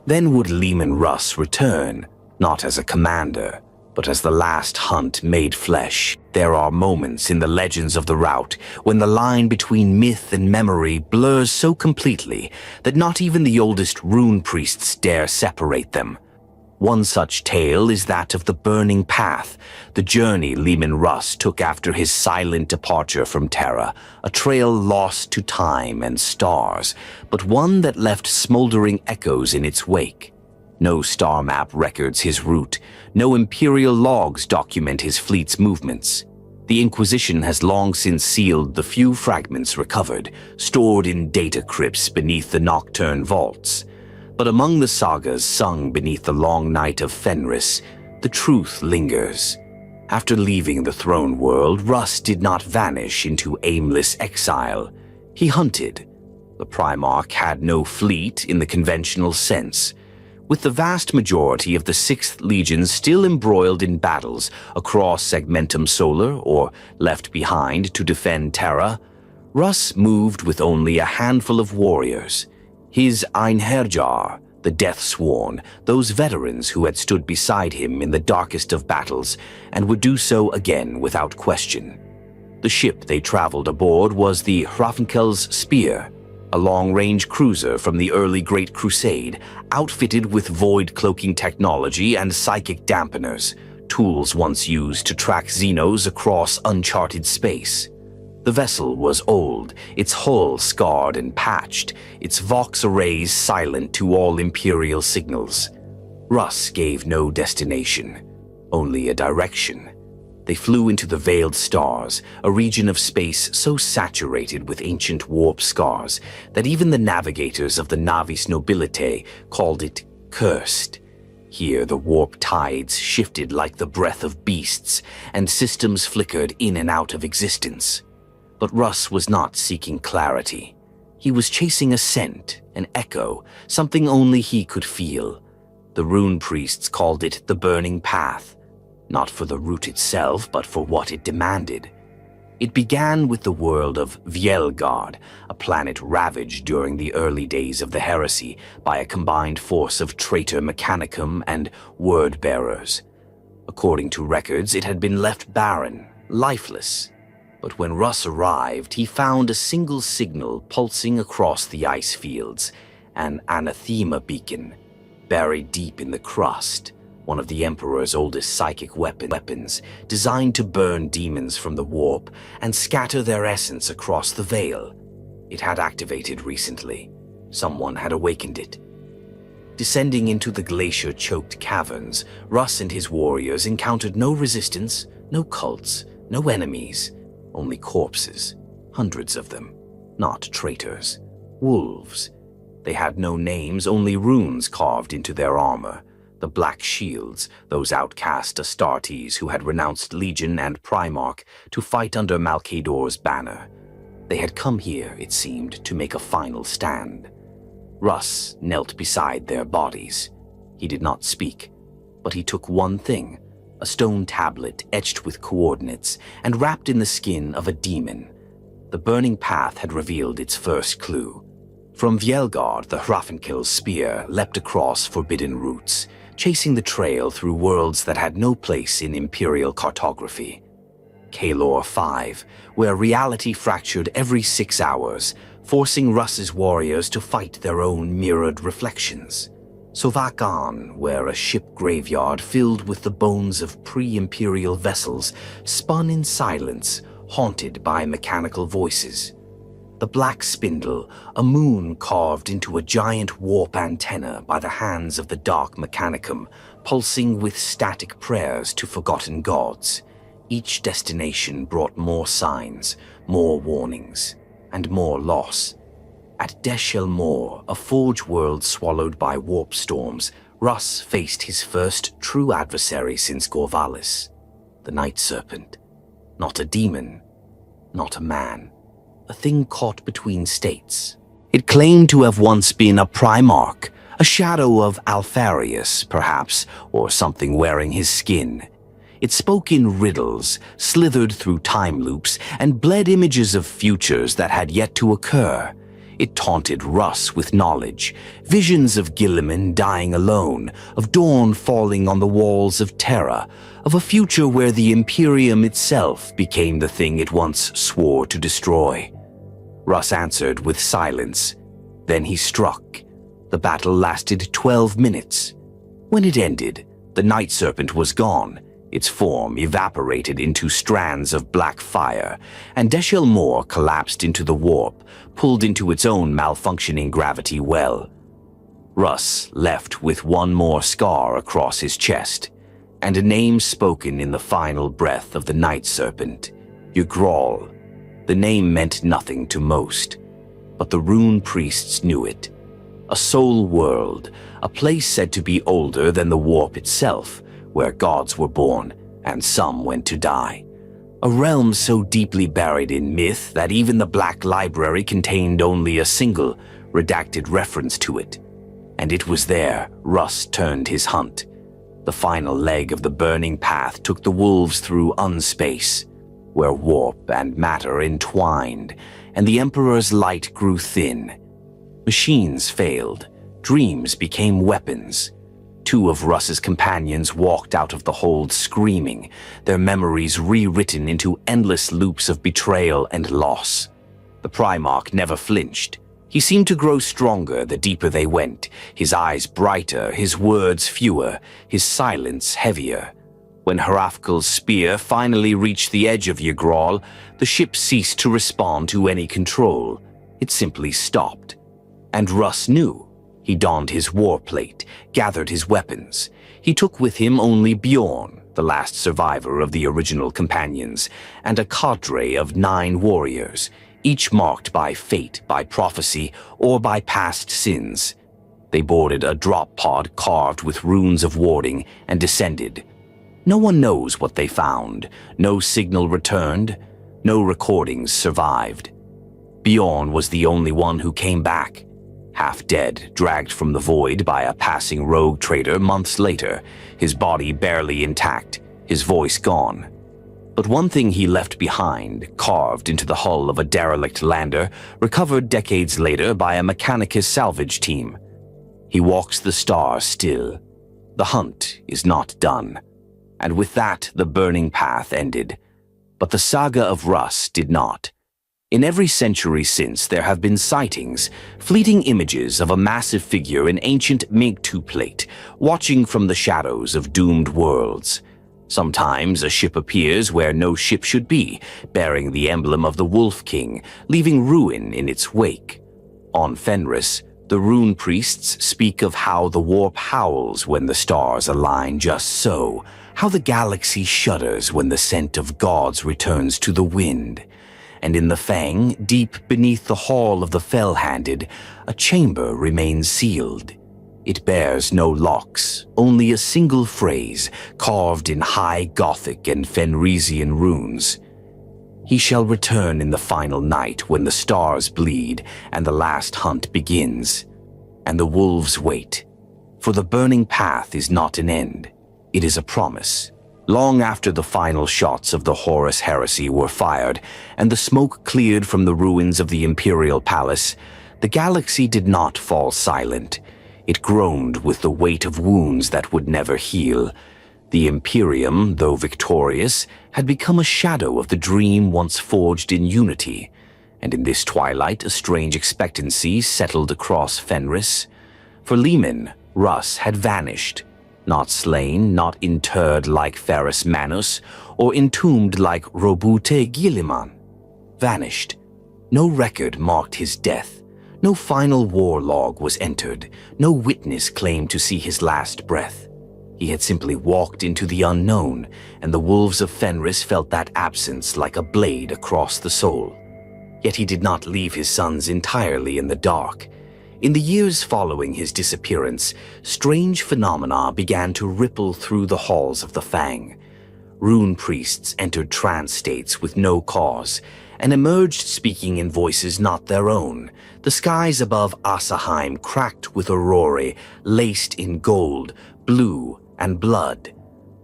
then would Leman Russ return, not as a commander, but as the last hunt made flesh. There are moments in the legends of the rout when the line between myth and memory blurs so completely that not even the oldest rune priests dare separate them. One such tale is that of the Burning Path, the journey Leman Russ took after his silent departure from Terra, a trail lost to time and stars, but one that left smoldering echoes in its wake. No star map records his route, no Imperial logs document his fleet's movements. The Inquisition has long since sealed the few fragments recovered, stored in data crypts beneath the nocturne vaults. But among the sagas sung beneath the long night of Fenris, the truth lingers. After leaving the throne world, Russ did not vanish into aimless exile. He hunted. The Primarch had no fleet in the conventional sense. With the vast majority of the 6th Legion still embroiled in battles across Segmentum Solar or left behind to defend Terra, Russ moved with only a handful of warriors. His Einherjar, the Deathsworn, those veterans who had stood beside him in the darkest of battles and would do so again without question. The ship they traveled aboard was the Hrafnkel's Spear, a long-range cruiser from the early Great Crusade, outfitted with void-cloaking technology and psychic dampeners, tools once used to track Xenos across uncharted space. The vessel was old, its hull scarred and patched, its Vox arrays silent to all Imperial signals. Russ gave no destination, only a direction. They flew into the veiled stars, a region of space so saturated with ancient warp scars that even the navigators of the Navis Nobilitae called it cursed. Here the warp tides shifted like the breath of beasts, and systems flickered in and out of existence. But Russ was not seeking clarity. He was chasing a scent, an echo, something only he could feel. The rune priests called it the Burning Path, not for the route itself, but for what it demanded. It began with the world of Vielgard, a planet ravaged during the early days of the Heresy by a combined force of traitor mechanicum and word-bearers. According to records, it had been left barren, lifeless. But when Russ arrived, he found a single signal pulsing across the ice fields, an anathema beacon, buried deep in the crust, one of the Emperor's oldest psychic weapons, designed to burn demons from the warp and scatter their essence across the veil. It had activated recently. Someone had awakened it. Descending into the glacier-choked caverns, Russ and his warriors encountered no resistance, no cults, no enemies, only corpses, hundreds of them, not traitors, wolves. They had no names, only runes carved into their armor. The Black Shields, those outcast Astartes who had renounced Legion and Primarch to fight under Malkador's banner. They had come here, it seemed, to make a final stand. Russ knelt beside their bodies. He did not speak, but he took one thing, a stone tablet etched with coordinates and wrapped in the skin of a demon. The Burning Path had revealed its first clue. From Vjelgard, the Hrafnkill's spear leapt across forbidden routes, chasing the trail through worlds that had no place in Imperial cartography. Kalor 5, where reality fractured every 6 hours, forcing Russ's warriors to fight their own mirrored reflections. Sovakan, where a ship graveyard filled with the bones of pre-Imperial vessels spun in silence, haunted by mechanical voices. The Black Spindle, a moon carved into a giant warp antenna by the hands of the Dark Mechanicum, pulsing with static prayers to forgotten gods. Each destination brought more signs, more warnings, and more loss. At Deshelmor, a forge world swallowed by warp storms, Russ faced his first true adversary since Gorvalis, the Night Serpent. Not a demon, not a man. A thing caught between states. It claimed to have once been a Primarch, a shadow of Alpharius, perhaps, or something wearing his skin. It spoke in riddles, slithered through time loops, and bled images of futures that had yet to occur. It taunted Russ with knowledge, visions of Guilliman dying alone, of dawn falling on the walls of Terra, of a future where the Imperium itself became the thing it once swore to destroy. Russ answered with silence. Then he struck. The battle lasted 12 minutes. When it ended, the Night Serpent was gone. Its form evaporated into strands of black fire, and Deshelmor collapsed into the warp, pulled into its own malfunctioning gravity well. Russ left with one more scar across his chest, and a name spoken in the final breath of the Night Serpent, Ygral. The name meant nothing to most, but the rune priests knew it. A soul world, a place said to be older than the warp itself, where gods were born and some went to die. A realm so deeply buried in myth that even the Black Library contained only a single, redacted reference to it. And it was there Russ turned his hunt. The final leg of the burning path took the wolves through unspace, where warp and matter entwined, and the Emperor's light grew thin. Machines failed, dreams became weapons. 2 of Russ's companions walked out of the hold screaming, their memories rewritten into endless loops of betrayal and loss. The Primarch never flinched. He seemed to grow stronger the deeper they went, his eyes brighter, his words fewer, his silence heavier. When Hrafnkill's spear finally reached the edge of Ygral, the ship ceased to respond to any control. It simply stopped. And Russ knew. He donned his war plate, gathered his weapons. He took with him only Bjorn, the last survivor of the original companions, and a cadre of 9 warriors, each marked by fate, by prophecy, or by past sins. They boarded a drop pod carved with runes of warding and descended. No one knows what they found. No signal returned. No recordings survived. Bjorn was the only one who came back. Half dead, dragged from the void by a passing rogue trader months later, his body barely intact, his voice gone. But one thing he left behind, carved into the hull of a derelict lander, recovered decades later by a Mechanicus salvage team. He walks the stars still. The hunt is not done. And with that, the burning path ended. But the saga of Russ did not. In every century since, there have been sightings, fleeting images of a massive figure in ancient Minktu plate, watching from the shadows of doomed worlds. Sometimes a ship appears where no ship should be, bearing the emblem of the Wolf King, leaving ruin in its wake. On Fenris, the rune priests speak of how the warp howls when the stars align just so, how the galaxy shudders when the scent of gods returns to the wind. And in the Fang, deep beneath the hall of the Fell-Handed, a chamber remains sealed. It bears no locks, only a single phrase, carved in high Gothic and Fenrisian runes. He shall return in the final night when the stars bleed and the last hunt begins. And the wolves wait, for the burning path is not an end. It is a promise. Long after the final shots of the Horus Heresy were fired and the smoke cleared from the ruins of the Imperial Palace, The galaxy did not fall silent. It groaned with the weight of wounds that would never heal. The Imperium, though victorious, had become a shadow of the dream once forged in unity, and in this twilight a strange expectancy settled across Fenris. For Leman Russ had vanished, not slain, not interred like Ferrus Manus, or entombed like Robute Gilliman. Vanished. No record marked his death. No final war log was entered. No witness claimed to see his last breath. He had simply walked into the unknown, and the wolves of Fenris felt that absence like a blade across the soul. Yet he did not leave his sons entirely in the dark. In the years following his disappearance, strange phenomena began to ripple through the halls of the Fang. Rune priests entered trance states with no cause, and emerged speaking in voices not their own. The skies above Asaheim cracked with aurorae, laced in gold, blue, and blood.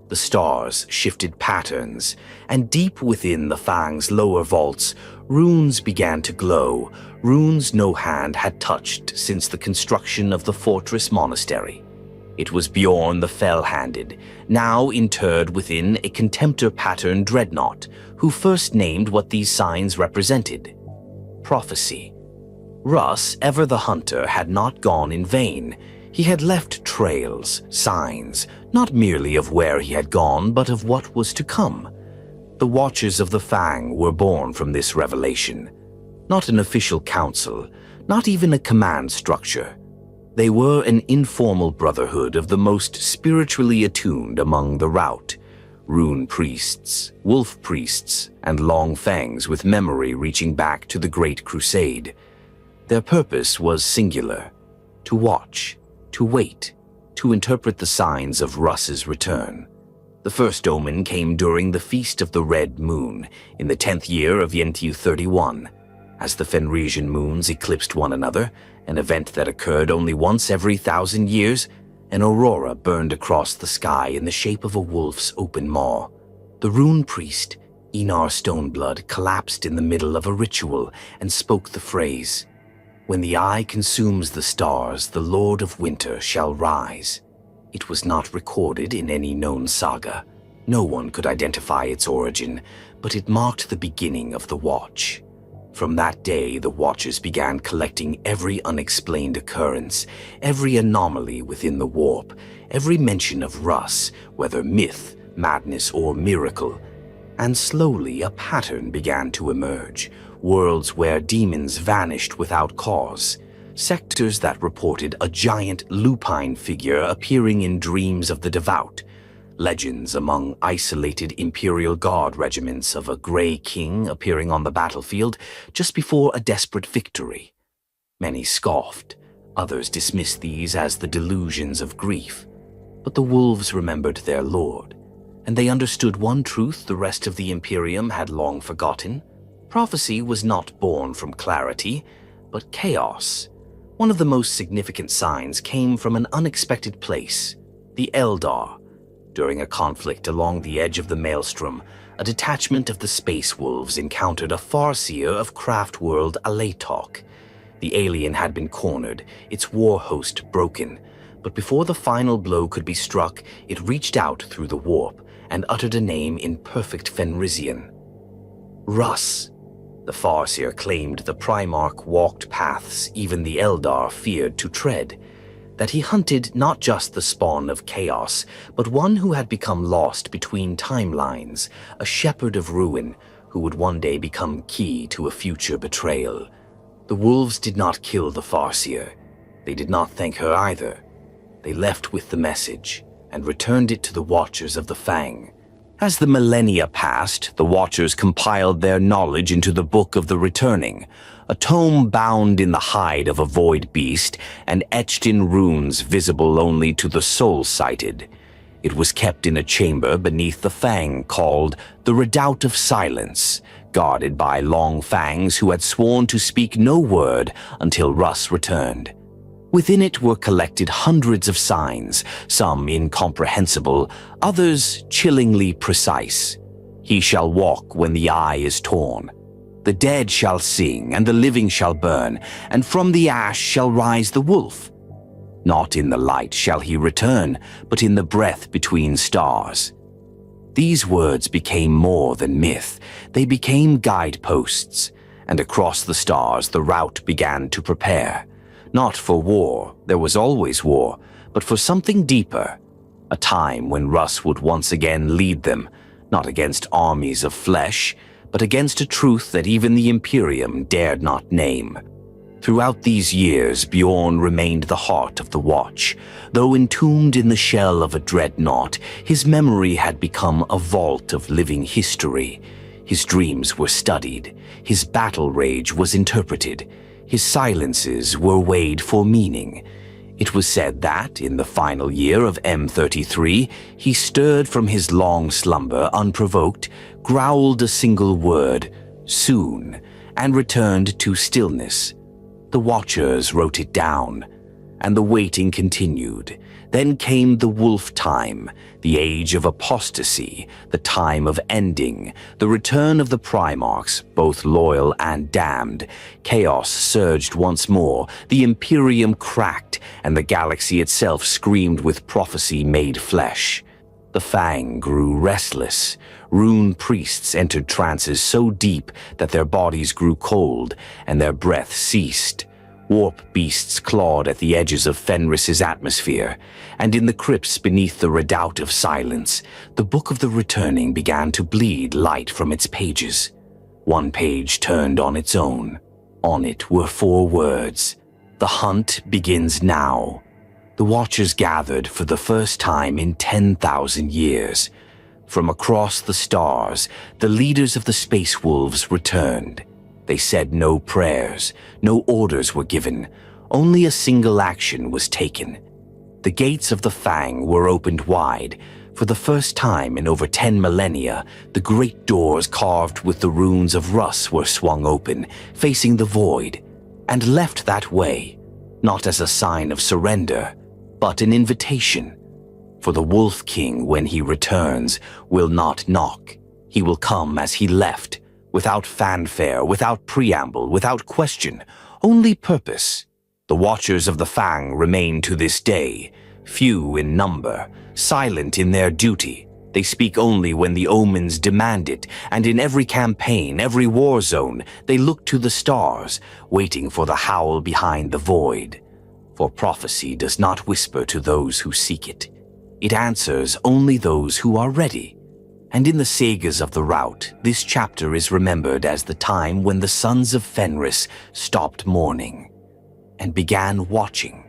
The stars shifted patterns, and deep within the Fang's lower vaults, runes began to glow, runes no hand had touched since the construction of the fortress monastery. It was Bjorn the Fell-Handed, now interred within a contemptor pattern dreadnought, who first named what these signs represented. Prophecy. Russ, ever the hunter, had not gone in vain. He had left trails, signs, not merely of where he had gone, but of what was to come. The Watchers of the Fang were born from this revelation. Not an official council, not even a command structure. They were an informal brotherhood of the most spiritually attuned among the rout. Rune priests, wolf priests, and long fangs with memory reaching back to the Great Crusade. Their purpose was singular: to watch, to wait, to interpret the signs of Russ's return. The first omen came during the Feast of the Red Moon, in the 10th year of Yentiu 31. As the Fenrisian moons eclipsed one another, an event that occurred only once every 1,000 years, an aurora burned across the sky in the shape of a wolf's open maw. The rune priest, Enar Stoneblood, collapsed in the middle of a ritual and spoke the phrase, "When the eye consumes the stars, the Lord of Winter shall rise." It was not recorded in any known saga. No one could identify its origin, but it marked the beginning of the Watch. From that day, the Watchers began collecting every unexplained occurrence, every anomaly within the warp, every mention of Russ, whether myth, madness, or miracle. And slowly a pattern began to emerge, worlds where demons vanished without cause, sectors that reported a giant lupine figure appearing in dreams of the devout, legends among isolated Imperial Guard regiments of a Grey King appearing on the battlefield just before a desperate victory. Many scoffed, others dismissed these as the delusions of grief. But the wolves remembered their lord, and they understood one truth the rest of the Imperium had long forgotten. Prophecy was not born from clarity, but chaos. One of the most significant signs came from an unexpected place, the Eldar. During a conflict along the edge of the Maelstrom, a detachment of the Space Wolves encountered a Farseer of craft world Alatok. The alien had been cornered, its war host broken, but before the final blow could be struck, it reached out through the warp and uttered a name in perfect Fenrisian. Russ. The Farseer claimed the Primarch walked paths even the Eldar feared to tread, that he hunted not just the spawn of chaos, but one who had become lost between timelines, a shepherd of ruin who would one day become key to a future betrayal. The wolves did not kill the Farseer. They did not thank her either. They left with the message and returned it to the Watchers of the Fang. As the millennia passed, the Watchers compiled their knowledge into the Book of the Returning, a tome bound in the hide of a void beast and etched in runes visible only to the soul-sighted. It was kept in a chamber beneath the Fang called the Redoubt of Silence, guarded by long fangs who had sworn to speak no word until Russ returned. Within it were collected hundreds of signs, some incomprehensible, others chillingly precise. He shall walk when the eye is torn. The dead shall sing, and the living shall burn, and from the ash shall rise the wolf. Not in the light shall he return, but in the breath between stars. These words became more than myth. They became guideposts, and across the stars the rout began to prepare. Not for war, there was always war, but for something deeper. A time when Russ would once again lead them, not against armies of flesh, but against a truth that even the Imperium dared not name. Throughout these years, Bjorn remained the heart of the Watch. Though entombed in the shell of a dreadnought, his memory had become a vault of living history. His dreams were studied, his battle rage was interpreted, his silences were weighed for meaning. It was said that, in the final year of M33, he stirred from his long slumber unprovoked, growled a single word, "soon," and returned to stillness. The Watchers wrote it down, and the waiting continued. Then came the wolf time, the age of apostasy, the time of ending, the return of the Primarchs, both loyal and damned. Chaos surged once more, the Imperium cracked, and the galaxy itself screamed with prophecy made flesh. The Fang grew restless. Rune priests entered trances so deep that their bodies grew cold and their breath ceased. Warp beasts clawed at the edges of Fenris's atmosphere, and in the crypts beneath the redoubt of silence, the Book of the Returning began to bleed light from its pages. One page turned on its own. On it were 4 words: "The hunt begins now." The Watchers gathered for the first time in 10,000 years. From across the stars, the leaders of the Space Wolves returned. They said no prayers, no orders were given, only a single action was taken. The gates of the Fang were opened wide. For the first time in over 10 millennia, the great doors carved with the runes of Russ were swung open, facing the void, and left that way, not as a sign of surrender, but an invitation. For the Wolf King, when he returns, will not knock. He will come as he left, without fanfare, without preamble, without question, only purpose. The Watchers of the Fang remain to this day, few in number, silent in their duty. They speak only when the omens demand it, and in every campaign, every war zone, they look to the stars, waiting for the howl behind the void. For prophecy does not whisper to those who seek it. It answers only those who are ready. And in the sagas of the rout, this chapter is remembered as the time when the sons of Fenris stopped mourning and began watching.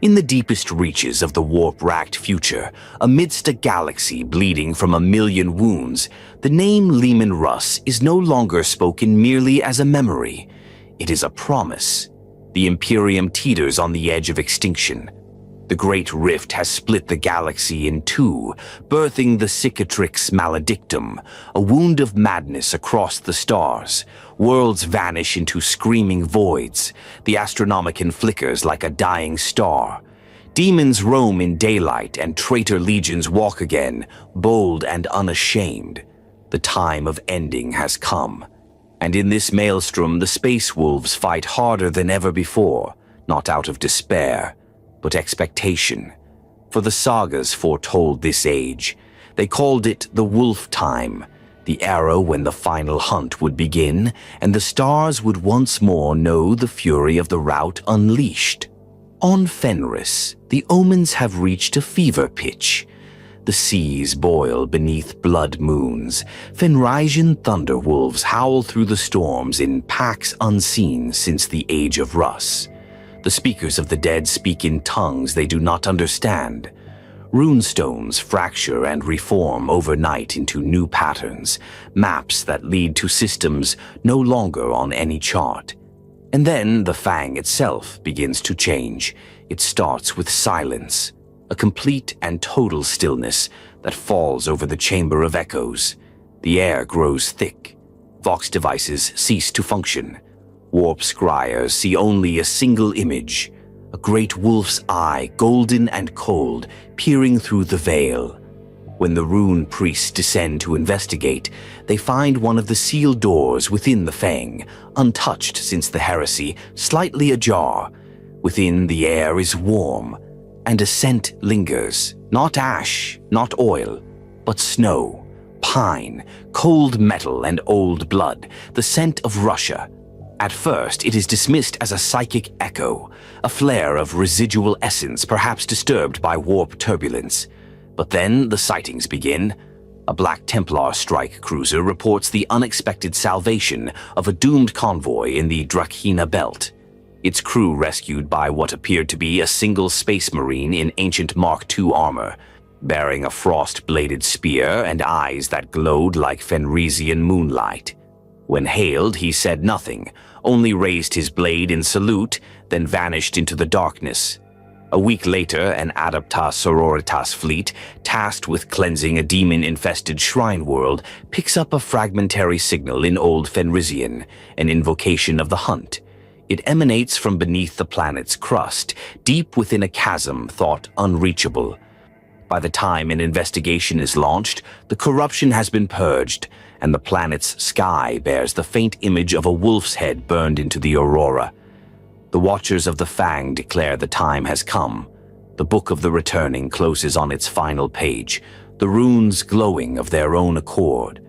In the deepest reaches of the warp-racked future, amidst a galaxy bleeding from 1,000,000 wounds, the name Leman Russ is no longer spoken merely as a memory. It is a promise. The Imperium teeters on the edge of extinction. The Great Rift has split the galaxy in two, birthing the Cicatrix Maledictum, a wound of madness across the stars. Worlds vanish into screaming voids. The Astronomicon flickers like a dying star. Demons roam in daylight and traitor legions walk again, bold and unashamed. The time of ending has come. And in this maelstrom, the Space Wolves fight harder than ever before, not out of despair, but expectation. For the sagas foretold this age. They called it the Wolf Time, the era when the final hunt would begin, and the stars would once more know the fury of the rout unleashed. On Fenris, the omens have reached a fever pitch. The seas boil beneath blood moons. Fenrisian thunderwolves howl through the storms in packs unseen since the age of Russ. The speakers of the dead speak in tongues they do not understand. Runestones fracture and reform overnight into new patterns, maps that lead to systems no longer on any chart. And then the Fang itself begins to change. It starts with silence, a complete and total stillness that falls over the Chamber of Echoes. The air grows thick. Vox devices cease to function. Warp scryers see only a single image, a great wolf's eye, golden and cold, peering through the veil. When the rune priests descend to investigate, they find one of the sealed doors within the fang, untouched since the heresy, slightly ajar. Within, the air is warm, and a scent lingers. Not ash, not oil, but snow, pine, cold metal, and old blood, the scent of Russia. At first, it is dismissed as a psychic echo, a flare of residual essence perhaps disturbed by warp turbulence. But then the sightings begin. A Black Templar strike cruiser reports the unexpected salvation of a doomed convoy in the Drakhina Belt. Its crew rescued by what appeared to be a single space marine in ancient Mark II armor, bearing a frost-bladed spear and eyes that glowed like Fenrisian moonlight. When hailed, he said nothing, only raised his blade in salute, then vanished into the darkness. A week later, an Adeptas Sororitas fleet, tasked with cleansing a demon-infested shrine world, picks up a fragmentary signal in Old Fenrisian, an invocation of the hunt. It emanates from beneath the planet's crust, deep within a chasm thought unreachable. By the time an investigation is launched, the corruption has been purged, and the planet's sky bears the faint image of a wolf's head burned into the aurora. The Watchers of the Fang declare the time has come. The Book of the Returning closes on its final page, the runes glowing of their own accord.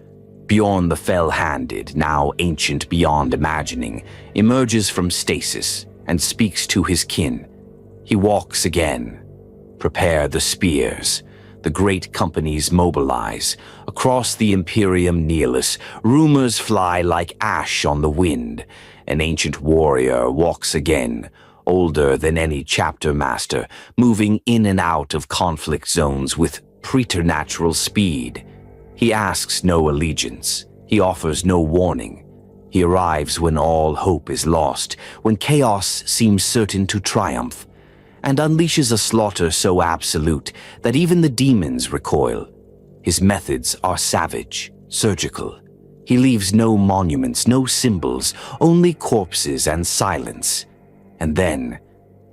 Bjorn the Fell-Handed, now ancient beyond imagining, emerges from stasis and speaks to his kin. He walks again. Prepare the spears. The great companies mobilize. Across the Imperium Nihilus, rumors fly like ash on the wind. An ancient warrior walks again, older than any chapter master, moving in and out of conflict zones with preternatural speed. He asks no allegiance. He offers no warning. He arrives when all hope is lost, when chaos seems certain to triumph, and unleashes a slaughter so absolute that even the demons recoil. His methods are savage, surgical. He leaves no monuments, no symbols, only corpses and silence. And then,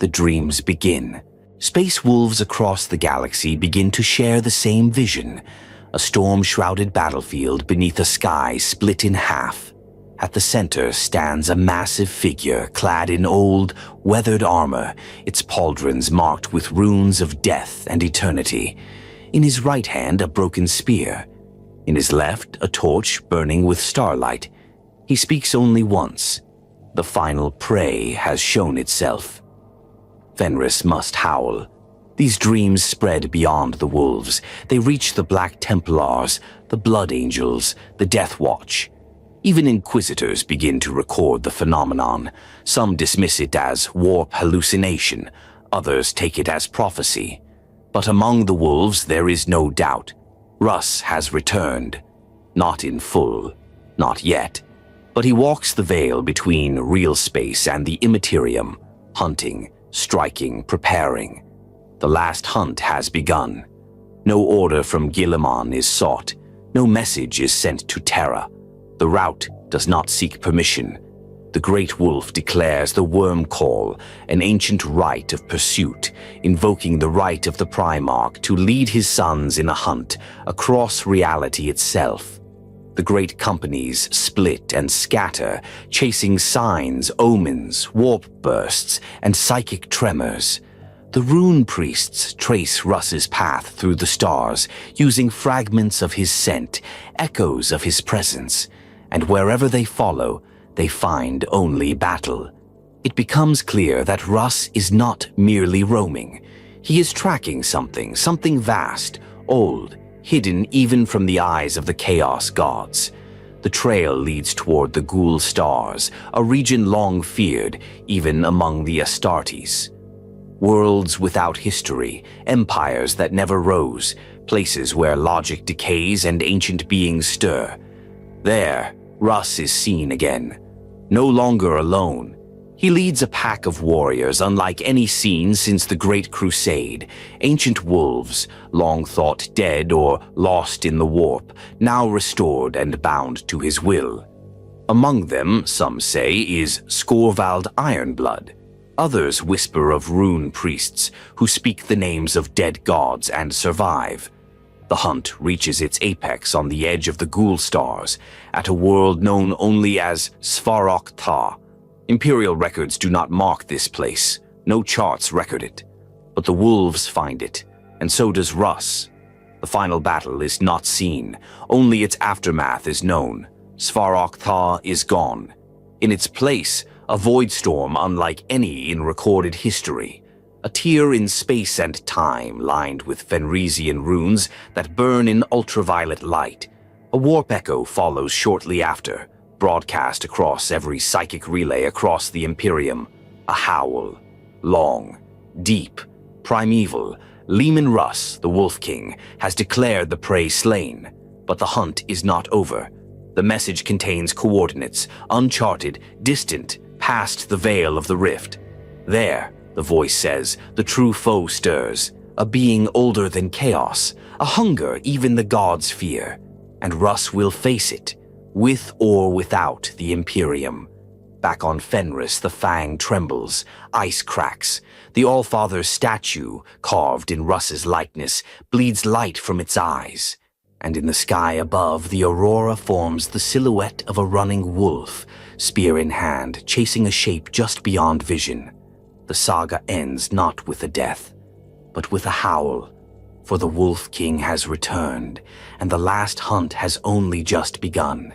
the dreams begin. Space wolves across the galaxy begin to share the same vision. A storm-shrouded battlefield beneath a sky split in half. At the center stands a massive figure clad in old, weathered armor, its pauldrons marked with runes of death and eternity. In his right hand, a broken spear. In his left, a torch burning with starlight. He speaks only once. The final prey has shown itself. Fenris must howl. These dreams spread beyond the wolves. They reach the Black Templars, the Blood Angels, the Death Watch. Even Inquisitors begin to record the phenomenon. Some dismiss it as warp hallucination. Others take it as prophecy. But among the wolves there is no doubt. Russ has returned. Not in full. Not yet. But he walks the veil between real space and the immaterium, hunting, striking, preparing. The last hunt has begun. No order from Guilliman is sought. No message is sent to Terra. The route does not seek permission. The Great Wolf declares the Worm Call, an ancient rite of pursuit, invoking the right of the Primarch to lead his sons in a hunt across reality itself. The great companies split and scatter, chasing signs, omens, warp bursts, and psychic tremors. The rune priests trace Russ's path through the stars, using fragments of his scent, echoes of his presence, and wherever they follow, they find only battle. It becomes clear that Russ is not merely roaming. He is tracking something vast, old, hidden even from the eyes of the Chaos Gods. The trail leads toward the Ghoul Stars, a region long feared, even among the Astartes. Worlds without history, empires that never rose, places where logic decays and ancient beings stir. There, Russ is seen again. No longer alone. He leads a pack of warriors unlike any seen since the Great Crusade, ancient wolves, long thought dead or lost in the warp, now restored and bound to his will. Among them, some say, is Skorvald Ironblood. Others whisper of rune priests who speak the names of dead gods and survive. The hunt reaches its apex on the edge of the Ghoul Stars, at a world known only as Svarok Ta. Imperial records do not mark this place, no charts record it. But the wolves find it, and so does Russ. The final battle is not seen, only its aftermath is known. Svarok Ta is gone. In its place, a void storm unlike any in recorded history. A tear in space and time lined with Fenrisian runes that burn in ultraviolet light. A warp echo follows shortly after, broadcast across every psychic relay across the Imperium. A howl. Long. Deep. Primeval. Leman Russ, the Wolf King, has declared the prey slain. But the hunt is not over. The message contains coordinates, uncharted, distant, past the veil of the rift. There, the voice says, the true foe stirs, a being older than chaos, a hunger even the gods fear, and Russ will face it, with or without the Imperium. Back on Fenris, the fang trembles, ice cracks. The Allfather's statue, carved in Russ's likeness, bleeds light from its eyes. And in the sky above, the aurora forms the silhouette of a running wolf, spear in hand, chasing a shape just beyond vision. The saga ends not with a death, but with a howl, for the Wolf King has returned, and the last hunt has only just begun.